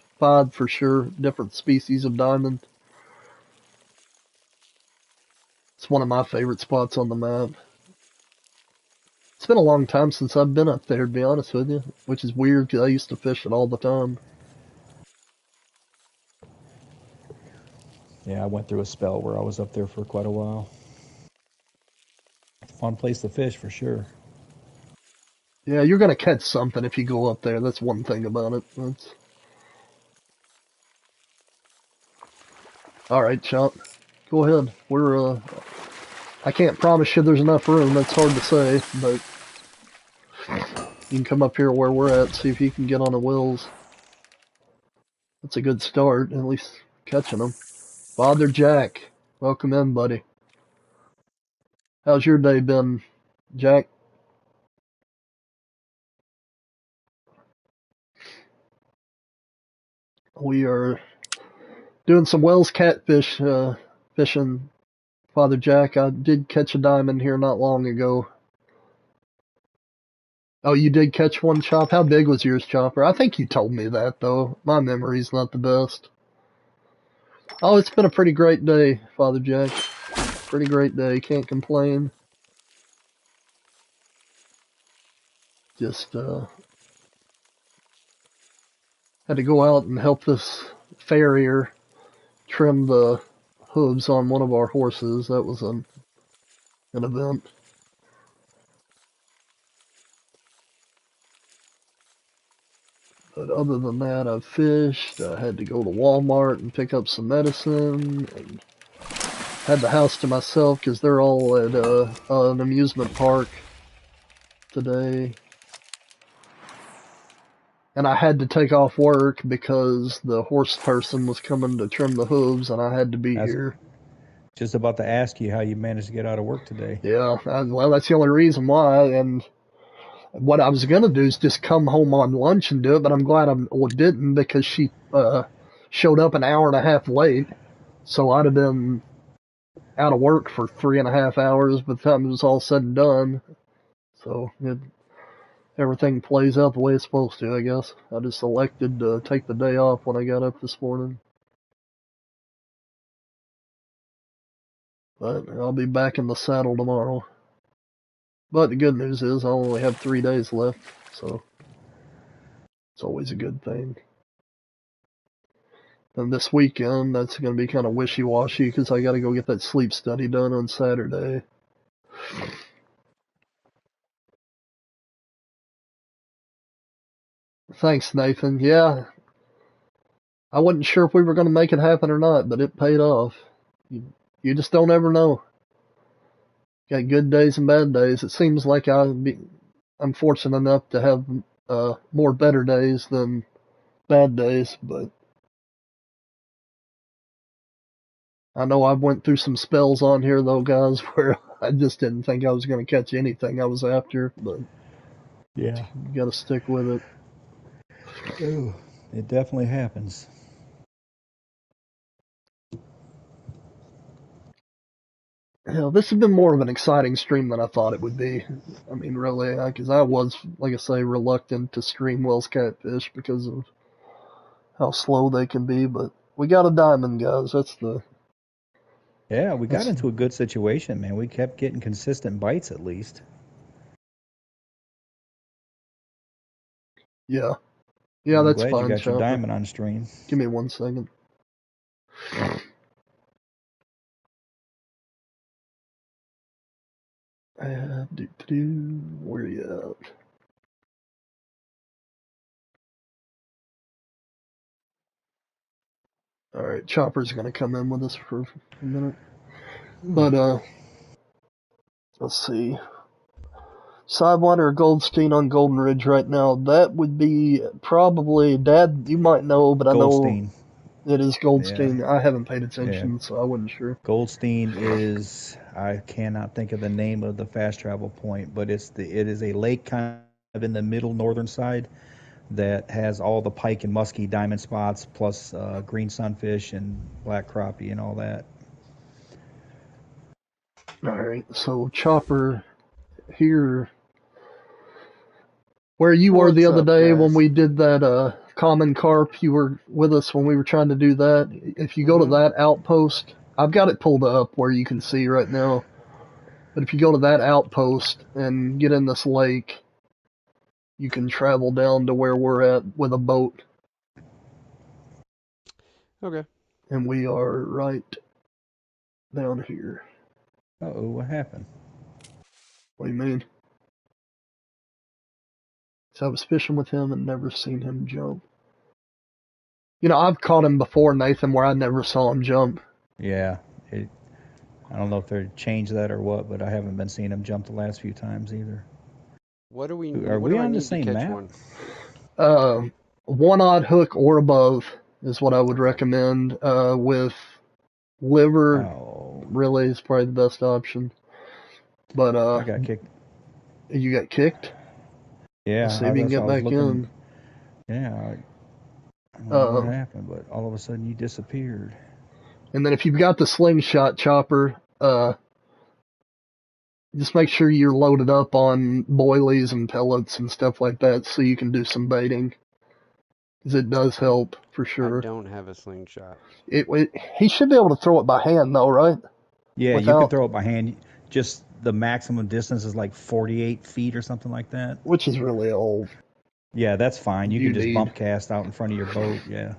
for sure, different species of diamond. It's one of my favorite spots on the map. It's been a long time since I've been up there, to be honest with you, which is weird because I used to fish it all the time. Yeah, I went through a spell where I was up there for quite a while. Fun place to fish for sure. Yeah, you're gonna catch something if you go up there. That's one thing about it. That's all right, Chop. Go ahead. I can't promise you there's enough room. That's hard to say, but you can come up here where we're at, see if you can get on a Wels. That's a good start, at least catching them. Father Jack, welcome in, buddy. How's your day been, Jack? We are doing some Wels catfish fishing, Father Jack. I did catch a diamond here not long ago. Oh, you did catch one, Chop? How big was yours, Chopper? I think you told me that, though. My memory's not the best. Oh, it's been a pretty great day, Father Jack. Pretty great day. Can't complain. Just had to go out and help this farrier trim the hooves on one of our horses. That was an event. But other than that, I've fished. I had to go to Walmart and pick up some medicine, and had the house to myself because they're all at an amusement park today. And I had to take off work because the horse person was coming to trim the hooves, and I had to be I was here. just about to ask you how you managed to get out of work today. Yeah, well, that's the only reason why. And what I was gonna do is just come home on lunch and do it, but I'm glad didn't because she showed up an hour and a half late, so I'd have been out of work for 3.5 hours by the time it was all said and done. So everything plays out the way it's supposed to, I guess. I just elected to take the day off when I got up this morning. But I'll be back in the saddle tomorrow. But the good news is I only have 3 days left, so it's always a good thing. And this weekend, that's going to be kind of wishy-washy because I got to go get that sleep study done on Saturday. Thanks, Nathan. Yeah, I wasn't sure if we were going to make it happen or not, but it paid off. You, you just don't ever know. Got good days and bad days. It seems like I'm fortunate enough to have more better days than bad days, but I know I went through some spells on here though, guys, where I just didn't think I was going to catch anything I was after, but Yeah. you got to stick with it. Ooh, it definitely happens. Hell, this has been more of an exciting stream than I thought it would be. I mean, really, because I was, like I say, reluctant to stream Wels Catfish because of how slow they can be, but we got a diamond, guys. Yeah, we got That's into a good situation, man. We kept getting consistent bites at least. yeah, And yeah, I'm that's glad you fine, got your Chopper. diamond on stream. Give me 1 second. Where you at? All right, Chopper's gonna come in with us for a minute, but let's see. Sidewinder or Goldstein on Golden Ridge right now. That would be probably Dad. You might know, but I know Goldstein. it is Yeah. Goldstein. I haven't paid Yeah. attention, so I wasn't sure. Goldstein is, I cannot think of the name of the fast travel point, but it is a lake kind of in the middle northern side that has all the pike and muskie diamond spots plus green sunfish and black crappie and all that. All right, so Chopper here, where you were the What's other up, day when guys? we did that common carp. You were with us when we were trying to do that. If you go to Mm-hmm. that outpost, I've got it pulled up where you can see right now. But if you go to that outpost and get in this lake, you can travel down to where we're at with a boat, Okay. and we are right down here. Uh-oh, what happened? What do you mean? So I was fishing with him and never seen him jump. You know, I've caught him before, Nathan, where I never saw him jump. Yeah, it, I don't know if they changed that or what, but I haven't been seeing him jump the last few times either. Are What we do I on the need to same catch map? one? Uh, one odd hook or above is what I would Okay. recommend. With liver, Oh, really is probably the best option. But I got kicked. you got kicked. Let's Yeah, see if you can that's why get I was back looking. in. Yeah, I don't know what Um, happened, but all of a sudden you disappeared. and then if you've got the slingshot chopper, just make sure you're loaded up on boilies and pellets and stuff like that so you can do some baiting. Because it does help for I sure. don't have a slingshot. He should be able to throw it by hand though, right? Yeah, you can Without, throw it by hand. Just the maximum distance is like 48 feet or something like that. which is really all Yeah, that's fine. You you can just need. bump cast out in front of your boat. Yeah.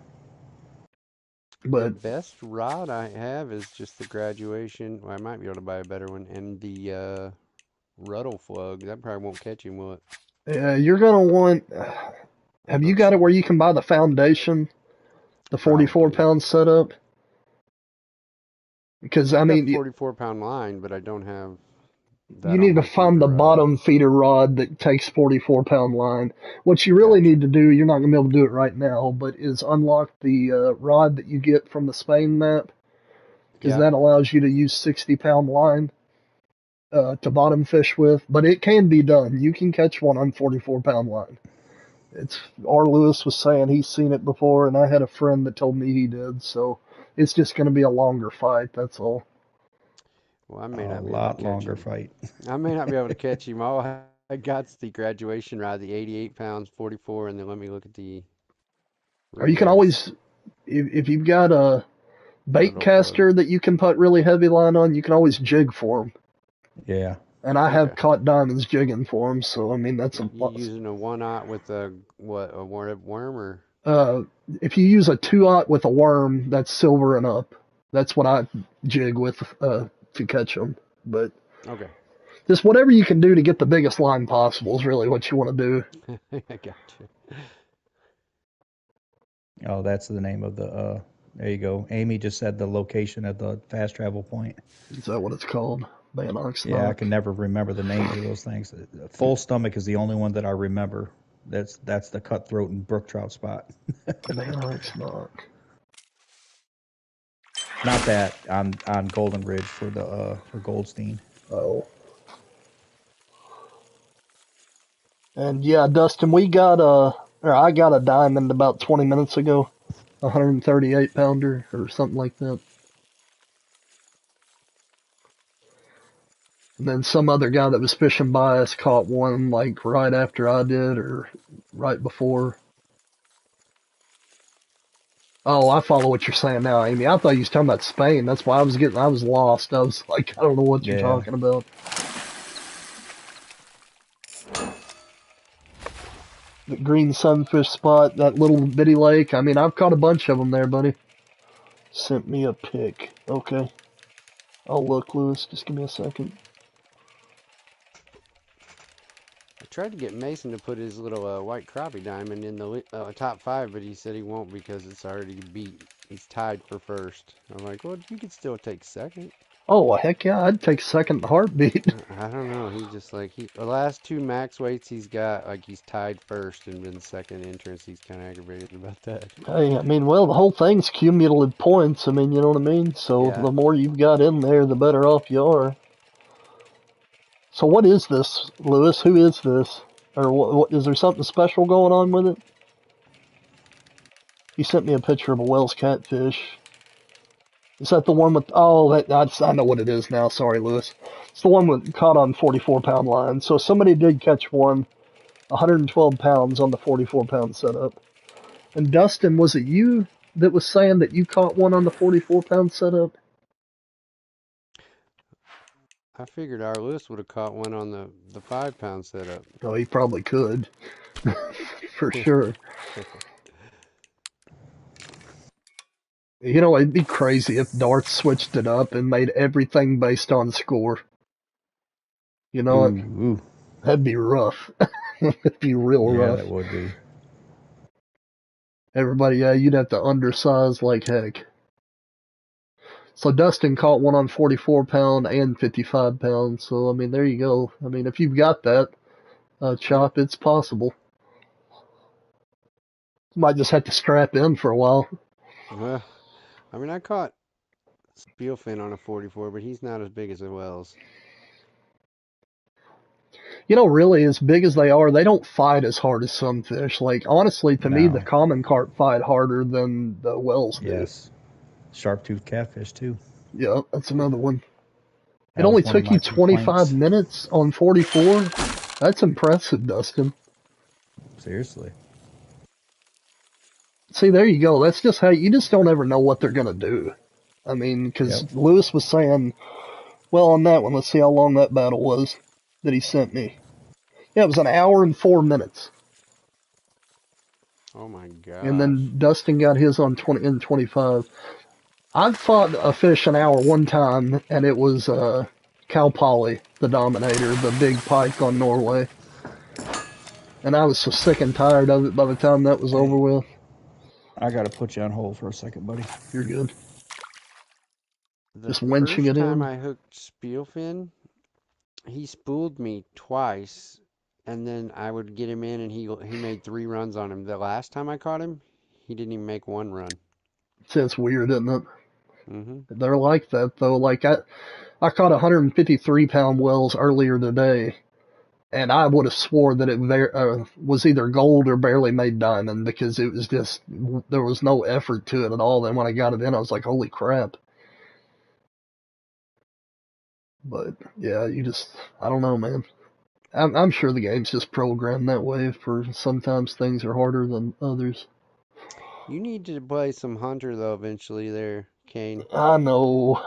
The But best rod I have is just the graduation. Well, I might be able to buy a better one, and the Ruddle Flug. That probably won't catch him, will it? you're gonna want. Have you Let's got it see. where you can buy the foundation, the 44 Probably. pound setup? Because I I've got mean, 44-pound line, but I don't have you that on need to my find feeder the rod. bottom feeder rod that takes 44-pound line. What you really Gotcha. need to do, you're not going to be able to do it right now, but is unlock the rod that you get from the Spain map, because Yeah. that allows you to use 60-pound line to bottom fish with. But it can be done. You can catch one on 44-pound line. It's R. Lewis was saying he's seen it before, and I had a friend that told me he did. So it's just going to be a longer fight. That's all. Well, I may A not be able to lot catch longer him. fight. I may not be able to catch him. All I got's the graduation rod, the 88 pounds, 44, and then let me look at the Or you can Rios always, if you've got a bait Ruddle Plug. caster that you can put really heavy line on, you can always jig for them. Yeah. And I have Okay. caught diamonds jigging for them, so I mean that's a You plus. using a 1/0 with a what, a worm or Uh, if you use a 2-aught with a worm, that's silver and up. That's what I jig with to catch them. But okay. just whatever you can do to get the biggest line possible is really what you want to do. I got you. Oh, that's the name of the. There you go. Amy just said the location at the fast travel point. Is that what it's called? Bannock's Yeah, I Knock. can never remember the names of those things. Full Stomach is the only one that I remember. That's the cutthroat and brook trout spot. Bannock's Knock. Not that on Golden Ridge for Goldstein. Oh. And yeah, Dustin, I got a diamond about 20 minutes ago. 138 pounder or something like that. And then some other guy that was fishing by us caught one like right after I did or right before. Oh, I follow what you're saying now, Amy. I thought you was talking about Spain. That's why I was lost. I was like, I don't know what you're Yeah. talking about. The green sunfish spot, that little bitty lake. I mean, I've caught a bunch of them there, buddy. Sent me a pic. Okay. I'll look, Lewis. Just give me a second. I tried to get Mason to put his little white crappie diamond in the top five, but he said he won't because it's already beat. He's tied for first. I'm like, well, you could still take second. Oh, well, heck yeah, I'd take second in a heartbeat. I don't know. He just like the last two max weights he's got, like he's tied first and been second entrance. He's kind of aggravated about that. Hey, I mean, well, the whole thing's cumulative points. I mean, you know what I mean? So Yeah. the more you've got in there, the better off you are. So what is this, Lewis? Who is this? Or what is there something special going on with it? He sent me a picture of a Wels catfish. Is that the one with? Oh, I know what it is now. Sorry, Lewis. It's the one with caught on 44-pound line. So somebody did catch one, 112 pounds on the 44-pound setup. And Dustin, was it you that was saying that you caught one on the 44-pound setup? I figured our Lewis would have caught one on the 5 pound setup. Oh, he probably could, for sure. You know, it'd be crazy if Darts switched it up and made everything based on score. You know what? Ooh. That'd be rough. It'd be real Yeah, rough. that would be. Everybody, yeah, you'd have to undersize like heck. So Dustin caught one on 44 pound and 55 pounds. So, I mean, there you go. I mean, if you've got that, chop, it's possible. You might just have to strap in for a while. Well, I mean, I caught Spielfin on a 44, but he's not as big as a Wels. You know, really, as big as they are, they don't fight as hard as some fish. Like, honestly, to me, the No. common carp fight harder than the Wels do. Yes. Sharp-toothed catfish too. Yeah, that's another one. It That only was one of took you my 25 complaints. minutes on 44? That's impressive, Dustin. Seriously. See, there you go. That's just how you just don't ever know what they're going to do. I mean, Yep. because Lewis was saying, well, on that one, let's see how long that battle was that he sent me. Yeah, it was an hour and 4 minutes. Oh my And gosh. then Dustin got his on 20 in 25. I've fought a fish an hour one time, and it was Cal Poly, the Dominator, the big pike on Norway. And I was so sick and tired of it by the time that was over Hey, with. I gotta put you on hold for a second, buddy. You're good. The Just winching first it time in. I hooked Spielfin, he spooled me twice, and then I would get him in, and he made 3 runs on him. The last time I caught him, he didn't even make 1 run. It's weird, isn't it? Mm-hmm. They're like that, though. Like, I caught 153-pound Wels earlier today, and I would have swore that it was either gold or barely made diamond because it was just, there was no effort to it at all. Then when I got it in, I was like, holy crap. But yeah, I don't know, man. I'm sure the game's just programmed that way for sometimes things are harder than others. You need to play some Hunter though eventually there, Kane. I know.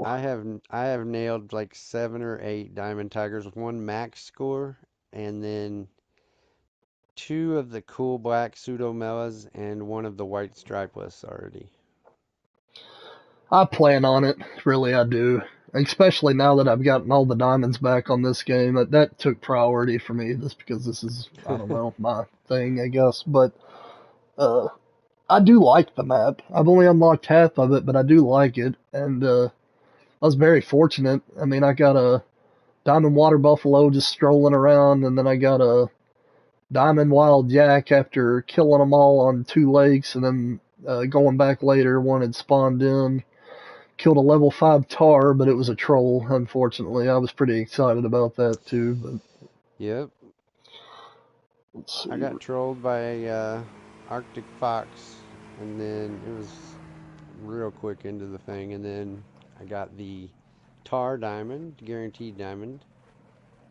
I have nailed like 7 or 8 Diamond Tigers with 1 max score, and then 2 of the cool black pseudo-mellas and 1 of the white stripeless already. I plan on it, really I do. Especially now that I've gotten all the diamonds back on this game. That took priority for me just because this is, I don't know, my thing, I guess. But I do like the map. I've only unlocked half of it, but I do like it, and I was very fortunate. I mean, I got a diamond water buffalo just strolling around, and then I got a diamond wild yak after killing them all on 2 lakes, and then going back later, one had spawned in. Killed a level 5 tar, but it was a troll, unfortunately. I was pretty excited about that too, but Yep. let's I see. got trolled by a Arctic fox, and then it was real quick into the thing, and then I got the tar diamond, guaranteed diamond,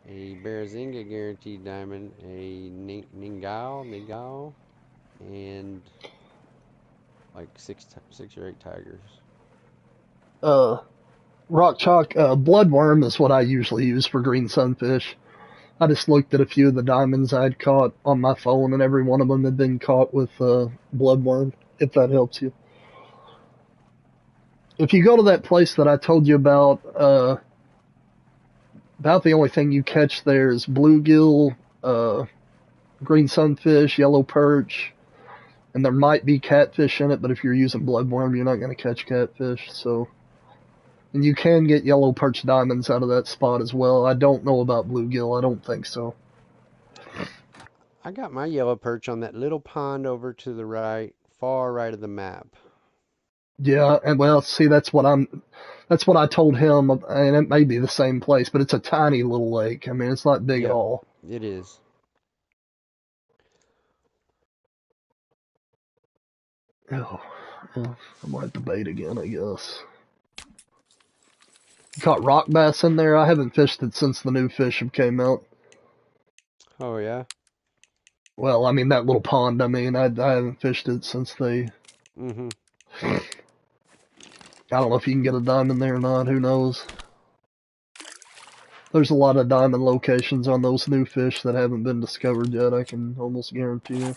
a Barazinga guaranteed diamond, a Ningao, and like six or eight tigers. Uh, Rock chalk, bloodworm is what I usually use for green sunfish. I just looked at a few of the diamonds I'd caught on my phone, and every one of them had been caught with bloodworm, if that helps you. If you go to that place that I told you about the only thing you catch there is bluegill, green sunfish, yellow perch, and there might be catfish in it, but if you're using bloodworm, you're not going to catch catfish. So, and you can get yellow perch diamonds out of that spot as well. I don't know about bluegill. I don't think so. I got my yellow perch on that little pond over to the right, far right of the map. Yeah, and well, see, that's what I told him, and it may be the same place, but it's a tiny little lake. I mean, it's not big at Yep, all. it is. Oh, yeah, I might debate again, I guess. You caught rock bass in there. I haven't fished it since the new fish have came out. Oh yeah. Well, I mean that little pond. I mean, I haven't fished it since they. Mm-hmm. I don't know if you can get a diamond there or not. Who knows? There's a lot of diamond locations on those new fish that haven't been discovered yet. I can almost guarantee you.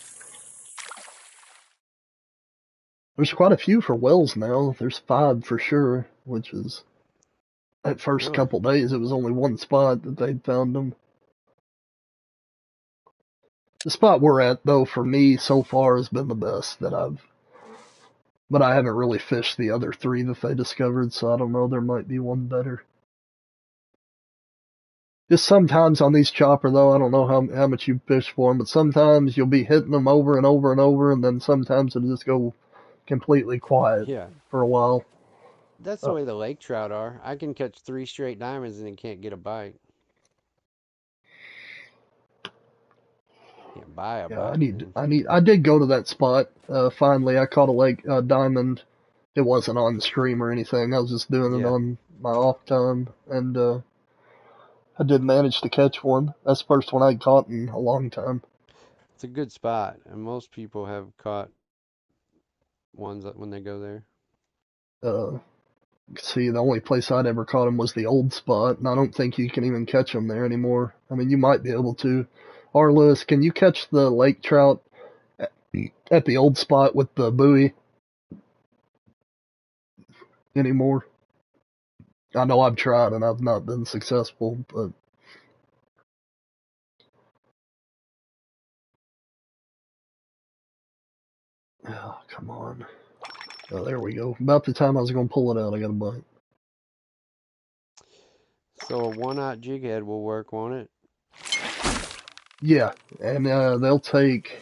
There's quite a few for Wels now. There's 5 for sure, which is at first Really? couple days it was only one spot that they'd found them. The spot we're at though for me so far has been the best that but I haven't really fished the other 3 that they discovered, so I don't know. There might be one better. Just sometimes on these chopper though, I don't know how much you fish for them, but sometimes you'll be hitting them over and over and over, and then sometimes it'll just go completely quiet Yeah. for a while. That's the Uh, way the lake trout are. I can catch 3 straight diamonds and then can't get a bite. Can't buy a yeah, bite even. I did go to that spot. Finally, I caught a lake diamond. It wasn't on stream or anything. I was just doing it Yeah, on my off time, and I did manage to catch one. That's the first one I'd caught in a long time. it's a good spot, and most people have caught ones when they go there. Uh, See, the only place I'd ever caught them was the old spot, and I don't think you can even catch them there anymore. I mean, you might be able to. Or Lewis, can you catch the lake trout at the old spot with the buoy anymore? I know I've tried and I've not been successful, but oh, come on. Oh, there we go. About the time I was going to pull it out, I got a bite. So a one-aught jig head will work, won't it? Yeah, and they'll take.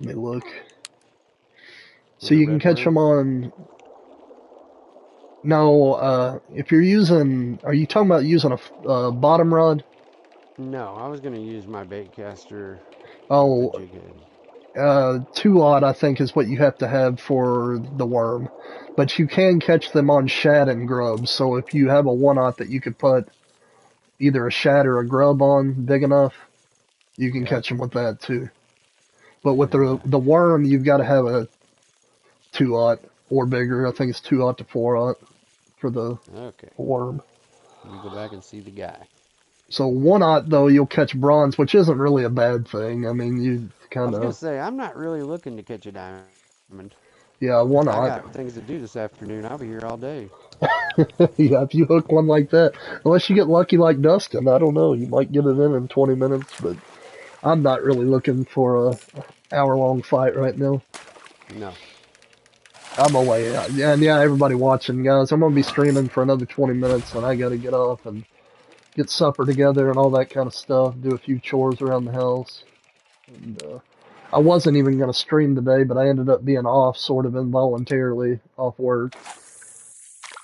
Let me look. With So a you can red catch worm? them on. No, if you're using. Are you talking about using a bottom rod? No, I was gonna use my bait caster with the Oh, jig head. 2-aught I think is what you have to have for the worm, but you can catch them on shad and grubs. So if you have a 1-aught that you could put either a shad or a grub on big enough, you can catch them Gotcha. with that too. But with Yeah. the worm, you've got to have a 2-aught or bigger. I think it's 2-aught to 4-aught for the Okay. worm. Let me go back and see the guy. So 1-aught though, you'll catch bronze, which isn't really a bad thing. I mean, you I kind was gonna of say I'm not really looking to catch a diamond. yeah, one I aught. got things to do this afternoon. I'll be here all day. Yeah, if you hook one like that, unless you get lucky like Dustin, I don't know. You might get it in 20 minutes, but I'm not really looking for a hour long fight right now. No. I'm away. Yeah, and yeah, everybody watching, guys. I'm gonna be streaming for another 20 minutes, and I gotta get off and get supper together and all that kind of stuff. Do a few chores around the house. And I wasn't even gonna stream today, but I ended up being off, sort of involuntarily, off work.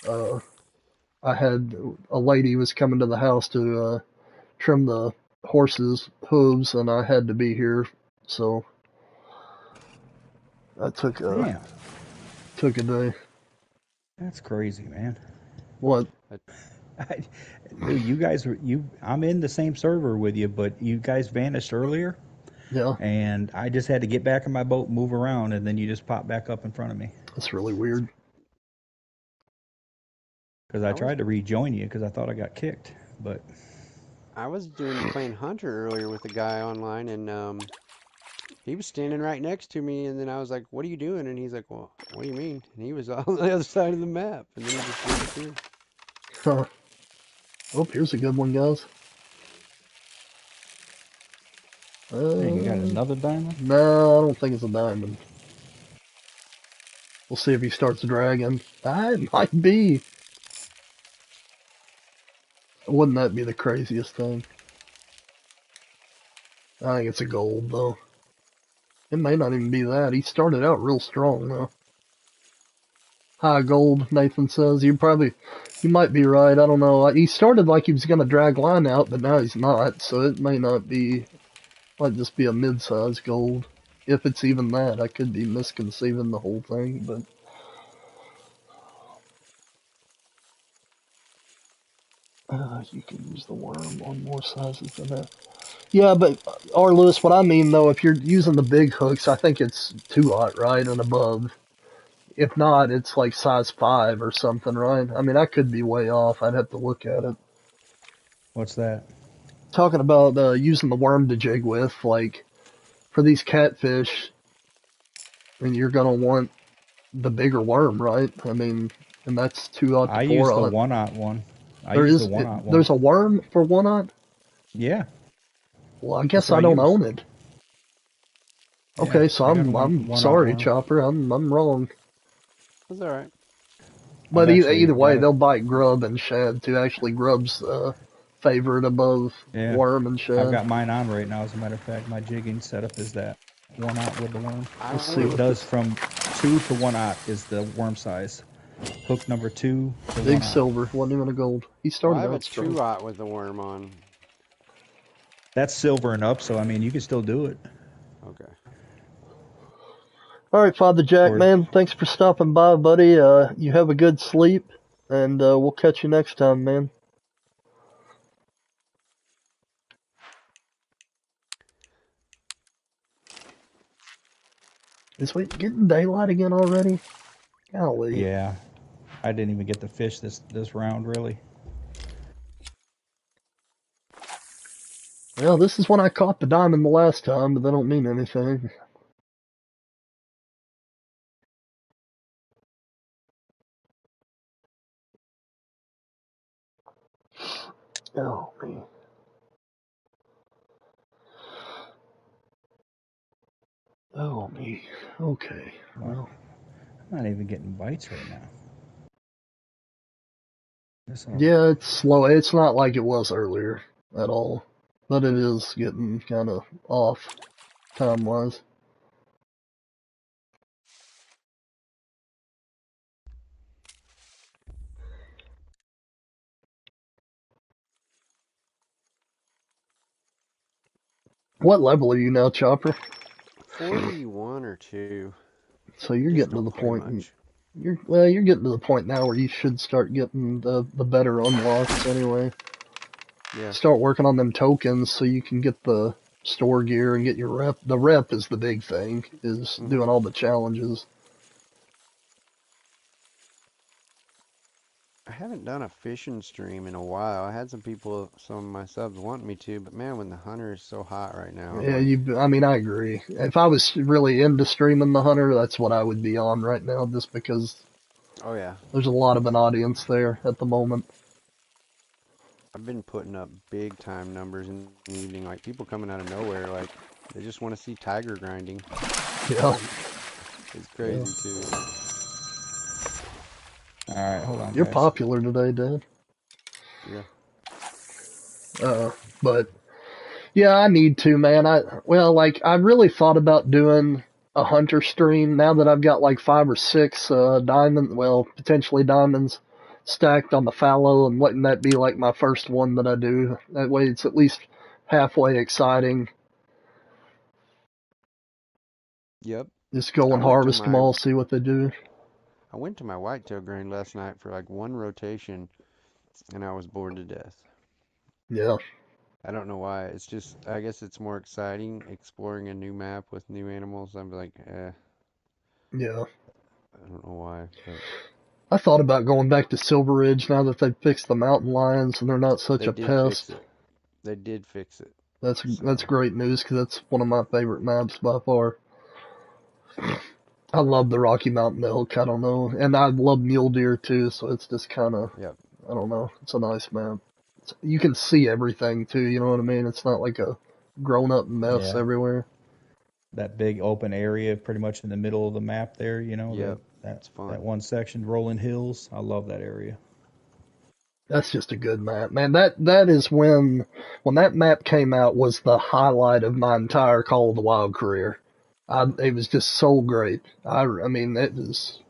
Uh, I had a lady was coming to the house to trim the horses' hooves, and I had to be here, so I Damn, took a day. that's crazy, man. What? I, I, dude, you guys were you. I'm in the same server with you, but you guys vanished earlier, Yeah, and I just had to get back in my boat, move around, and then you just popped back up in front of me that's really weird. because I I was tried to rejoin you because I thought I got kicked, but I was doing playing Hunter earlier with a guy online, and he was standing right next to me, and then I was like, "What are you doing?" And he's like, "Well, what do you mean?" And he was on the other side of the map, and then he just disappeared. Huh. Oh, here's a good one, guys. man, you got Uh, another diamond. no, I don't think it's a diamond. We'll see if he starts dragging. It might be. Wouldn't that be the craziest thing? I think it's a gold, though. It may not even be that. He started out real strong, though. High gold, Nathan says. You might be right. I don't know. He started like he was going to drag line out, but now he's not, so it may not be. Might just be a mid-size gold. If it's even that, I could be misconceiving the whole thing, but you can use the worm on more sizes than that. Yeah, but R. Lewis, what I mean though, if you're using the big hooks, I think it's 2/0, right, and above. If not, it's like size 5 or something, right? I mean, I could be way off. I'd have to look at it. What's that? Talking about using the worm to jig with, like for these catfish, I mean, you're gonna want the bigger worm, right? I mean, and that's 2/0 to I use the 4/0. 1/0 one. I use the 1/0 one. There's a worm for 1/0. Yeah, Well, I that's guess what I I don't use. own it. Yeah, Okay, so I got a I'm 1/0 sorry, worm. Chopper. I'm wrong. That's all right. I've But actually either way, got it. they'll bite grub and shad too. Actually, grub's favorite above Yeah, worm and I've shad. got mine on right now. As a matter of fact, my jigging setup is that 1/0 with the worm. I Let's see It went what does this from 2 to 1/0 is the worm size. Hook number 2 to big 1/0. silver wasn't even a gold. He well, I started have a out strong. 2/0 with the worm on. That's silver and up, so I mean you can still do it. Okay. All right, Father Jack, Or man. Thanks for stopping by, buddy. You have a good sleep, and we'll catch you next time, man. Is we getting daylight again already? Golly. yeah, I didn't even get to fish this round really. Well, this is when I caught the diamond the last time, but that don't mean anything. Oh, man. Oh, me. Okay. What? Well, I'm not even getting bites right now. This yeah, it's slow. It's not like it was earlier at all. But it is getting kind of off time-wise. What level are you now, Chopper? 41 or 2. So you're Just getting to don't the play point. much. You're getting to the point now where you should start getting the better unlocks anyway. Yeah. Start working on them tokens so you can get the store gear and get your rep. The rep is the big thing, is Hmm. doing all the challenges. I haven't done a fishing stream in a while. I had some people, some of my subs want me to, but man, when the hunter is so hot right now, I'm Yeah, like, I mean, I agree. If I was really into streaming the hunter, that's what I would be on right now, just because oh yeah, there's a lot of an audience there at the moment. I've been putting up big time numbers in the evening, like people coming out of nowhere, like they just want to see tiger grinding. Yeah. It's Yeah. crazy too. All right, hold on, You're guys. popular today, Dad. Yeah. Uh, but yeah, I need to, man. I really thought about doing a hunter stream now that I've got like 5 or 6 potentially diamonds stacked on the fallow, and letting that be like my first one that I do. That way, it's at least halfway exciting. Yep. Just go I and went to harvest them my all, see what they do. I went to my whitetail grain last night for like one rotation, and I was bored to death. Yeah, I don't know why. It's just, I guess it's more exciting exploring a new map with new animals. I'm like, yeah. I don't know why, but I thought about going back to Silver Ridge now that they've fixed the mountain lions and they're not such they a did fix pest. it. They did fix it. That's So, great news because that's one of my favorite maps by far. I love the Rocky Mountain Elk. I don't know, and I love mule deer too. So it's just kind of, yep, I don't know. It's a nice map. You can see everything too. You know what I mean? It's not like a grown up mess Yeah, everywhere. that big open area, pretty much in the middle of the map there. You know that yep, that it's that fun. one section, rolling hills. I love that area. That's just a good map, man. That is when that map came out was the highlight of my entire Call of the Wild career. It was just so great. I mean, it was.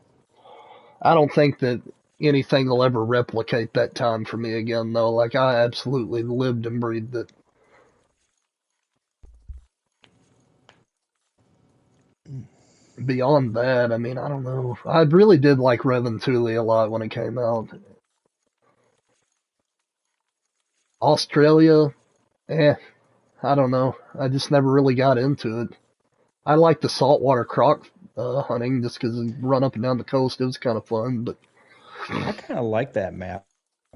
I don't think that anything will ever replicate that time for me again, though. Like I absolutely lived and breathed it. Beyond that, I mean, I don't know. I really did like Revan Thule a lot when it came out. Australia, eh, I don't know. I just never really got into it. I like the saltwater croc hunting just because you run up and down the coast. It was kind of fun, but I kind of like that map.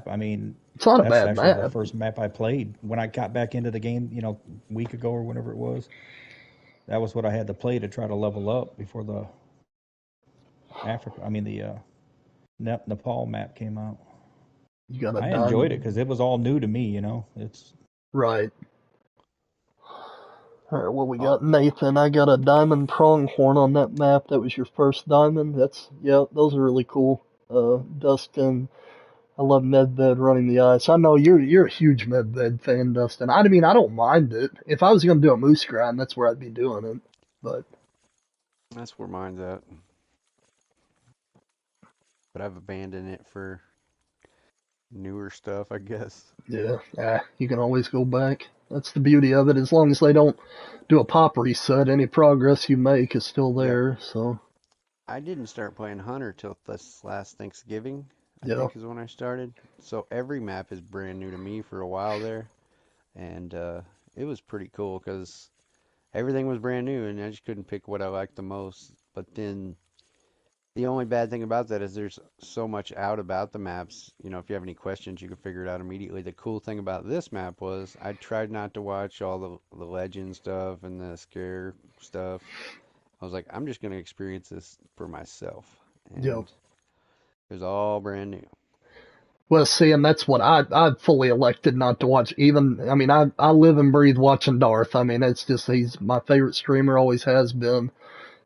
I mean, it's not a that's bad actually the map. first map I played when I got back into the game. A week ago or whenever it was. That was what I had to play to try to level up before the Africa. I mean the Nepal map came out. You got a I enjoyed it diamond, because it was all new to me. It's right? All right, what we Oh, got, Nathan? I got a diamond pronghorn on that map. That was your first diamond. That's yeah, those are really cool. Dustin, I love Medved running the ice. I know you're a huge Medved fan, Dustin. I mean, I don't mind it. If I was gonna do a moose grind, that's where I'd be doing it. But that's where mine's at. But I've abandoned it for newer stuff, I guess. yeah, you can always go back. That's the beauty of it. As long as they don't do a pop reset, any progress you make is still Yep. there. So I didn't start playing Hunter till this last Thanksgiving, I yeah, think is when I started. So every map is brand new to me for a while there. And it was pretty cool because everything was brand new and I just couldn't pick what I liked the most. But then the only bad thing about that is there's so much out about the maps. You know, if you have any questions, you can figure it out immediately. The cool thing about this map was I tried not to watch all the legend stuff and the scare stuff. I was like, I'm just going to experience this for myself. yeah. And it was all brand new. Well, see, and that's what I fully elected not to watch. Even I mean, I live and breathe watching Darth. I mean, it's just he's my favorite streamer, always has been.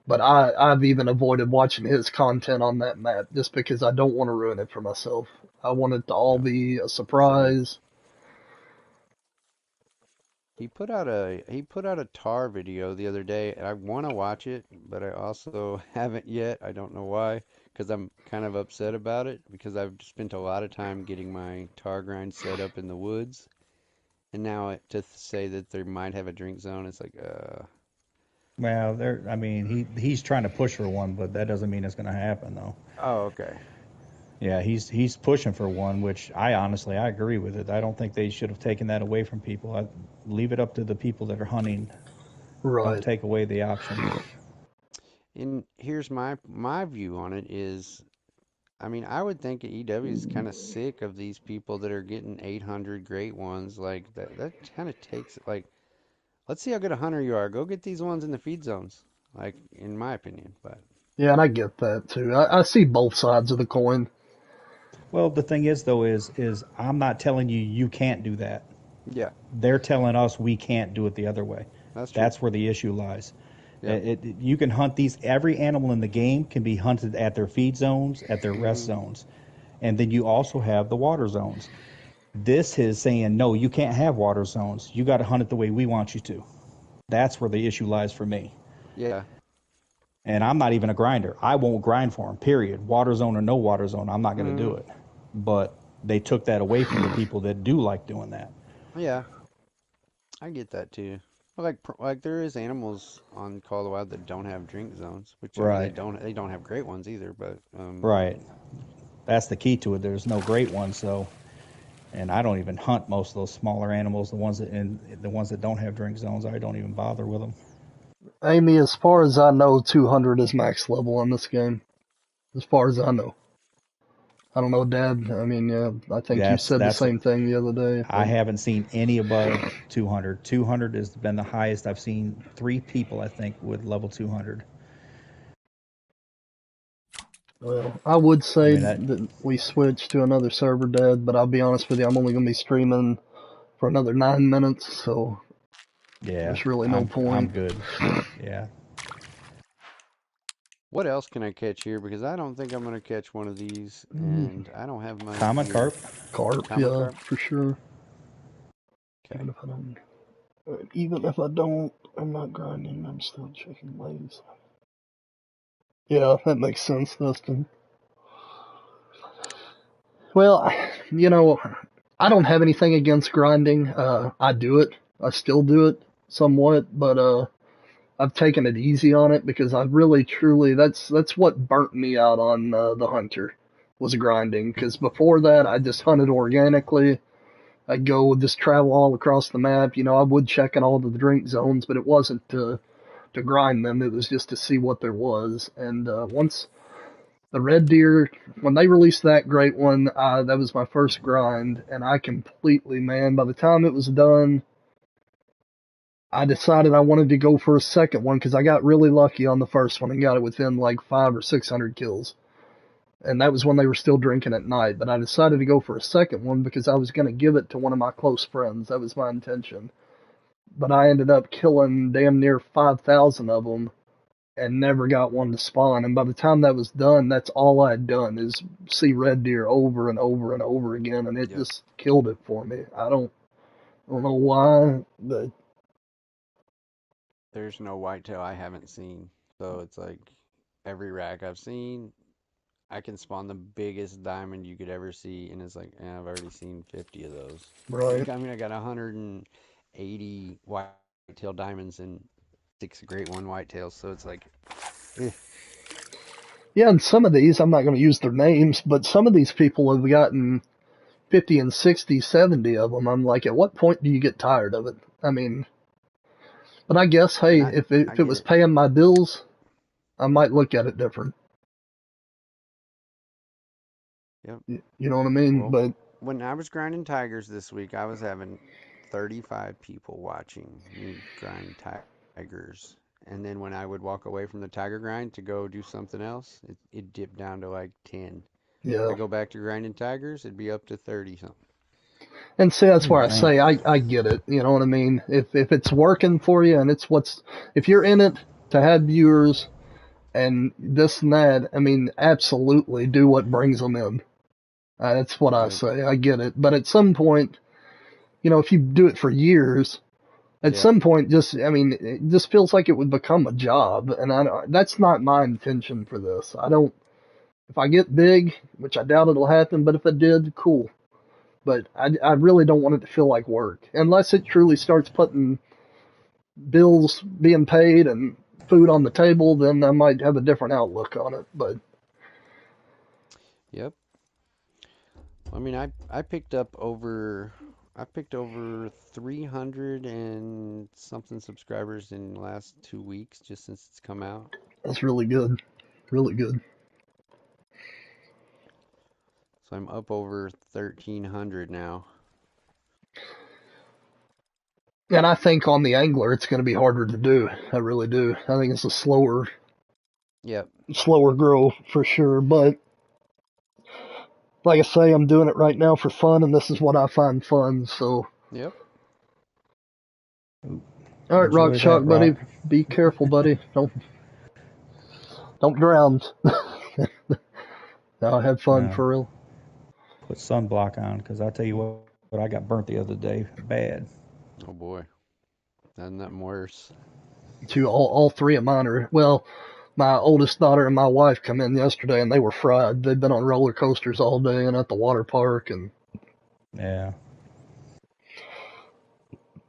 But I've even avoided watching his content on that map just because I don't want to ruin it for myself. I want it to all Yeah, be a same. surprise. He put out a tar video the other day, and I want to watch it, but I also haven't yet. I don't know why, because I'm kind of upset about it because I've spent a lot of time getting my tar grind set up in the woods, and now to say that they might have a drink zone, it's like, well, there. I mean, he's trying to push for one, but that doesn't mean it's going to happen though. oh, okay. Yeah, he's pushing for one, which I agree with it. I don't think they should have taken that away from people. Leave it up to the people that are hunting. Don't Right. take away the option. And here's my view on it is, I mean, I would think EW is kind of sick of these people that are getting 800 great ones. Like that kind of takes it. Like, let's see how good a hunter you are. Go get these ones in the feed zones. Like, in my opinion, but Yeah, and I get that too. I see both sides of the coin. Well, the thing is though is I'm not telling you you can't do that. yeah, They're telling us we can't do it the other way. that's true. That's where the issue lies. Yep. You can hunt these. Every animal in the game can be hunted at their feed zones, at their rest Hmm. zones, and then you also have the water zones. This is saying no, you can't have water zones. You got to hunt it the way we want you to. That's where the issue lies for me. Yeah. And I'm not even a grinder. I won't grind for them. Period. Water zone or no water zone, I'm not going to Hmm. do it. But they took that away from the people that do like doing that. Yeah. I get that too. Well, like there is animals on Call of the Wild that don't have drink zones, which I mean Right. they don't have great ones either, but Right. That's the key to it. There's no great one, so and I don't even hunt most of those smaller animals, the ones that don't have drink zones. I don't even bother with them. Amy, as far as I know, 200 is max level on this game. As far as I know. I don't know, Dad. I mean, yeah, I think you said the That's same thing the other day, I but haven't seen any above 200. 200 has been the highest I've seen. 3 people, I think, with level 200. well, I would I say mean that. that we switched to another server, Dad, but I'll be honest with you, I'm only going to be streaming for another 9 minutes, so Yeah, there's really no I'm point. good. Yeah. what else can I catch here? Because I don't think I'm gonna catch one of these, and I don't have my Common gear. carp. Carp, Common yeah, carp. for sure. Okay. Even if I don't, I'm not grinding. I'm still checking lays. Yeah, that makes sense, Dustin. Well, you know, I don't have anything against grinding. I do it. I still do it somewhat, but I've taken it easy on it because I really truly that's what burnt me out on the hunter was grinding. Because before that, I just hunted organically. I'd go just travel all across the map. You know, I would check in all the drink zones, but it wasn't to grind them. It was just to see what there was. And once the red deer, when they released that great one, that was my first grind, and I completely, man, by the time it was done, I decided I wanted to go for a second one because I got really lucky on the first one and got it within like 500 or 600 kills. And that was when they were still drinking at night. But I decided to go for a second one because I was going to give it to one of my close friends. That was my intention. But I ended up killing damn near 5,000 of them and never got one to spawn. And by the time that was done, that's all I had done is see red deer over and over and over again, and it Yep. just killed it for me. I don't know why, but There's no whitetail I haven't seen, so it's like every rack I've seen, I can spawn the biggest diamond you could ever see, and it's like, I've already seen 50 of those. right. Like, I mean, I got 180 whitetail diamonds and 6 great one whitetails, so it's like, eh, Yeah, and some of these, I'm not going to use their names, but some of these people have gotten 50 and 60, 70 of them. I'm like, at what point do you get tired of it? I mean, but I guess, hey, and if I it get was it. paying my bills, I might look at it different. Yep. You know what I mean? Well, But when I was grinding tigers this week, I was having 35 people watching me grind tigers. And then when I would walk away from the tiger grind to go do something else, it dipped down to like 10. If yeah, I go back to grinding tigers, it'd be up to 30 something. and see, that's Oh where I man. say I get it. You know what I mean? If it's working for you and it's if you're in it to have viewers and this and that, I mean, absolutely do what brings them in. That's what I Yep. say. I get it. But at some point, you know, if you do it for years, at Yep. some point, I mean, it just feels like it would become a job, and that's not my intention for this. I don't. If I get big, which I doubt it'll happen, but if it did, cool. But I really don't want it to feel like work, unless it truly starts putting bills being paid and food on the table. Then I might have a different outlook on it. But Yep. I mean, I picked over 300 and something subscribers in the last 2 weeks just since it's come out. that's really good, really good. So I'm up over 1,300 now. And I think on the angler, it's going to be harder to do. I really do. I think it's a Yep. slower grow for sure. But like I say, I'm doing it right now for fun, and this is what I find fun. So Yep. All right, Rock Enjoy Chalk, that, buddy. Rock. Be careful, buddy. Don't drown. Now have fun No, for real. put sunblock on, because I tell you what, I got burnt the other day bad. Oh boy, nothing worse. To all three of mine are well. My oldest daughter and my wife come in yesterday, and they were fried. They've been on roller coasters all day and at the water park, and Yeah.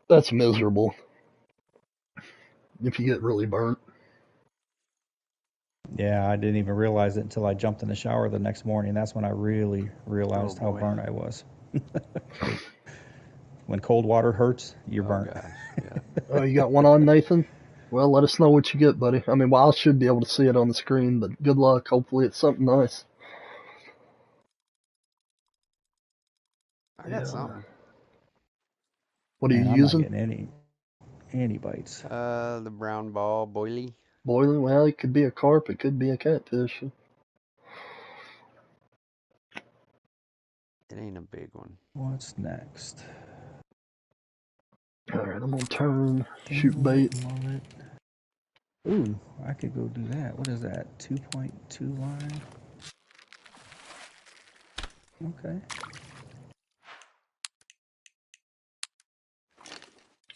that's miserable if you get really burnt. Yeah, I didn't even realize it until I jumped in the shower the next morning. That's when I really Oh realized how boy. burnt I was. When cold water hurts, you're Oh burnt. gosh. Yeah. Oh, you got one on, Nathan? Well, let us know what you get, buddy. I mean, well, I should be able to see it on the screen, but good luck. Hopefully, it's something nice. I got Yeah. something. What are you Man, I'm not using? getting any bites. The brown ball boilie. Boiling? Well, it could be a carp. It could be a catfish. It ain't a big one. What's next? All right, I'm gonna turn shoot Dinglet, bait. mullet. Ooh, I could go do that. What is that? 2.2 line? Okay.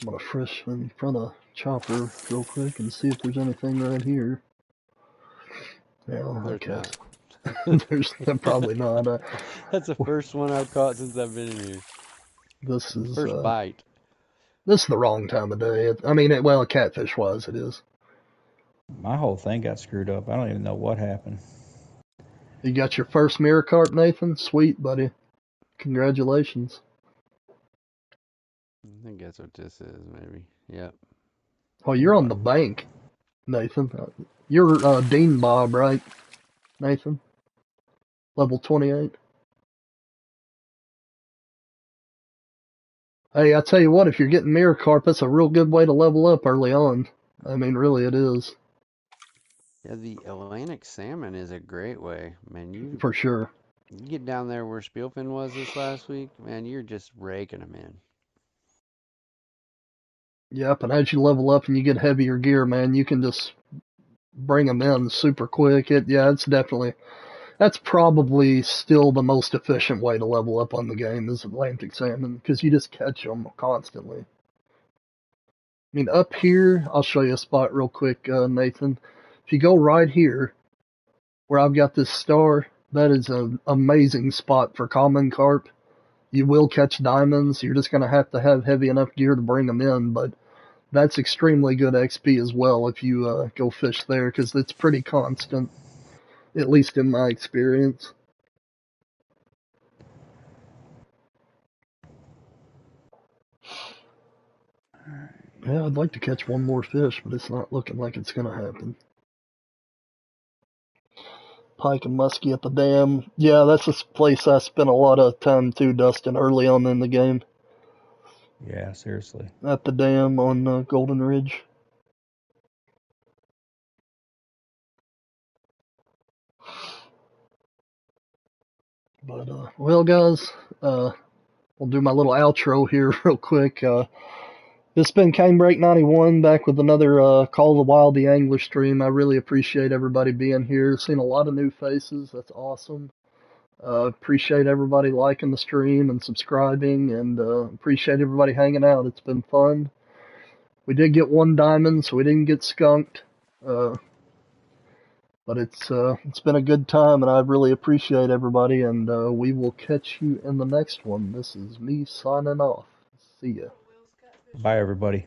I'm gonna fish in front of chopper real quick and see if there's anything right here. Yeah, There's okay. not. There's probably not. That's the first one I've caught since I've been in here. This is First bite. this is the wrong time of day. I mean, well, a catfish wise, it is. My whole thing got screwed up. I don't even know what happened. You got your first mirror carp, Nathan? Sweet, buddy. Congratulations. I think that's what this is, maybe. Yep. Oh, you're on the bank, Nathan. You're Dean Bob, right, Nathan? Level 28. Hey, I tell you what, if you're getting mirror carp, that's a real good way to level up early on. I mean, really, it is. Yeah, the Atlantic salmon is a great way. Man, For sure. you get down there where Spielfin was this last week, man, you're just raking them in. Yep, and as you level up and you get heavier gear, man, you can just bring them in super quick. It's definitely, that's probably still the most efficient way to level up on the game is Atlantic salmon because you just catch them constantly. I mean, up here, I'll show you a spot real quick, Nathan. If you go right here, where I've got this star, that is an amazing spot for common carp. You will catch diamonds. You're just going to have heavy enough gear to bring them in, but that's extremely good XP as well if you go fish there because it's pretty constant, at least in my experience. Yeah, I'd like to catch one more fish, but it's not looking like it's going to happen. Pike and muskie at the dam. Yeah, that's a place I spent a lot of time too, Dustin, early on in the game. Yeah, seriously. At the dam on Golden Ridge. But, well, guys, we'll do my little outro here real quick. This has been Canebrake 91 back with another Call of the Wild the Angler stream. I really appreciate everybody being here. Seen a lot of new faces. That's awesome. Appreciate everybody liking the stream and subscribing, and appreciate everybody hanging out. It's been fun. We did get one diamond, so we didn't get skunked. But it's been a good time, and I really appreciate everybody. And we will catch you in the next one. This is me signing off. See ya. Bye, everybody.